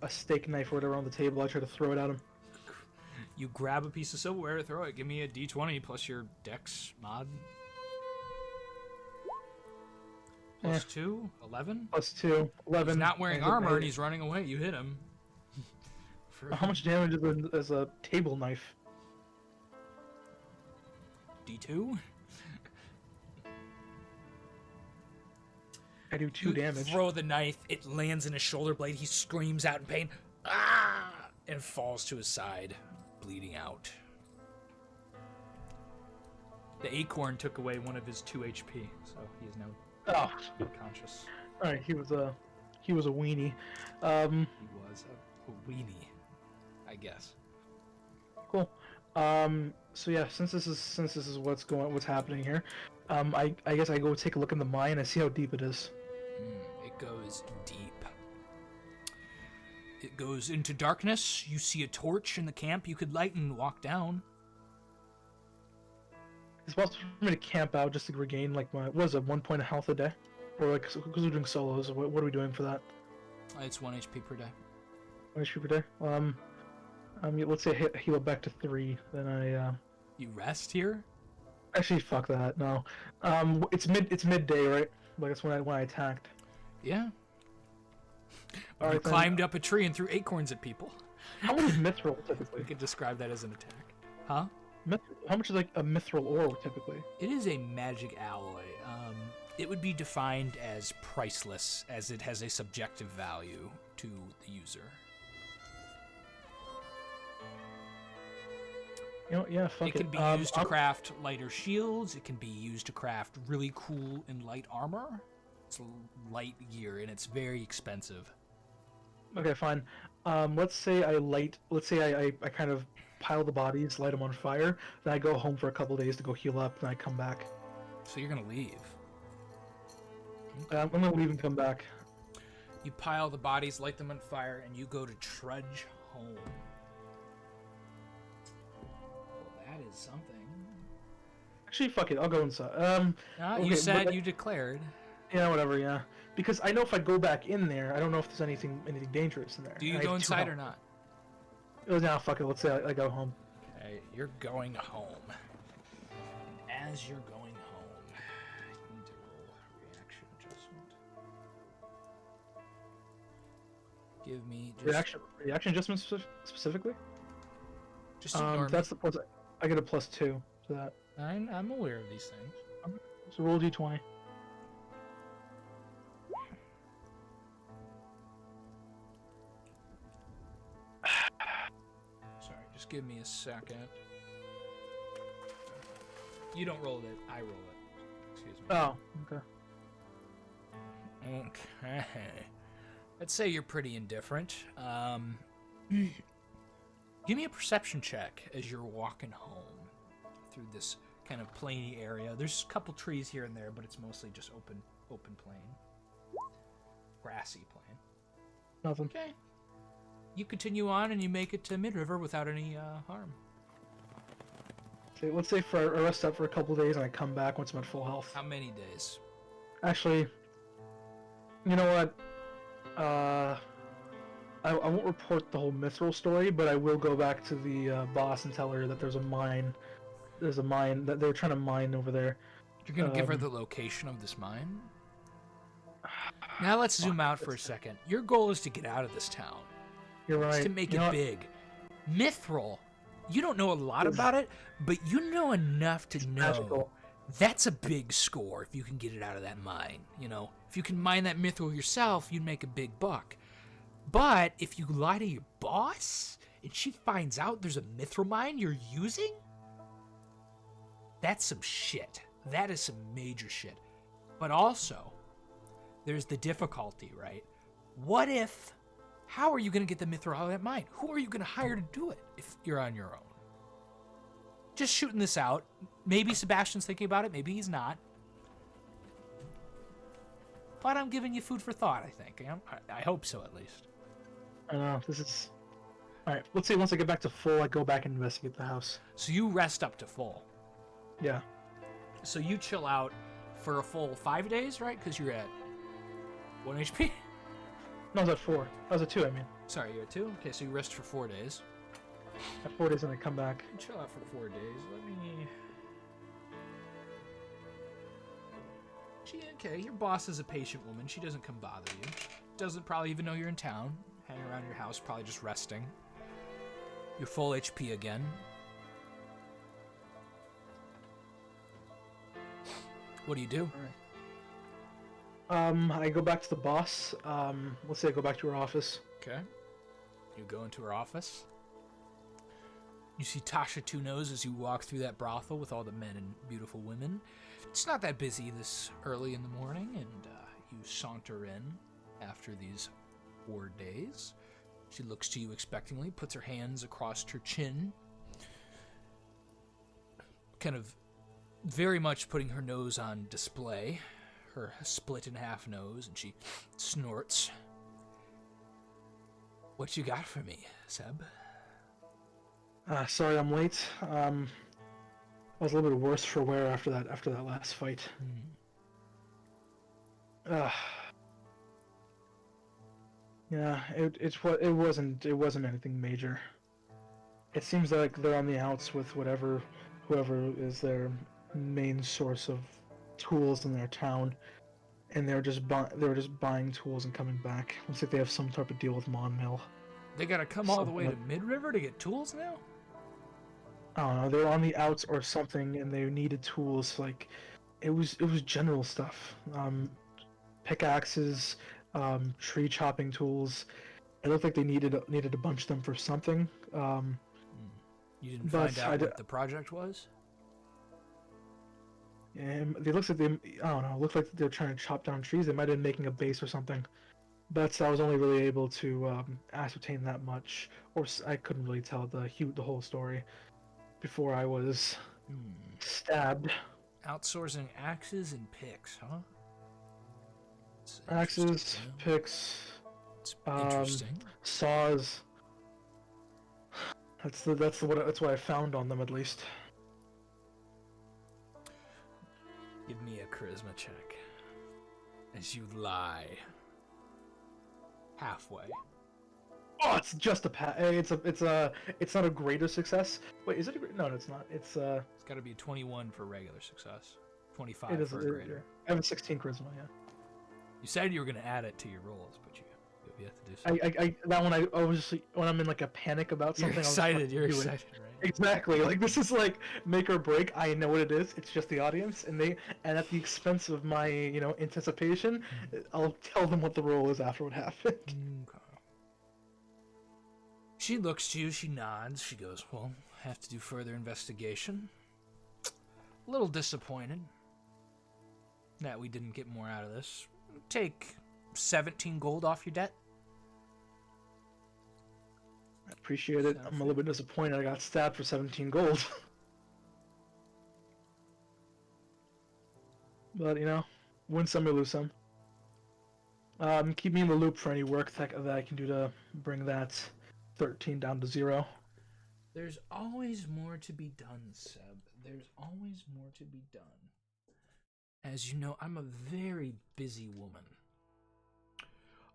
a steak knife or whatever on the table, I try to throw it at him. You grab a piece of silverware, throw it. Give me a D20 plus your Dex mod. Plus 2, 11. Plus 2, 11. He's not wearing armor and he's running away. You hit him. How much damage is a table knife? D2. I do 2 damage. Throw the knife. It lands in his shoulder blade. He screams out in pain, and falls to his side, bleeding out. The acorn took away 1 of his 2 HP, so he is now unconscious. All right, he was a weenie. He was a weenie, I guess. Cool. So yeah, since this is what's happening here, I guess I go take a look in the mine and see how deep it is. It goes deep. It goes into darkness. You see a torch in the camp you could light and walk down. It's possible for me to camp out just to regain like my 1 point of health a day, or like because we're doing solos. What are we doing for that? It's 1 HP per day. 1 HP per day. Let's say heal it back to 3. Then You rest here? Actually, fuck that. No. It's midday, right? Like that's when I attacked. Yeah. All You right, climbed up a tree and threw acorns at people. How much is mithril typically? We could describe that as an attack. Huh? How much is like a mithril ore typically? It is a magic alloy. It would be defined as priceless, as it has a subjective value to the user. You know, yeah, fuck it can be used to craft lighter shields. It can be used to craft really cool and light armor. It's light gear, and it's very expensive. Okay, fine. Let's say I kind of pile the bodies, light them on fire, then I go home for a couple days to go heal up, and I come back. So you're gonna leave? I'm gonna leave and come back. You pile the bodies, light them on fire, and you go to trudge home. That is something. Actually, fuck it. I'll go inside. Okay, you said you declared. Yeah, whatever. Yeah, because I know if I go back in there, I don't know if there's anything dangerous in there. Do you go inside or not? No, fuck it. Let's say I go home. Okay, you're going home. And as you're going home, you need to roll reaction adjustment. Give me just reaction adjustment specifically. Just ignore me. That's the plus. I get a +2 to that. I'm aware of these things. So roll d20. Sorry, just give me a second. You don't roll it, I roll it. Excuse me. Oh, okay. Okay. Let's say you're pretty indifferent. Give me a perception check as you're walking home through this kind of plainy area. There's a couple trees here and there, but it's mostly just open plain. Grassy plain. Nothing. Okay. You continue on and you make it to Mid-River without any harm. Okay, let's say I rest up for a couple days and I come back once I'm at full health. How many days? Actually, you know what? I won't report the whole mithril story, but I will go back to the boss and tell her that there's a mine. There's a mine that they're trying to mine over there. You're gonna give her the location of this mine? Now let's zoom out for a second. Your goal is to get out of this town. You're right. It's to make it big. Mithril, you don't know a lot about it, but you know enough to know magical. That's a big score if you can get it out of that mine, you know? If you can mine that mithril yourself, you'd make a big buck. But if you lie to your boss and she finds out there's a mithril mine you're using, that's some shit. That is some major shit. But also, there's the difficulty, right? What if... How are you going to get the mithril out of that mine? Who are you going to hire to do it if you're on your own? Just shooting this out. Maybe Sebastian's thinking about it. Maybe he's not. But I'm giving you food for thought, I think. I hope so, at least. I don't know. This is... Alright, let's see. Once I get back to full, I go back and investigate the house. So you rest up to full. Yeah. So you chill out for a full 5 days, right? Because you're at 1 HP? No, I was at 4. I was at 2, I mean. Sorry, you're at 2? Okay, so you rest for 4 days. At 4 days and I come back. You chill out for 4 days. Let me... Okay, your boss is a patient woman. She doesn't come bother you. Doesn't probably even know you're in town. Hanging around your house, probably just resting. You're full HP again. What do you do? I go back to the boss. Let's say I go back to her office. Okay. You go into her office. You see Tasha Two Nose as you walk through that brothel with all the men and beautiful women. It's not that busy this early in the morning, and you saunter in after these 4 days. She looks to you expectantly, puts her hands across her chin, kind of very much putting her nose on display, her split in half nose, and she snorts. What you got for me, Seb? Sorry I'm late. I was a little bit worse for wear after that last fight. Yeah, it wasn't anything major. It seems like they're on the outs with whoever is their main source of tools in their town, and they were just buying tools and coming back. Looks like they have some type of deal with Mon Mill. They gotta come all the way to Mid-River to get tools now? I don't know. They were on the outs or something, and they needed tools. Like, it was general stuff. Pickaxes, tree chopping tools. It looked like they needed a bunch of them for something. You didn't find out what the project was? And it looks like I don't know. It looked like they were trying to chop down trees. They might have been making a base or something. But I was only really able to ascertain that much, or I couldn't really tell the whole story before I was stabbed. Outsourcing axes and picks, huh? Axes, picks, it's interesting. Saws. That's what I found on them, at least. Give me a charisma check as you lie halfway. Oh, it's just a it's not a greater success. Wait, is it a no? It's not. It's got to be 21 for regular success, 25 for greater. I have a 16 charisma. Yeah. You said you were going to add it to your rolls, but you have to do something. I that one I was just, when I'm in like a panic about something. You're excited, right? Exactly. Like, this is like make or break. I know what it is. It's just the audience, and at the expense of my anticipation, I'll tell them what the role is after what happened. Okay. She looks to you. She nods. She goes, "Well, have to do further investigation. A little disappointed that we didn't get more out of this. Take 17 gold off your debt." I appreciate it. I'm a little bit disappointed I got stabbed for 17 gold. But, win some or lose some. Keep me in the loop for any work that I can do to bring that 13 down to 0. There's always more to be done, Seb. There's always more to be done. As you know, I'm a very busy woman.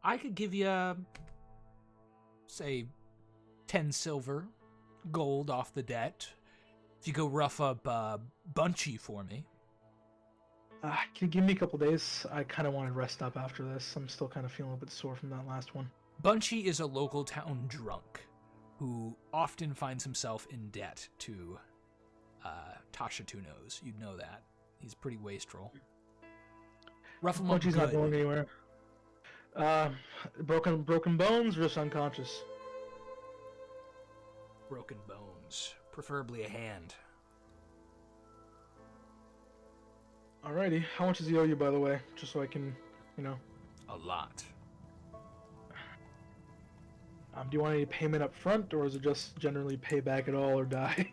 I could give you, say, 10 silver, gold off the debt, if you go rough up Bunchy for me. Can you give me a couple days? I kind of want to rest up after this. I'm still kind of feeling a bit sore from that last one. Bunchy is a local town drunk who often finds himself in debt to Tasha Two Nose. You'd know that. He's pretty wastrel. Rough him up Punchy's good. not going anywhere. Broken bones or just unconscious? Broken bones. Preferably a hand. Alrighty. How much does he owe you, by the way? Just so I can, A lot. Do you want any payment up front, or is it just generally pay back at all or die?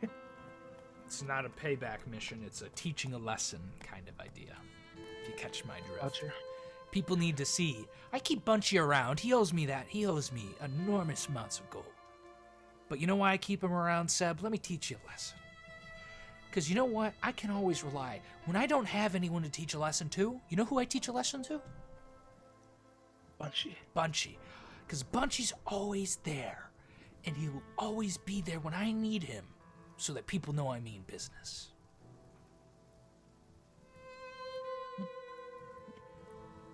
It's not a payback mission, it's a teaching a lesson kind of idea. If you catch my drift. Gotcha. People need to see. I keep Bunchy around. He owes me that. He owes me enormous amounts of gold. But you know why I keep him around, Seb? Let me teach you a lesson. Because you know what? I can always rely. When I don't have anyone to teach a lesson to, you know who I teach a lesson to? Bunchy. Because Bunchy's always there. And he will always be there when I need him. So that people know I mean business.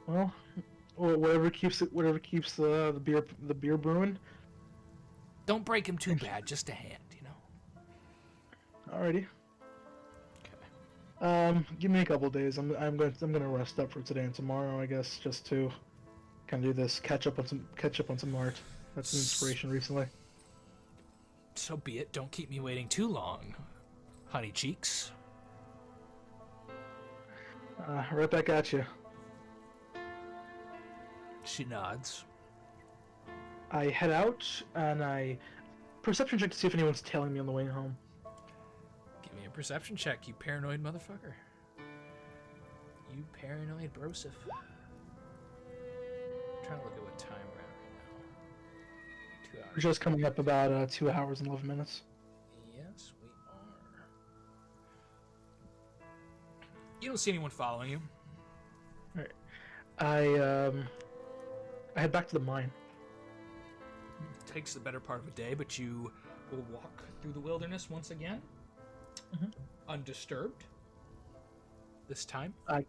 Well, whatever keeps the beer brewing. Don't break him too bad, just a hand, you know. Alrighty. Okay. Give me a couple days. I'm gonna rest up for today and tomorrow, I guess, just to kind of do this catch up on some art. That's an inspiration recently. So be it. Don't keep me waiting too long, honey cheeks. Right back at you. She nods. I head out and I perception check to see if anyone's tailing me on the way home. Give me a perception check, you paranoid motherfucker. You paranoid brosif. I'm trying to look at what time we're at right now. 2 hours. We're just coming up about 2 hours and 11 minutes. Yes, we are. You don't see anyone following you. Alright. I head back to the mine. It takes the better part of a day, but you will walk through the wilderness once again. Undisturbed. This time. I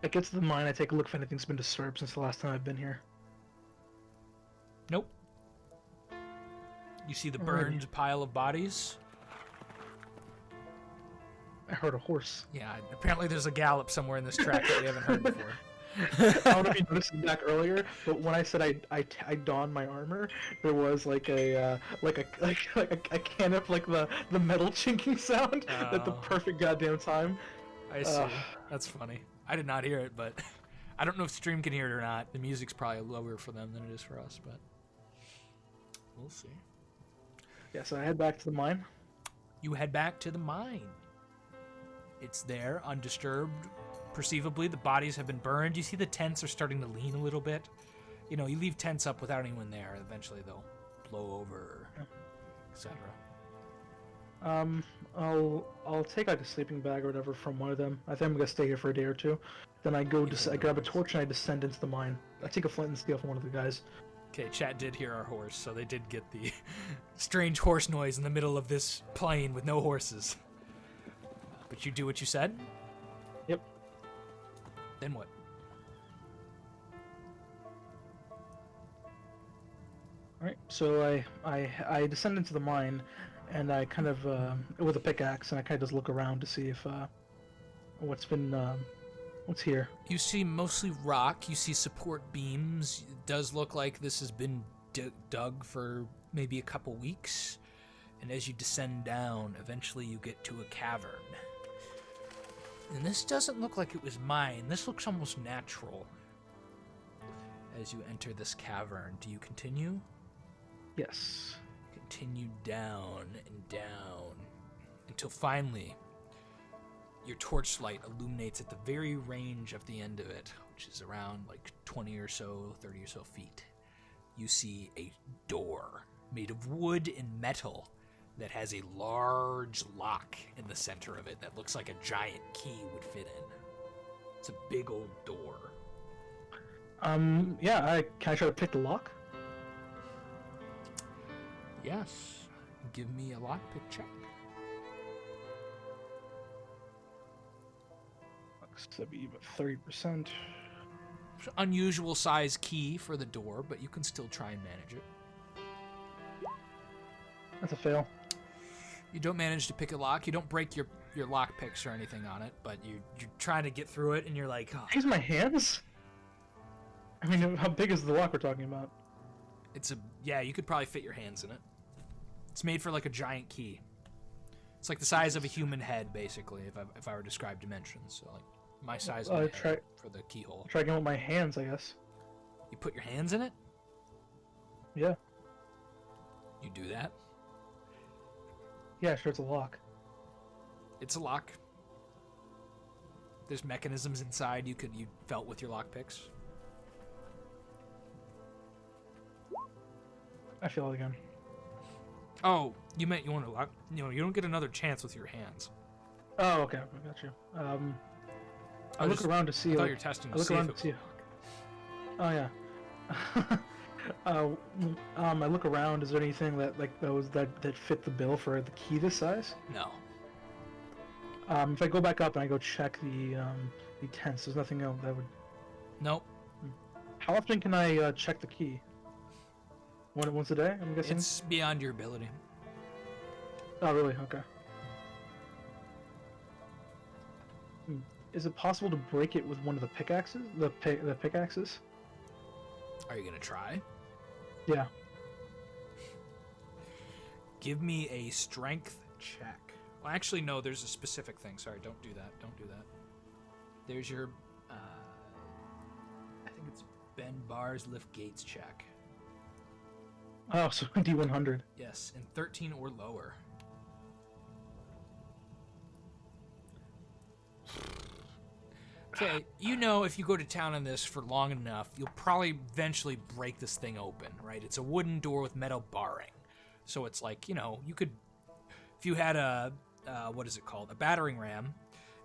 get to the mine, I take a look if anything's been disturbed since the last time I've been here. Nope. You see the burned pile of bodies? I heard a horse. Yeah, apparently there's a gallop somewhere in this track that we haven't heard before. I don't know if you noticed it back earlier, but when I said I donned my armor, there was like a can of like the metal chinking sound at the perfect goddamn time. I see. That's funny. I did not hear it, but I don't know if stream can hear it or not. The music's probably lower for them than it is for us, but we'll see. Yeah, so I head back to the mine. You head back to the mine. It's there, undisturbed. Perceivably, the bodies have been burned. You see the tents are starting to lean a little bit. You know, you leave tents up without anyone there. Eventually, they'll blow over, etc. I'll take like a sleeping bag or whatever from one of them. I think I'm gonna stay here for a day or two. Then I grab a torch and I descend into the mine. I take a flint and steel from one of the guys. Okay, chat did hear our horse, so they did get the strange horse noise in the middle of this plain with no horses. But you do what you said? Yep. Then what? Alright, so I descend into the mine, and I kind of, with a pickaxe, and I kind of just look around to see if, what's here. You see mostly rock, you see support beams. It does look like this has been dug for maybe a couple weeks. And as you descend down, eventually you get to a cavern. And this doesn't look like it was mined. This looks almost natural. As you enter this cavern, do you continue? Yes. Continue down and down until finally your torchlight illuminates at the very range of the end of it, which is around like 20 or so, 30 or so feet. You see a door made of wood and metal that has a large lock in the center of it that looks like a giant key would fit in. It's a big old door. Yeah, can I try to pick the lock? Yes. Give me a lockpick check. That'd be about 30%. Unusual size key for the door, but you can still try and manage it. That's a fail. You don't manage to pick a lock. You don't break your your lock picks or anything on it, but you're trying to get through it, and you're like, oh. Use my hands? I mean, how big is the lock we're talking about? Yeah, you could probably fit your hands in it. It's made for like a giant key. It's like the size of a human head, basically, if I were to describe dimensions. So like my size of my head for the keyhole. Try again with my hands, I guess. You put your hands in it? Yeah. You do that? Yeah, sure, it's a lock. It's a lock. There's mechanisms inside you felt with your lock picks. I feel it again. Oh, you meant you want to lock? You know, you don't get another chance with your hands. Oh, okay, I got you. I look around to see. I thought you were testing to see if it was a lock. Oh yeah. I look around. Is there anything that that fit the bill for the key this size? No. If I go back up and I go check the tents, there's nothing else that would. Nope. How often can I check the key? Once a day, I'm guessing? It's beyond your ability. Oh, really? Okay. Is it possible to break it with one of the pickaxes? The pickaxes? Are you gonna try? Yeah. Give me a strength check. Well, actually, no. There's a specific thing. Sorry, don't do that. Don't do that. There's your, I think it's bend bars, lift gates check. Oh, so D100. Yes, and 13 or lower. Okay, you know if you go to town on this for long enough, you'll probably eventually break this thing open, right? It's a wooden door with metal barring. So it's like, you know, you could, if you had a, what is it called? A battering ram,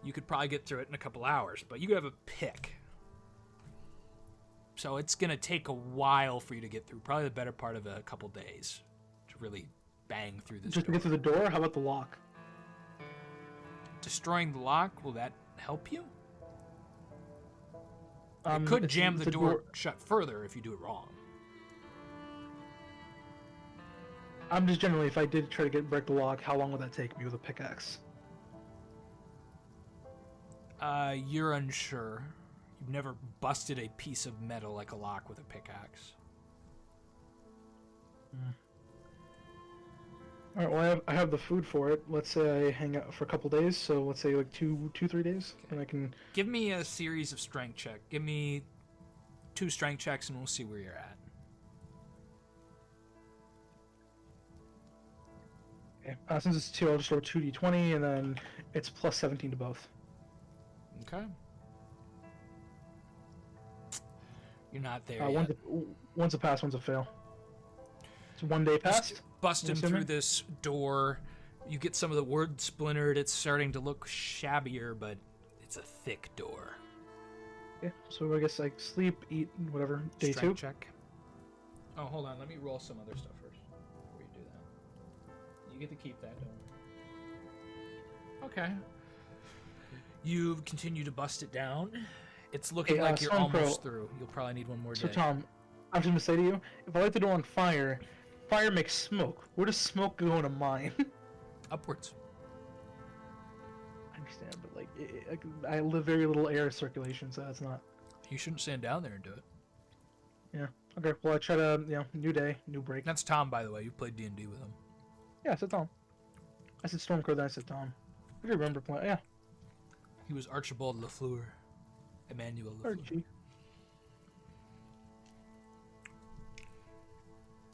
you could probably get through it in a couple hours, but you have a pick. So it's going to take a while for you to get through, probably the better part of a couple days to really bang through this Just door. to get through the door? How about the lock? Destroying the lock, will that help you? It could jam the door shut further if you do it wrong. I'm just generally, if I did try to break the lock, how long would that take me with a pickaxe? You're unsure. You've never busted a piece of metal like a lock with a pickaxe. Alright, well, I have the food for it. Let's say I hang out for a couple days, so let's say like 3 days, and I can... Give me a series of strength check. Give me 2 strength checks and we'll see where you're at. Okay. Since it's 2, I'll just roll 2d20, and then it's plus 17 to both. Okay. You're not there yet. One's a pass, one's a fail. It's 1 day past. Busting through this door, you get some of the wood splintered. It's starting to look shabbier, but it's a thick door. Yeah, so I guess I sleep, eat, whatever. Day Strength 2. check. Oh, hold on. Let me roll some other stuff first before you do that. You get to keep that, don't you? Okay. You continue to bust it down. It's looking like you're almost through. You'll probably need one more day. So, Tom, I'm just going to say to you, if I light the door on fire, fire makes smoke. Where does smoke go in a mine? Upwards. I understand, but like, I live very little air circulation, so that's not... You shouldn't stand down there and do it. Yeah. Okay, well, I try to, new day, new break. That's Tom, by the way. You've played D&D with him. Yeah, I said Tom. I said Stormcrow, then I said Tom. I do remember playing, yeah. He was Archibald Lafleur. Emmanuel Lafleur. Archie.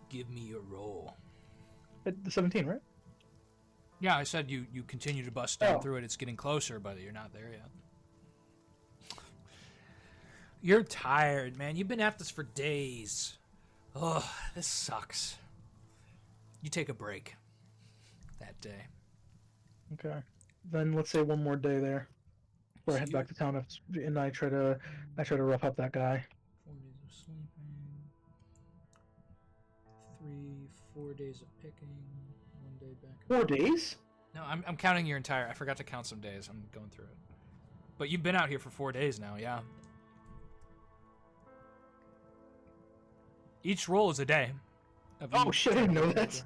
Give me your roll. At the 17, right? Yeah, I said you continue to bust down through it. It's getting closer, but you're not there yet. You're tired, man. You've been at this for days. Ugh, this sucks. You take a break that day. Okay. Then let's say one more day there. Before I head back to town, and I try to rough up that guy. 4 days of sleeping. 4 days of picking. 1 day back. 4 days? No, I'm counting your entire... I forgot to count some days. I'm going through it. But you've been out here for 4 days now, yeah. Each roll is a day. Oh shit, I didn't know that.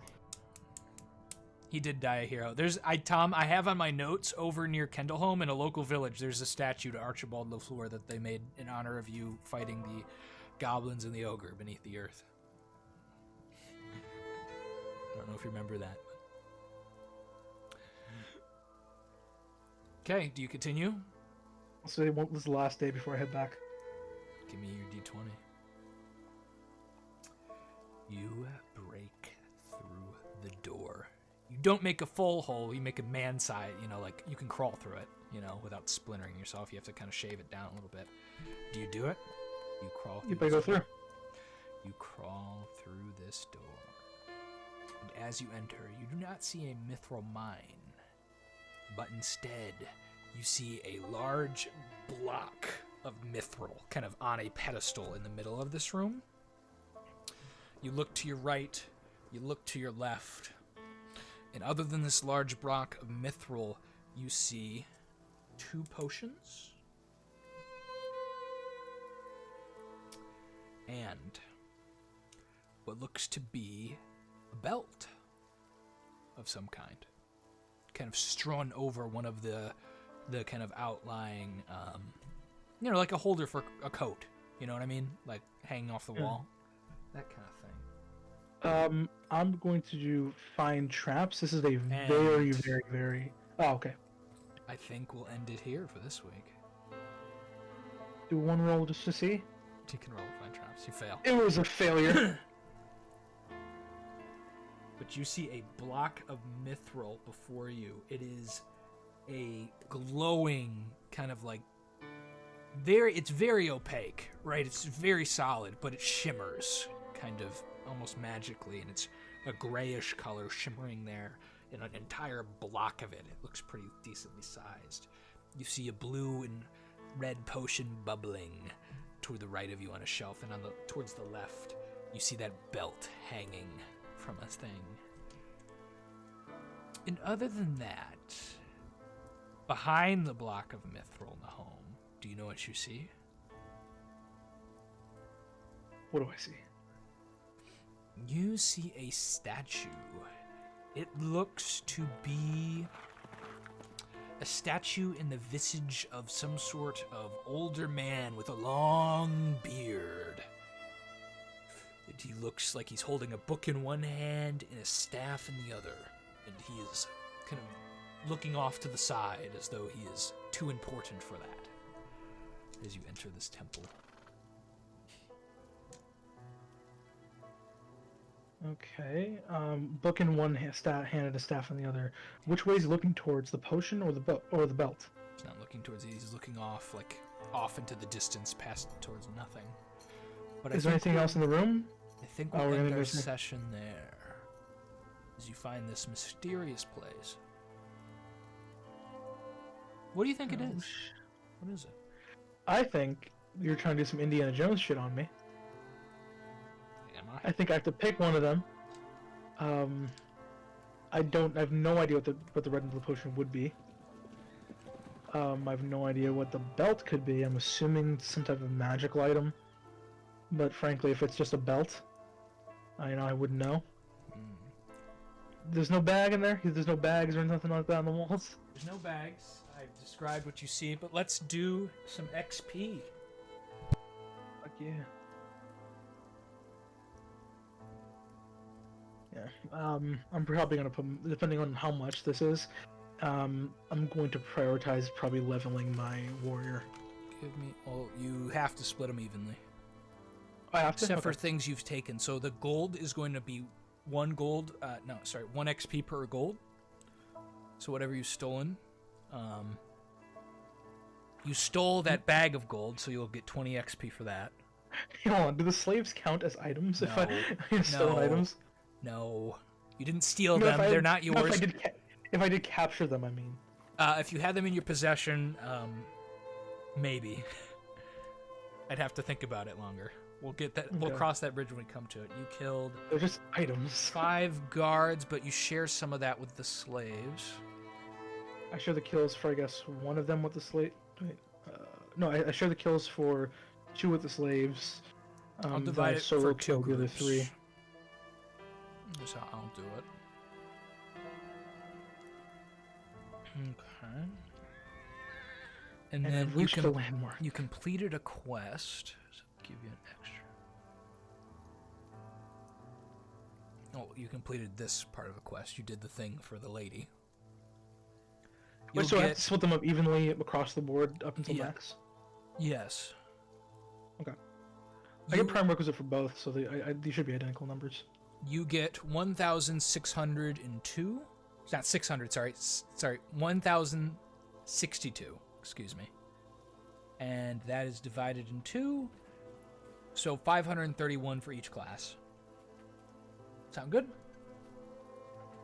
He did die a hero. Tom, I have on my notes over near Kendallholm in a local village, there's a statue to Archibald LaFleur that they made in honor of you fighting the goblins and the ogre beneath the earth. I don't know if you remember that. Okay, do you continue? So this is the last day before I head back. Give me your D20. You break through the door. You don't make a full hole, you make a man side, like you can crawl through it, without splintering yourself. You have to kind of shave it down a little bit. Do you do it? You crawl through. You better go through. You crawl through this door. And as you enter, you do not see a mithril mine, but instead, you see a large block of mithril kind of on a pedestal in the middle of this room. You look to your right, you look to your left, and other than this large block of mithril, you see 2 potions and what looks to be a belt of some kind of strewn over one of the kind of outlying, like a holder for a coat, you know what I mean? Like hanging off the wall, that kind of thing. I'm going to find traps. This is a very, very, very... Oh, okay. I think we'll end it here for this week. Do one roll just to see? You can roll to find traps. You fail. It was a failure. But you see a block of mithril before you. It is a glowing kind of like... It's very opaque, right? It's very solid, but it shimmers kind of almost magically, and it's a grayish color shimmering there in an entire block of it. It looks pretty decently sized. You see a blue and red potion bubbling toward the right of you on a shelf, and towards the left, you see that belt hanging from a thing. And other than that, behind the block of mithril in the home, do you know what you see? What do I see? You see a statue. It looks to be a statue in the visage of some sort of older man with a long beard. He looks like he's holding a book in one hand and a staff in the other. And he is kind of looking off to the side as though he is too important for that as you enter this temple. Okay. Book in one hand and a staff in the other. Which way is he looking towards? The potion or the belt? He's not looking towards it. He's looking off into the distance, past towards nothing. But is there anything else in the room? I think we'll end our session there. As you find this mysterious place. What do you think it is? What is it? I think you're trying to do some Indiana Jones shit on me. Am I think I have to pick one of them. I have no idea what the red and blue potion would be. I have no idea what the belt could be. I'm assuming some type of magical item. But frankly, if it's just a belt, I wouldn't know. There's no bag in there? There's no bags or nothing like that on the walls? There's no bags. I've described what you see, but let's do some XP. Fuck yeah. Yeah, I'm probably going to put, depending on how much this is, I'm going to prioritize probably leveling my warrior. You have to split them evenly. I have to? Except for things you've taken. So the gold is going to be 1 XP per gold. So whatever you've stolen. You stole that bag of gold, so you'll get 20 XP for that. Hold on, do the slaves count as items if I stole items? No. You didn't steal them, they're not yours. If I did capture them, I mean. If you had them in your possession, maybe. I'd have to think about it longer. We'll get that. Okay. We'll cross that bridge when we come to it. You killed... They're just items. 5 guards, but you share some of that with the slaves. I share the kills for, I guess, one of them with the slave... no, I share the kills for 2 with the slaves. I'll divide it for 2 kill the other 3. That's how I'll do it. Okay. And And then I've reached the landmark. you completed a quest. So I'll give you an extra. Oh, you completed this part of a quest. You did the thing for the lady. Wait, so I have to split them up evenly across the board up until max? Yes. Okay. I get prime requisite for both, so these should be identical numbers. You get 1,602. It's not 600, sorry. 1,062, excuse me. And that is divided in two. So 531 for each class. Sound good?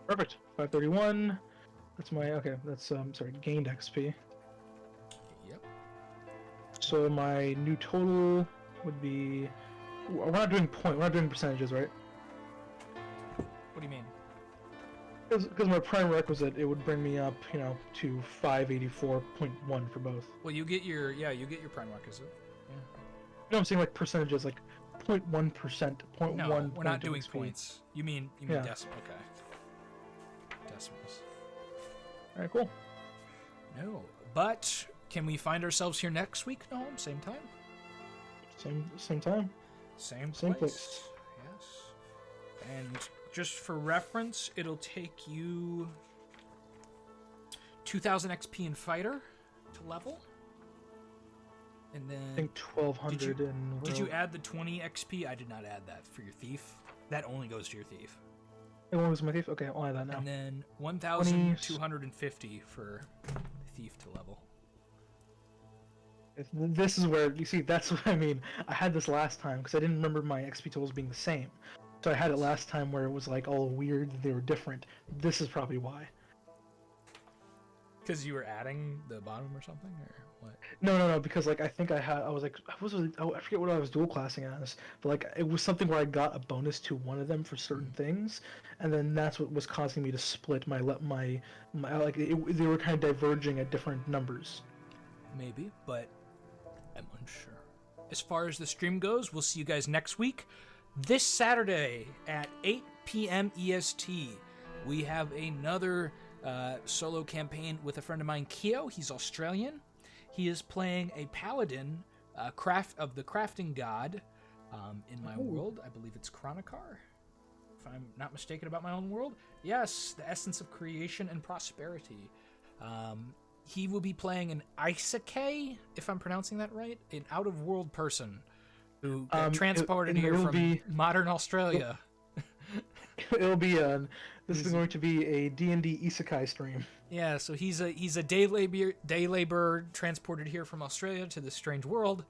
Perfect. 531. That's my, okay, that's, sorry, gained XP. Yep. So my new total would be, we're not doing percentages, right? What do you mean? Because my prime requisite, it would bring me up, to 584.1 for both. Well, you get your prime requisite. Yeah. No, I'm saying like percentages, like 0.1%, 0.1. No, we're not point doing of XP. points. You mean Yeah. decimal? Okay. Decimals. All right, cool. No, but can we find ourselves here next week? No, same time. Same time. Same Same place. Yes. And just for reference, it'll take you 2,000 XP in fighter to level. And then I think 1,200 in. Did you add the 20 XP? I did not add that for your thief. That only goes to your thief. It was my thief? Okay, I'll add that now. And then 1,250 for thief to level. This is where, you see, that's what I mean. I had this last time, because I didn't remember my XP totals being the same. So I had it last time where it was like all weird, they were different. This is probably why. Because you were adding the bottom or something, or what? No, because like I think I forget what I was dual classing as, but like it was something where I got a bonus to one of them for certain things, and then that's what was causing me to split my like they were kind of diverging at different numbers. Maybe, but I'm unsure. As far as the stream goes, we'll see you guys next week. This Saturday at 8 p.m. EST, we have another solo campaign with a friend of mine, Keo. He's Australian. He is playing a paladin, of the crafting god in my world. I believe it's Chronocar, if I'm not mistaken about my own world. Yes, the essence of creation and prosperity. He will be playing an Isake, if I'm pronouncing that right, an out-of-world person who got transported here from modern Australia. It'll be this is going to be a D&D isekai stream. Yeah, so he's a day laborer transported here from Australia to this strange world.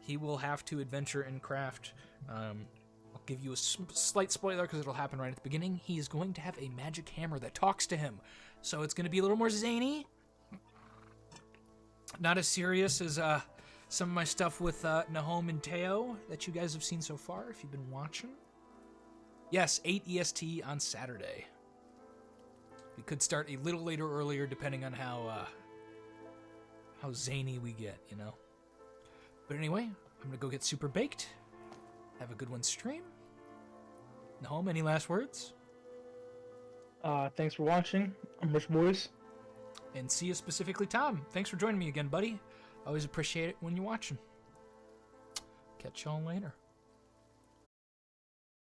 He will have to adventure and craft. I'll give you a slight spoiler because it'll happen right at the beginning. He is going to have a magic hammer that talks to him, so it's going to be a little more zany. Not as serious as some of my stuff with Nahom and Teo that you guys have seen so far, if you've been watching. Yes, 8 EST on Saturday. We could start a little later or earlier, depending on how zany we get, you know. But anyway, I'm going to go get super baked. Have a good one stream. Nahom, any last words? Thanks for watching. I'm Rich Boys. And see you specifically, Tom. Thanks for joining me again, buddy. Always appreciate it when you're watching. Catch y'all later.